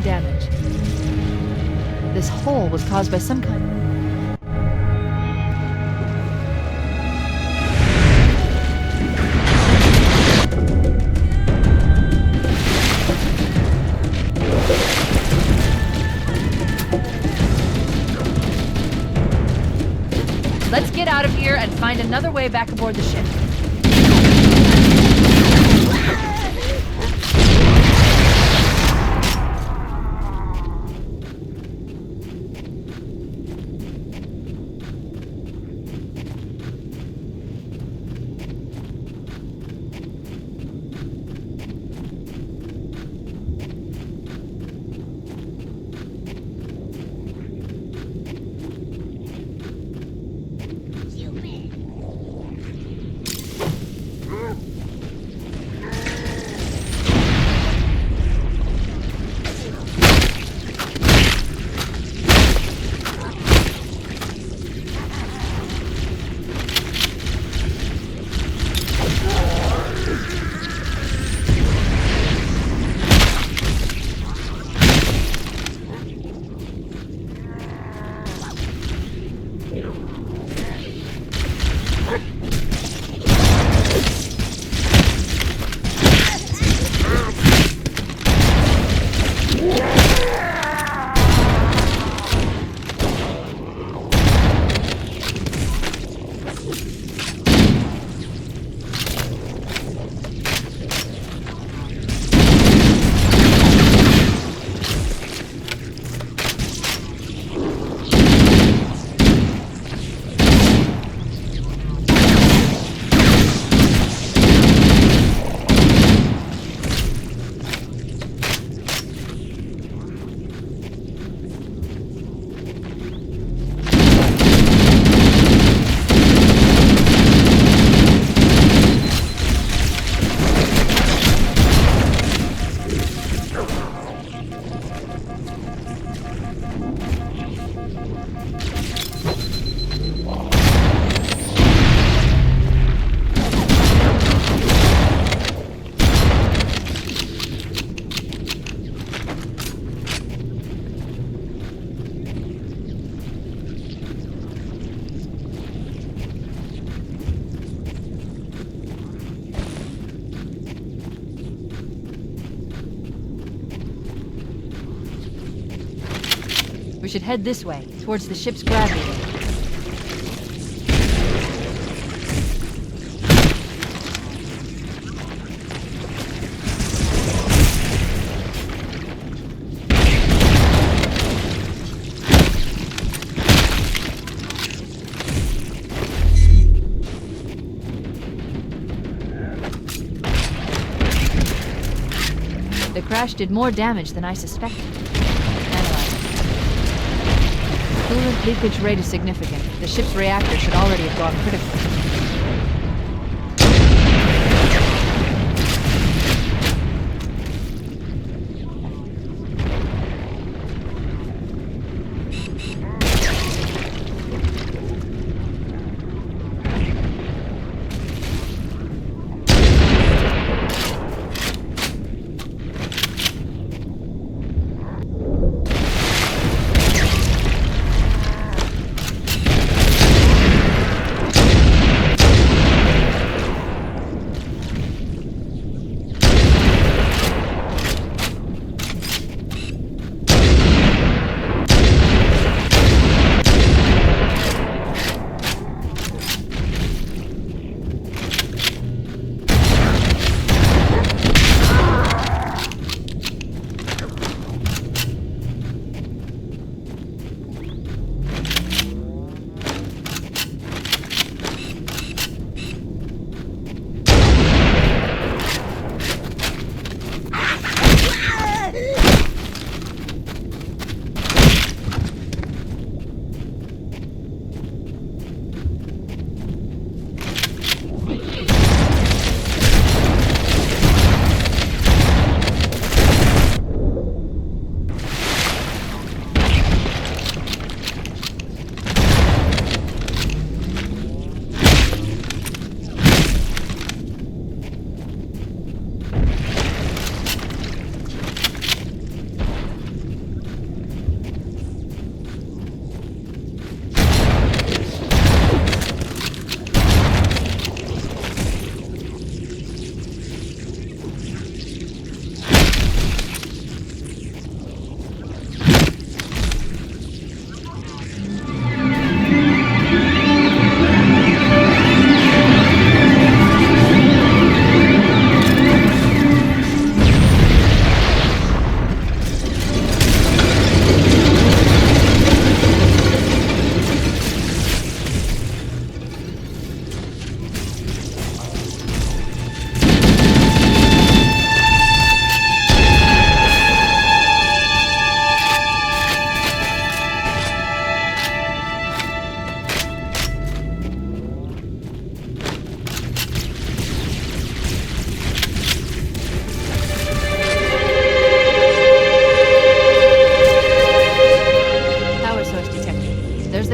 Damage. This hole was caused by some kind of... Let's get out of here and find another way back aboard the ship. We should head this way, towards the ship's gravity. The crash did more damage than I suspected. Analyze. Coolant leakage rate is significant. The ship's reactor should already have gone critical.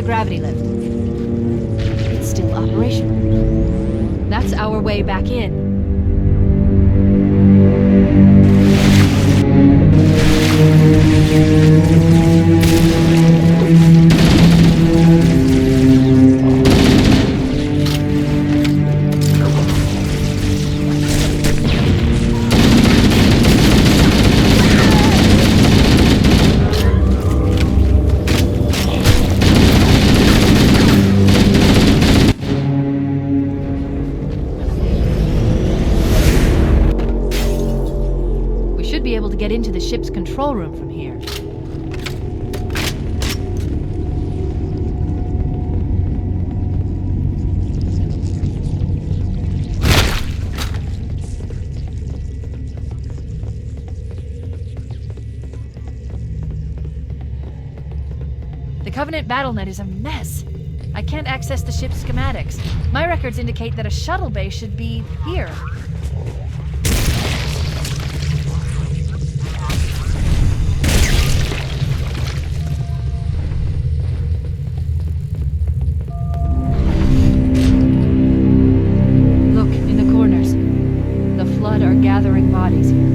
Gravity lift. It's still operational. That's our way back in. Get into the ship's control room from here. The Covenant BattleNet is a mess. I can't access the ship's schematics. My records indicate that a shuttle bay should be here. Gathering bodies here.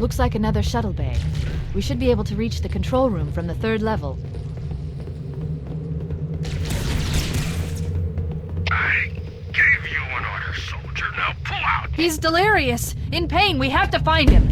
Looks like another shuttle bay. We should be able to reach the control room from the 3rd level. I gave you an order, soldier. Now pull out! He's delirious! In pain! We have to find him!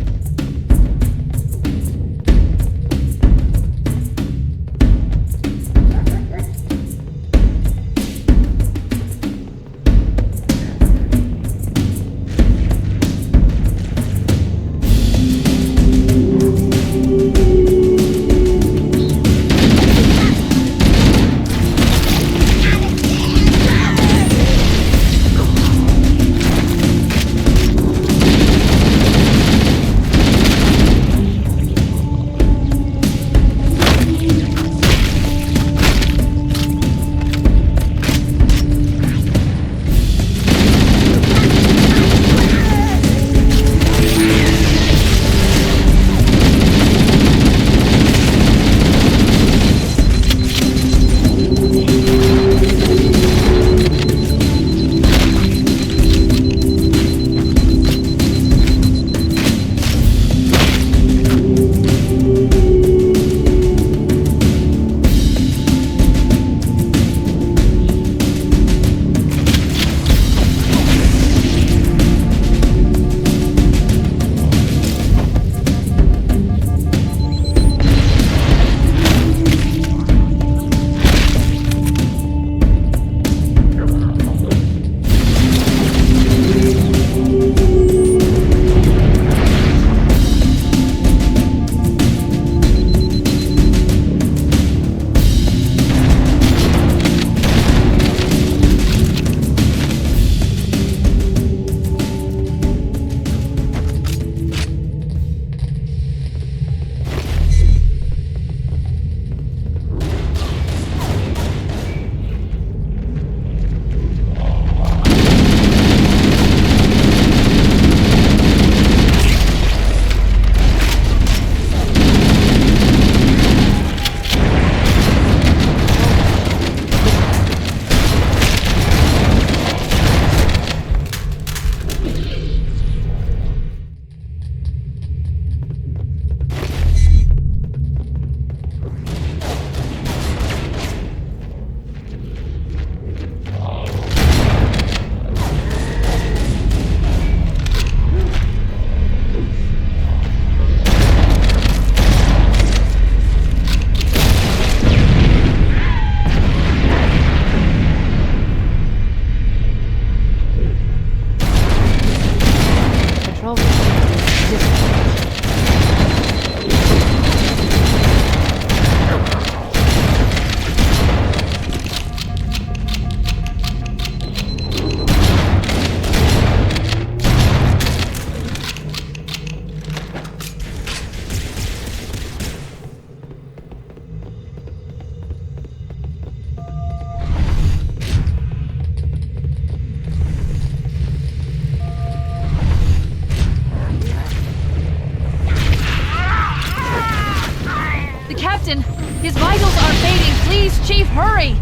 Captain, his vitals are fading. Please, Chief, hurry!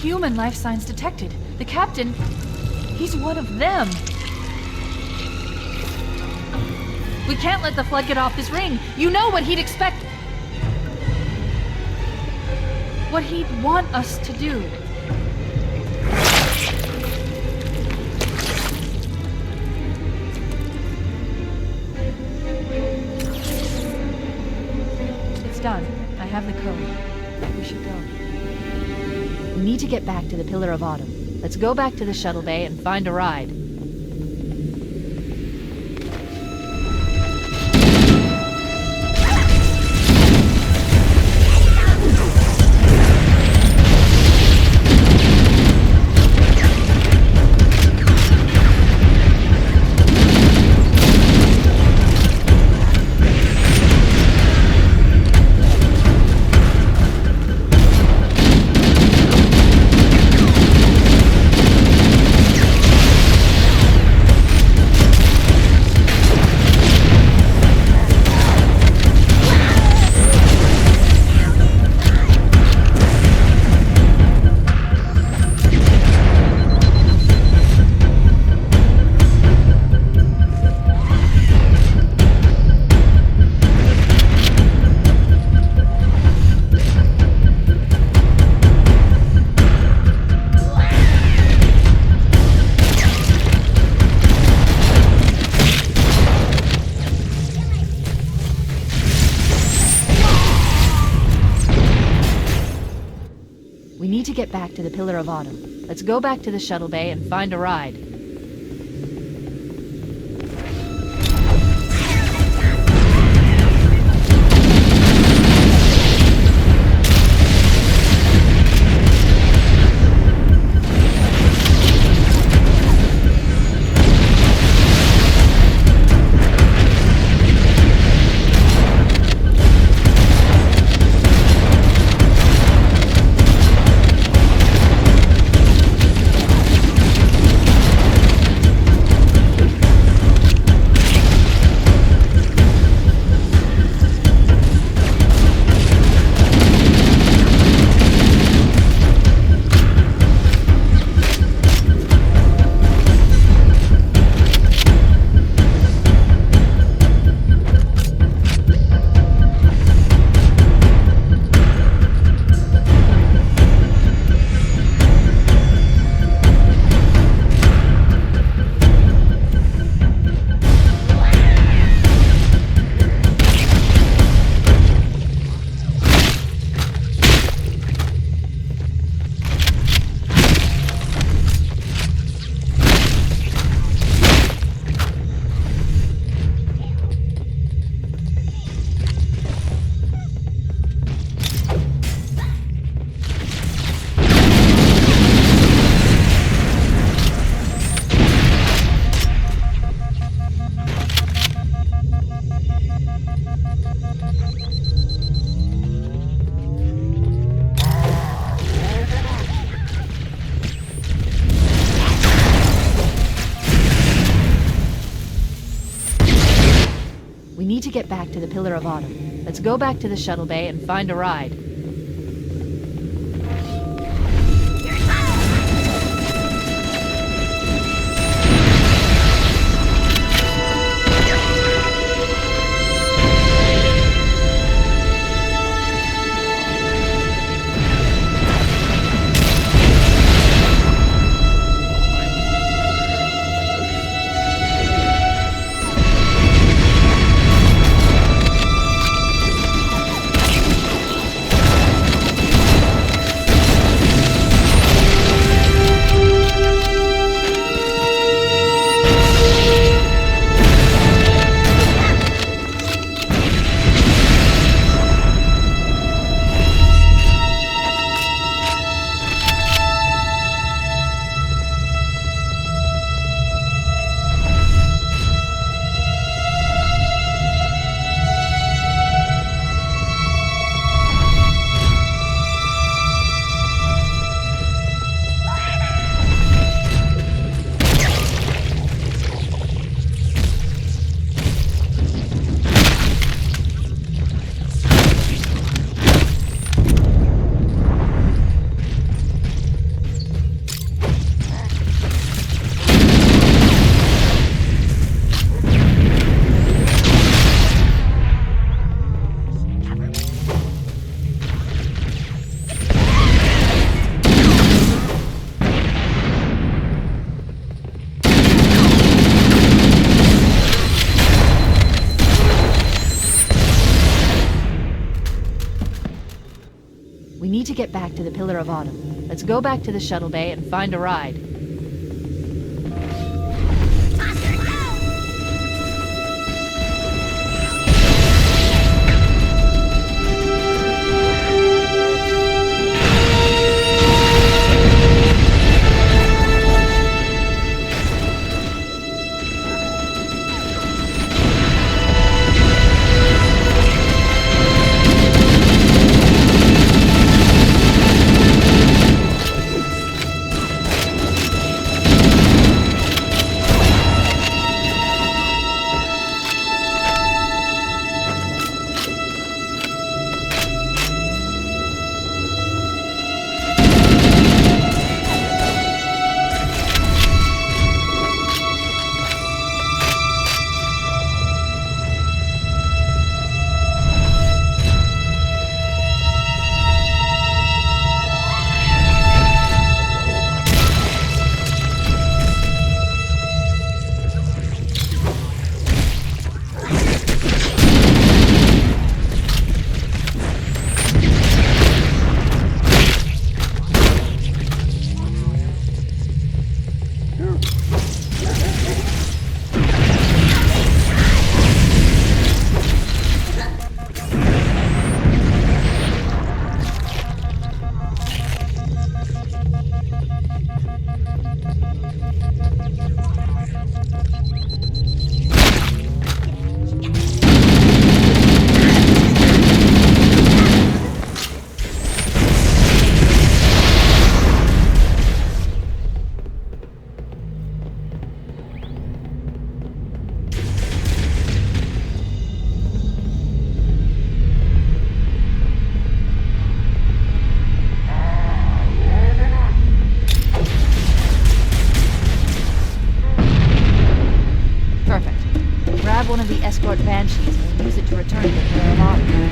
human life signs detected. The captain, he's one of them. We can't let the flood get off this ring. You know what he'd expect. What he'd want us to do. It's done. I have the code. We should go. We need to get back to the Pillar of Autumn. Let's go back to the shuttle bay and find a ride. To get back to the Pillar of Autumn. Let's go back to the shuttle bay and find a ride. To get back to the Pillar of Autumn. Let's go back to the shuttle bay and find a ride. need to get back to the Pillar of Autumn. Let's go back to the shuttle bay and find a ride. One of the escort banshees and we'll use it to return to the Pillar of Autumn.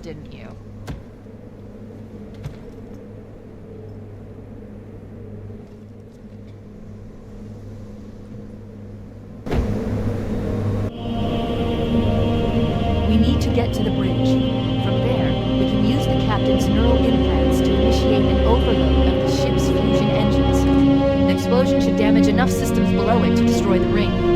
didn't you? We need to get to the bridge. From there, we can use the captain's neural implants to initiate an overload of the ship's fusion engines. The explosion should damage enough systems below it to destroy the ring.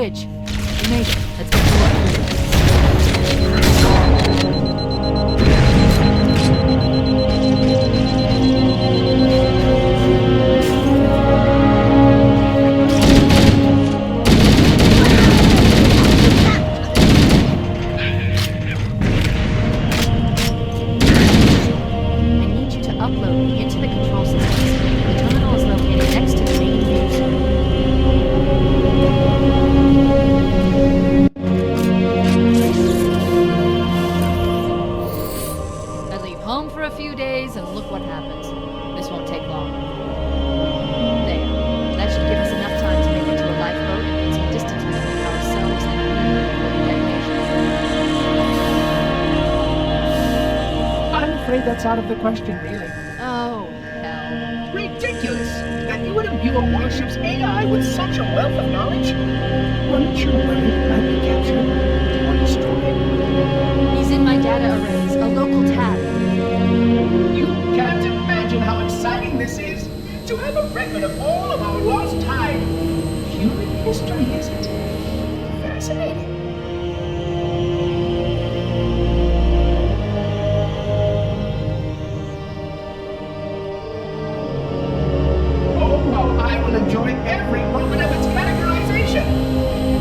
bridge. We made it. Let's get to work. I need you to upload me into the control systems. The terminal is located next to the main view screen. I leave home for a few days and look what happens. This won't take long. There. That should give us enough time to make it to a lifeboat and put some distance between ourselves and the detonation. I'm afraid that's out of the question, really. Oh, hell. Ridiculous! That you would imbue a warship's AI with such a wealth of knowledge? Weren't you worried I'd be captured or destroyed? He's in my data arrays, a local tab. You can't imagine how exciting this is! To have a record of all of our lost time! Human history, isn't it? Fascinating. Oh, how I will enjoy every moment of its categorization!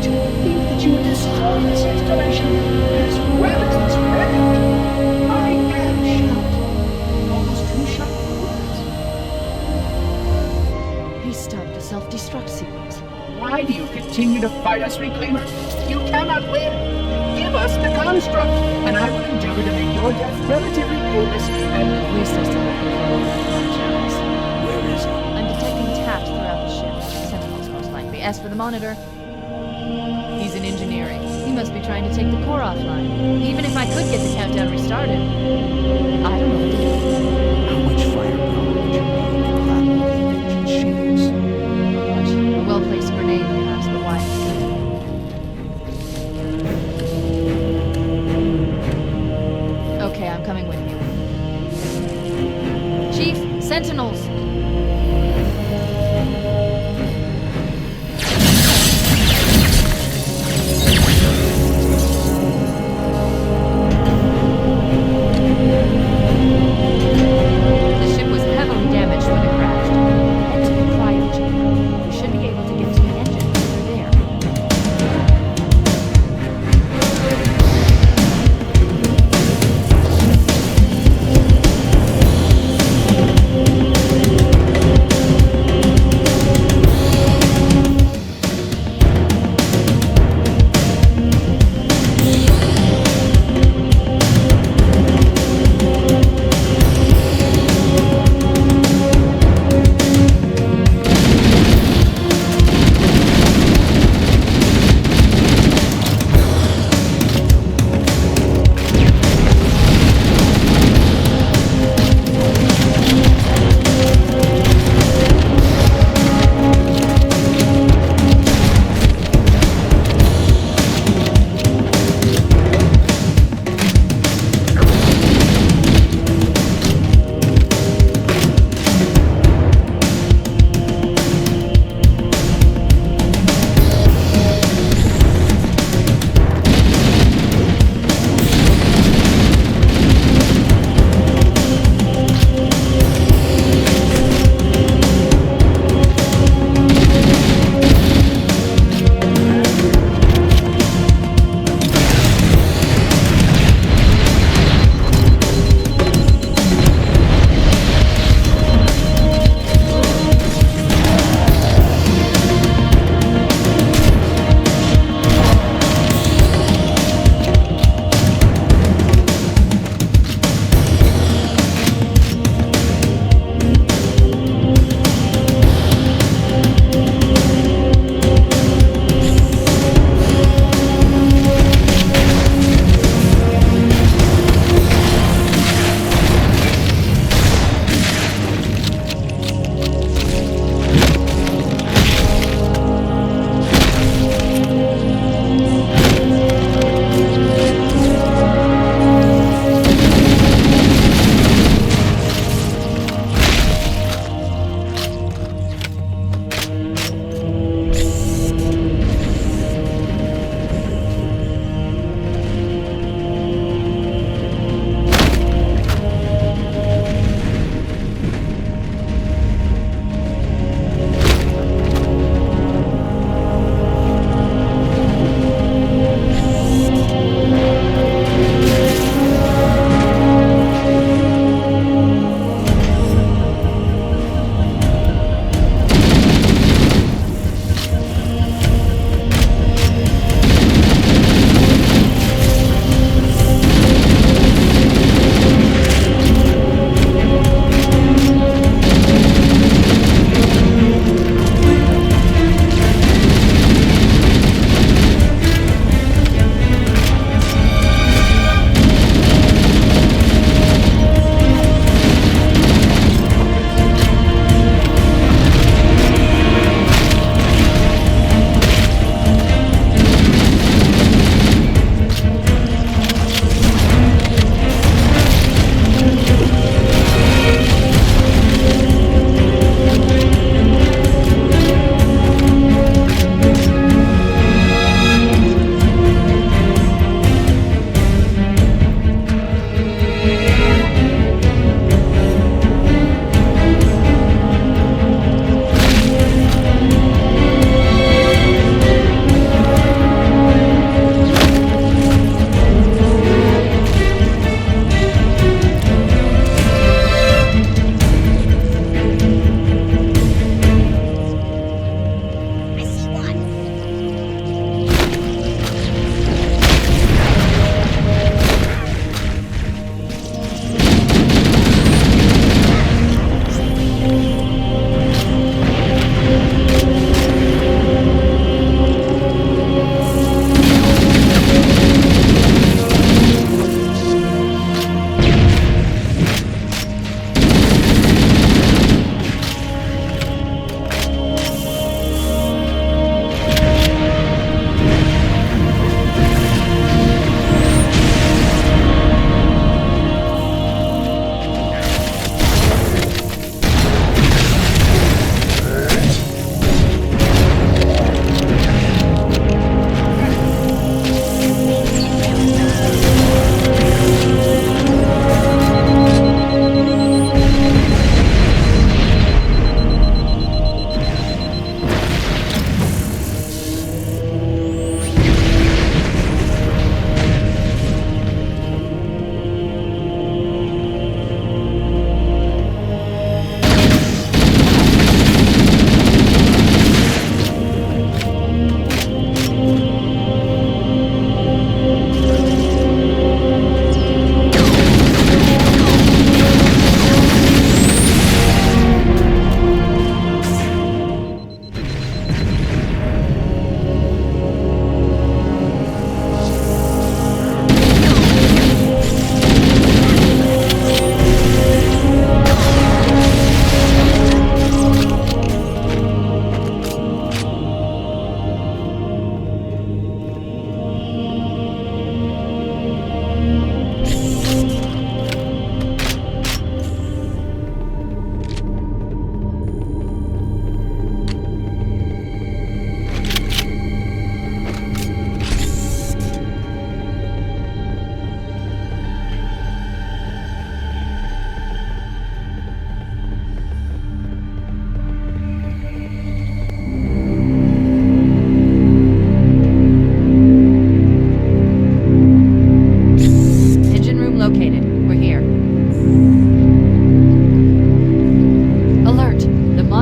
To think that you would destroy this installation as well as this record! I am shocked. Almost too shocked for words. He stopped a self-destruct sequence. Why do you continue to fight us, Reclaimer? You cannot win. Give us the construct, and I will endeavor to make your death relatively painless and... At least I still have control over the channels. Where is he? I'm detecting taps throughout the ship. Sentinels, most likely. As for the monitor, he's in engineering. He must be trying to take the core offline. Even if I could get the countdown restarted, I don't know what to do. How much firepower would you need to grapple the engine shields? Much. A well-placed grenade, perhaps, but why? Okay, I'm coming with you. Chief, Sentinels! The ship was heavily damaged when it crashed. Head to the cryo chamber. We should be able to get to the engine through there.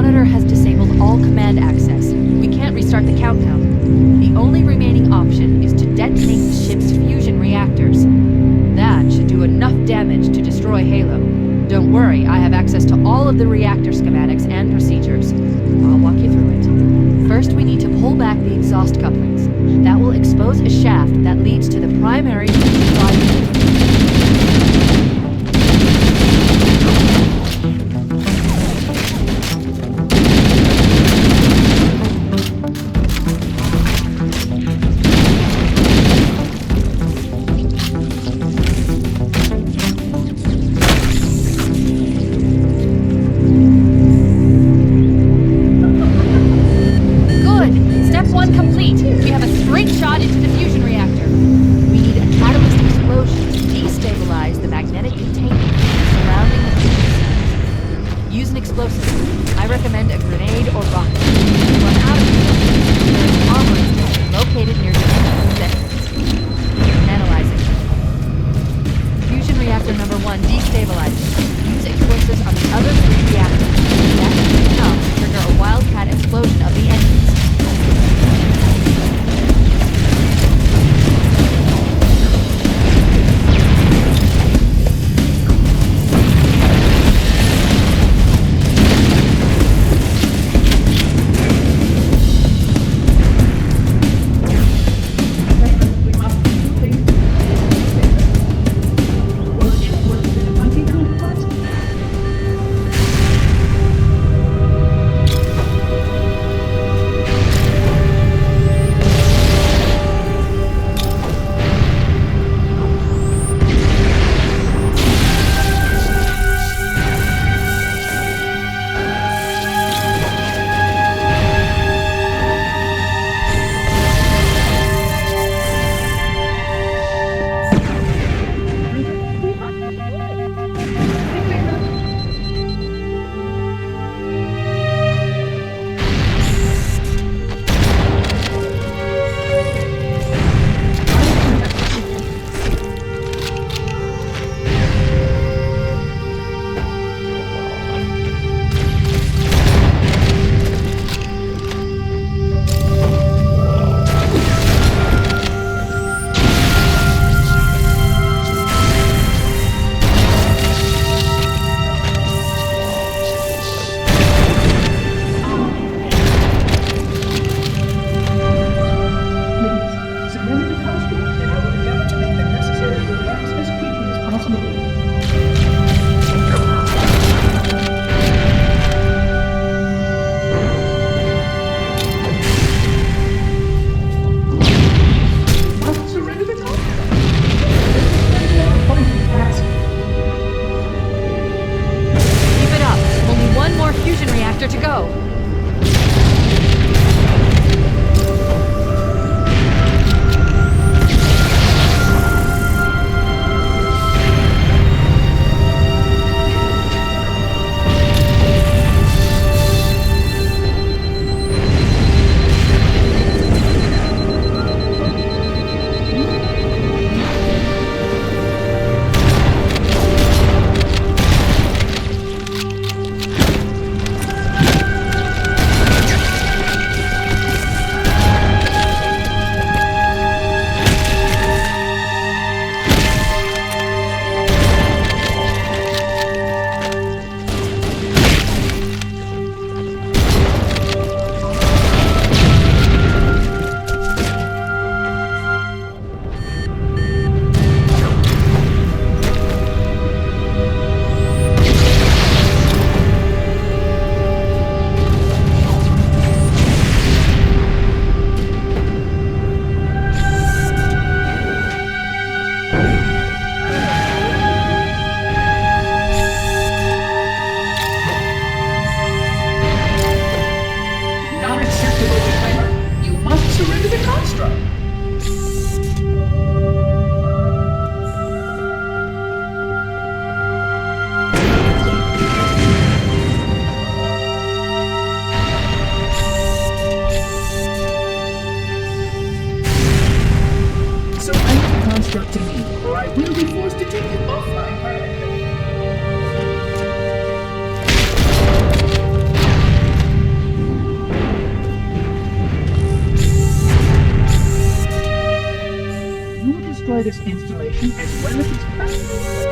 monitor has disabled all command access. We can't restart the countdown. The only remaining option is to detonate the ship's fusion reactors. That should do enough damage to destroy Halo. Don't worry, I have access to all of the reactor schematics and procedures. I'll walk you through it. First, we need to pull back the exhaust couplings. That will expose a shaft that leads to the primary fusion drive. destroy this installation as well as its passengers.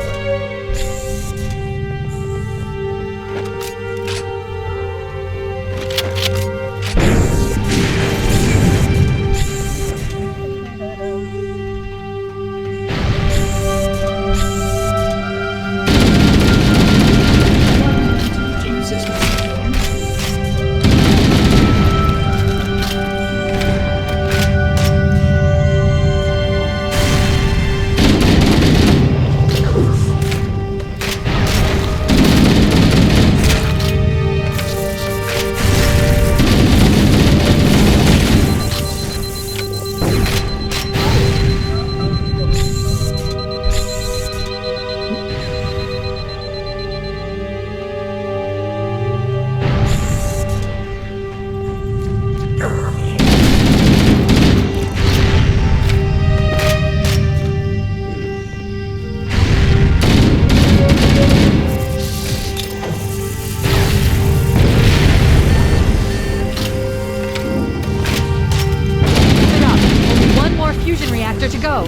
To go.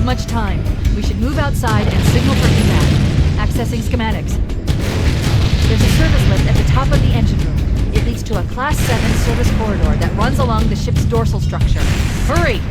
Much time. We should move outside and signal for evac. Accessing schematics. There's a service lift at the top of the engine room. It leads to a Class 7 service corridor that runs along the ship's dorsal structure. Hurry!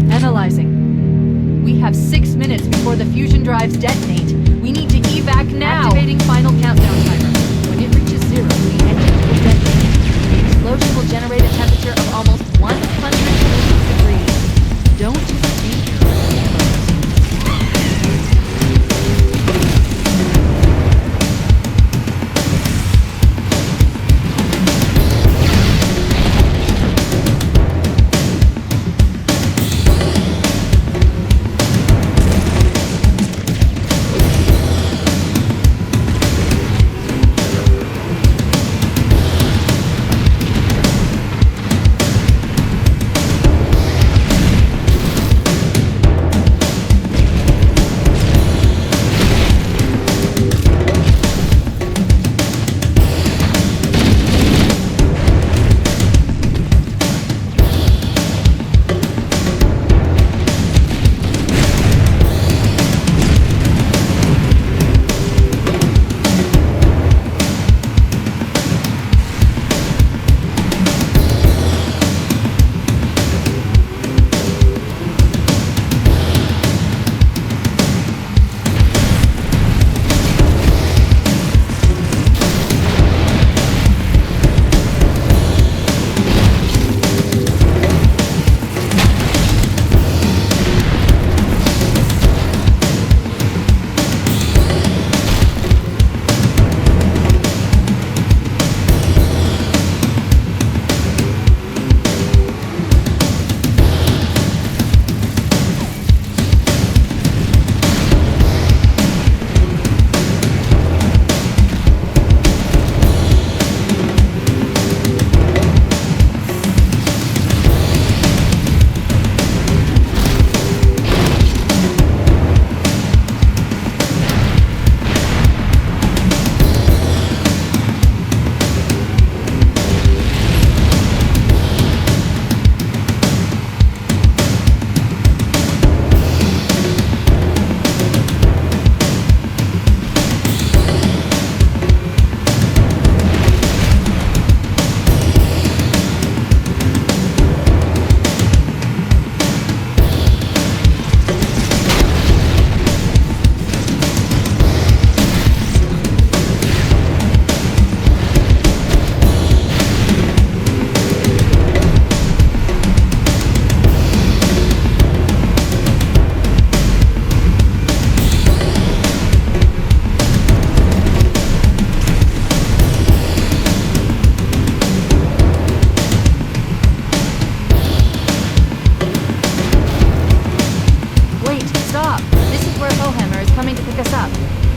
Analyzing. We have 6 minutes before the fusion drives detonate. We need to evac now! Activating final countdown timer. When it reaches 0, the engine will detonate. The explosion will generate a temperature of almost 100 degrees. Don't you think you're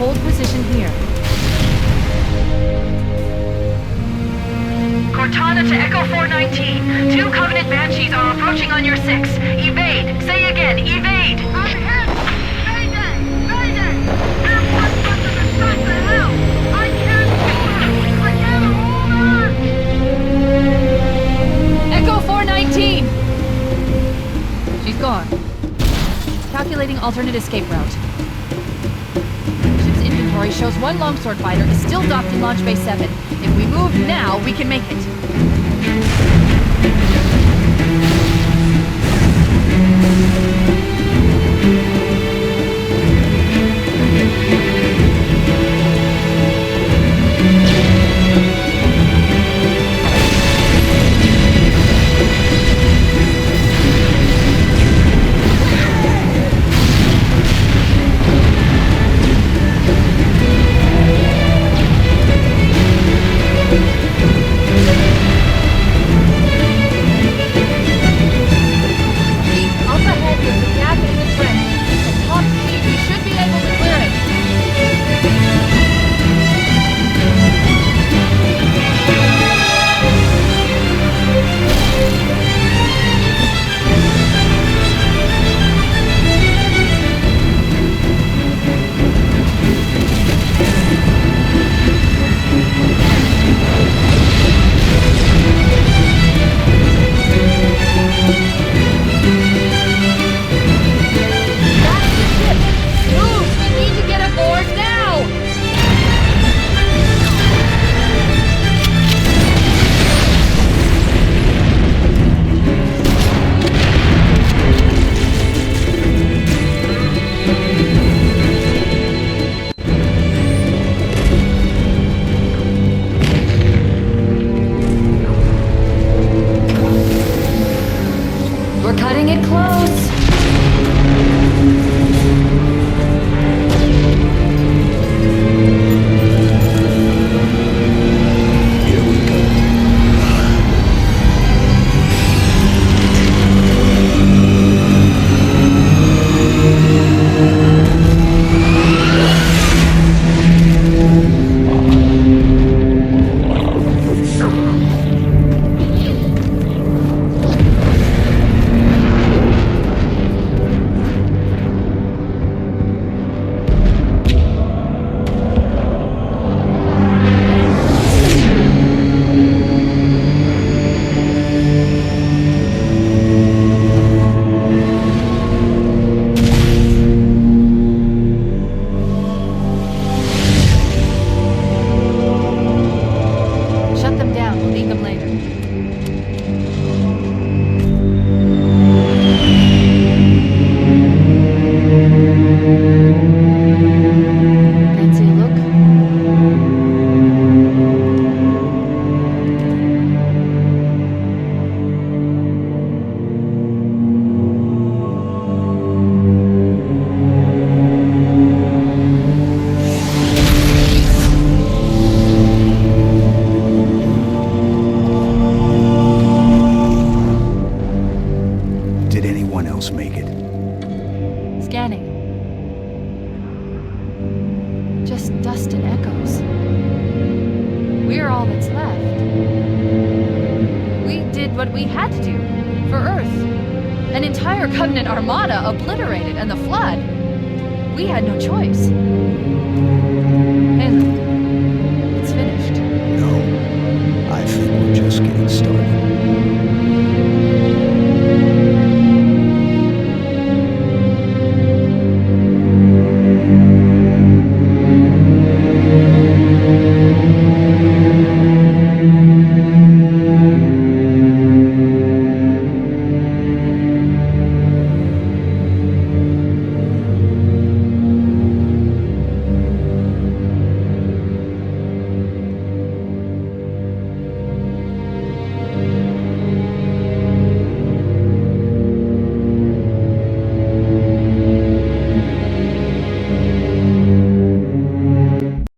Hold position here. Cortana to Echo 419. 2 Covenant Banshees are approaching on your 6. Evade. Say again, evade. I'm hit! Mayday! Mayday! Airport buses are shot to hell! I can't hold her! I can't hold her! Echo 419! She's gone. Calculating alternate escape route. Ship's inventory shows 1 longsword fighter is still docked in Launch Bay 7. If we move now, we can make it. did what we had to do. For Earth. An entire Covenant armada obliterated, and the Flood. We had no choice.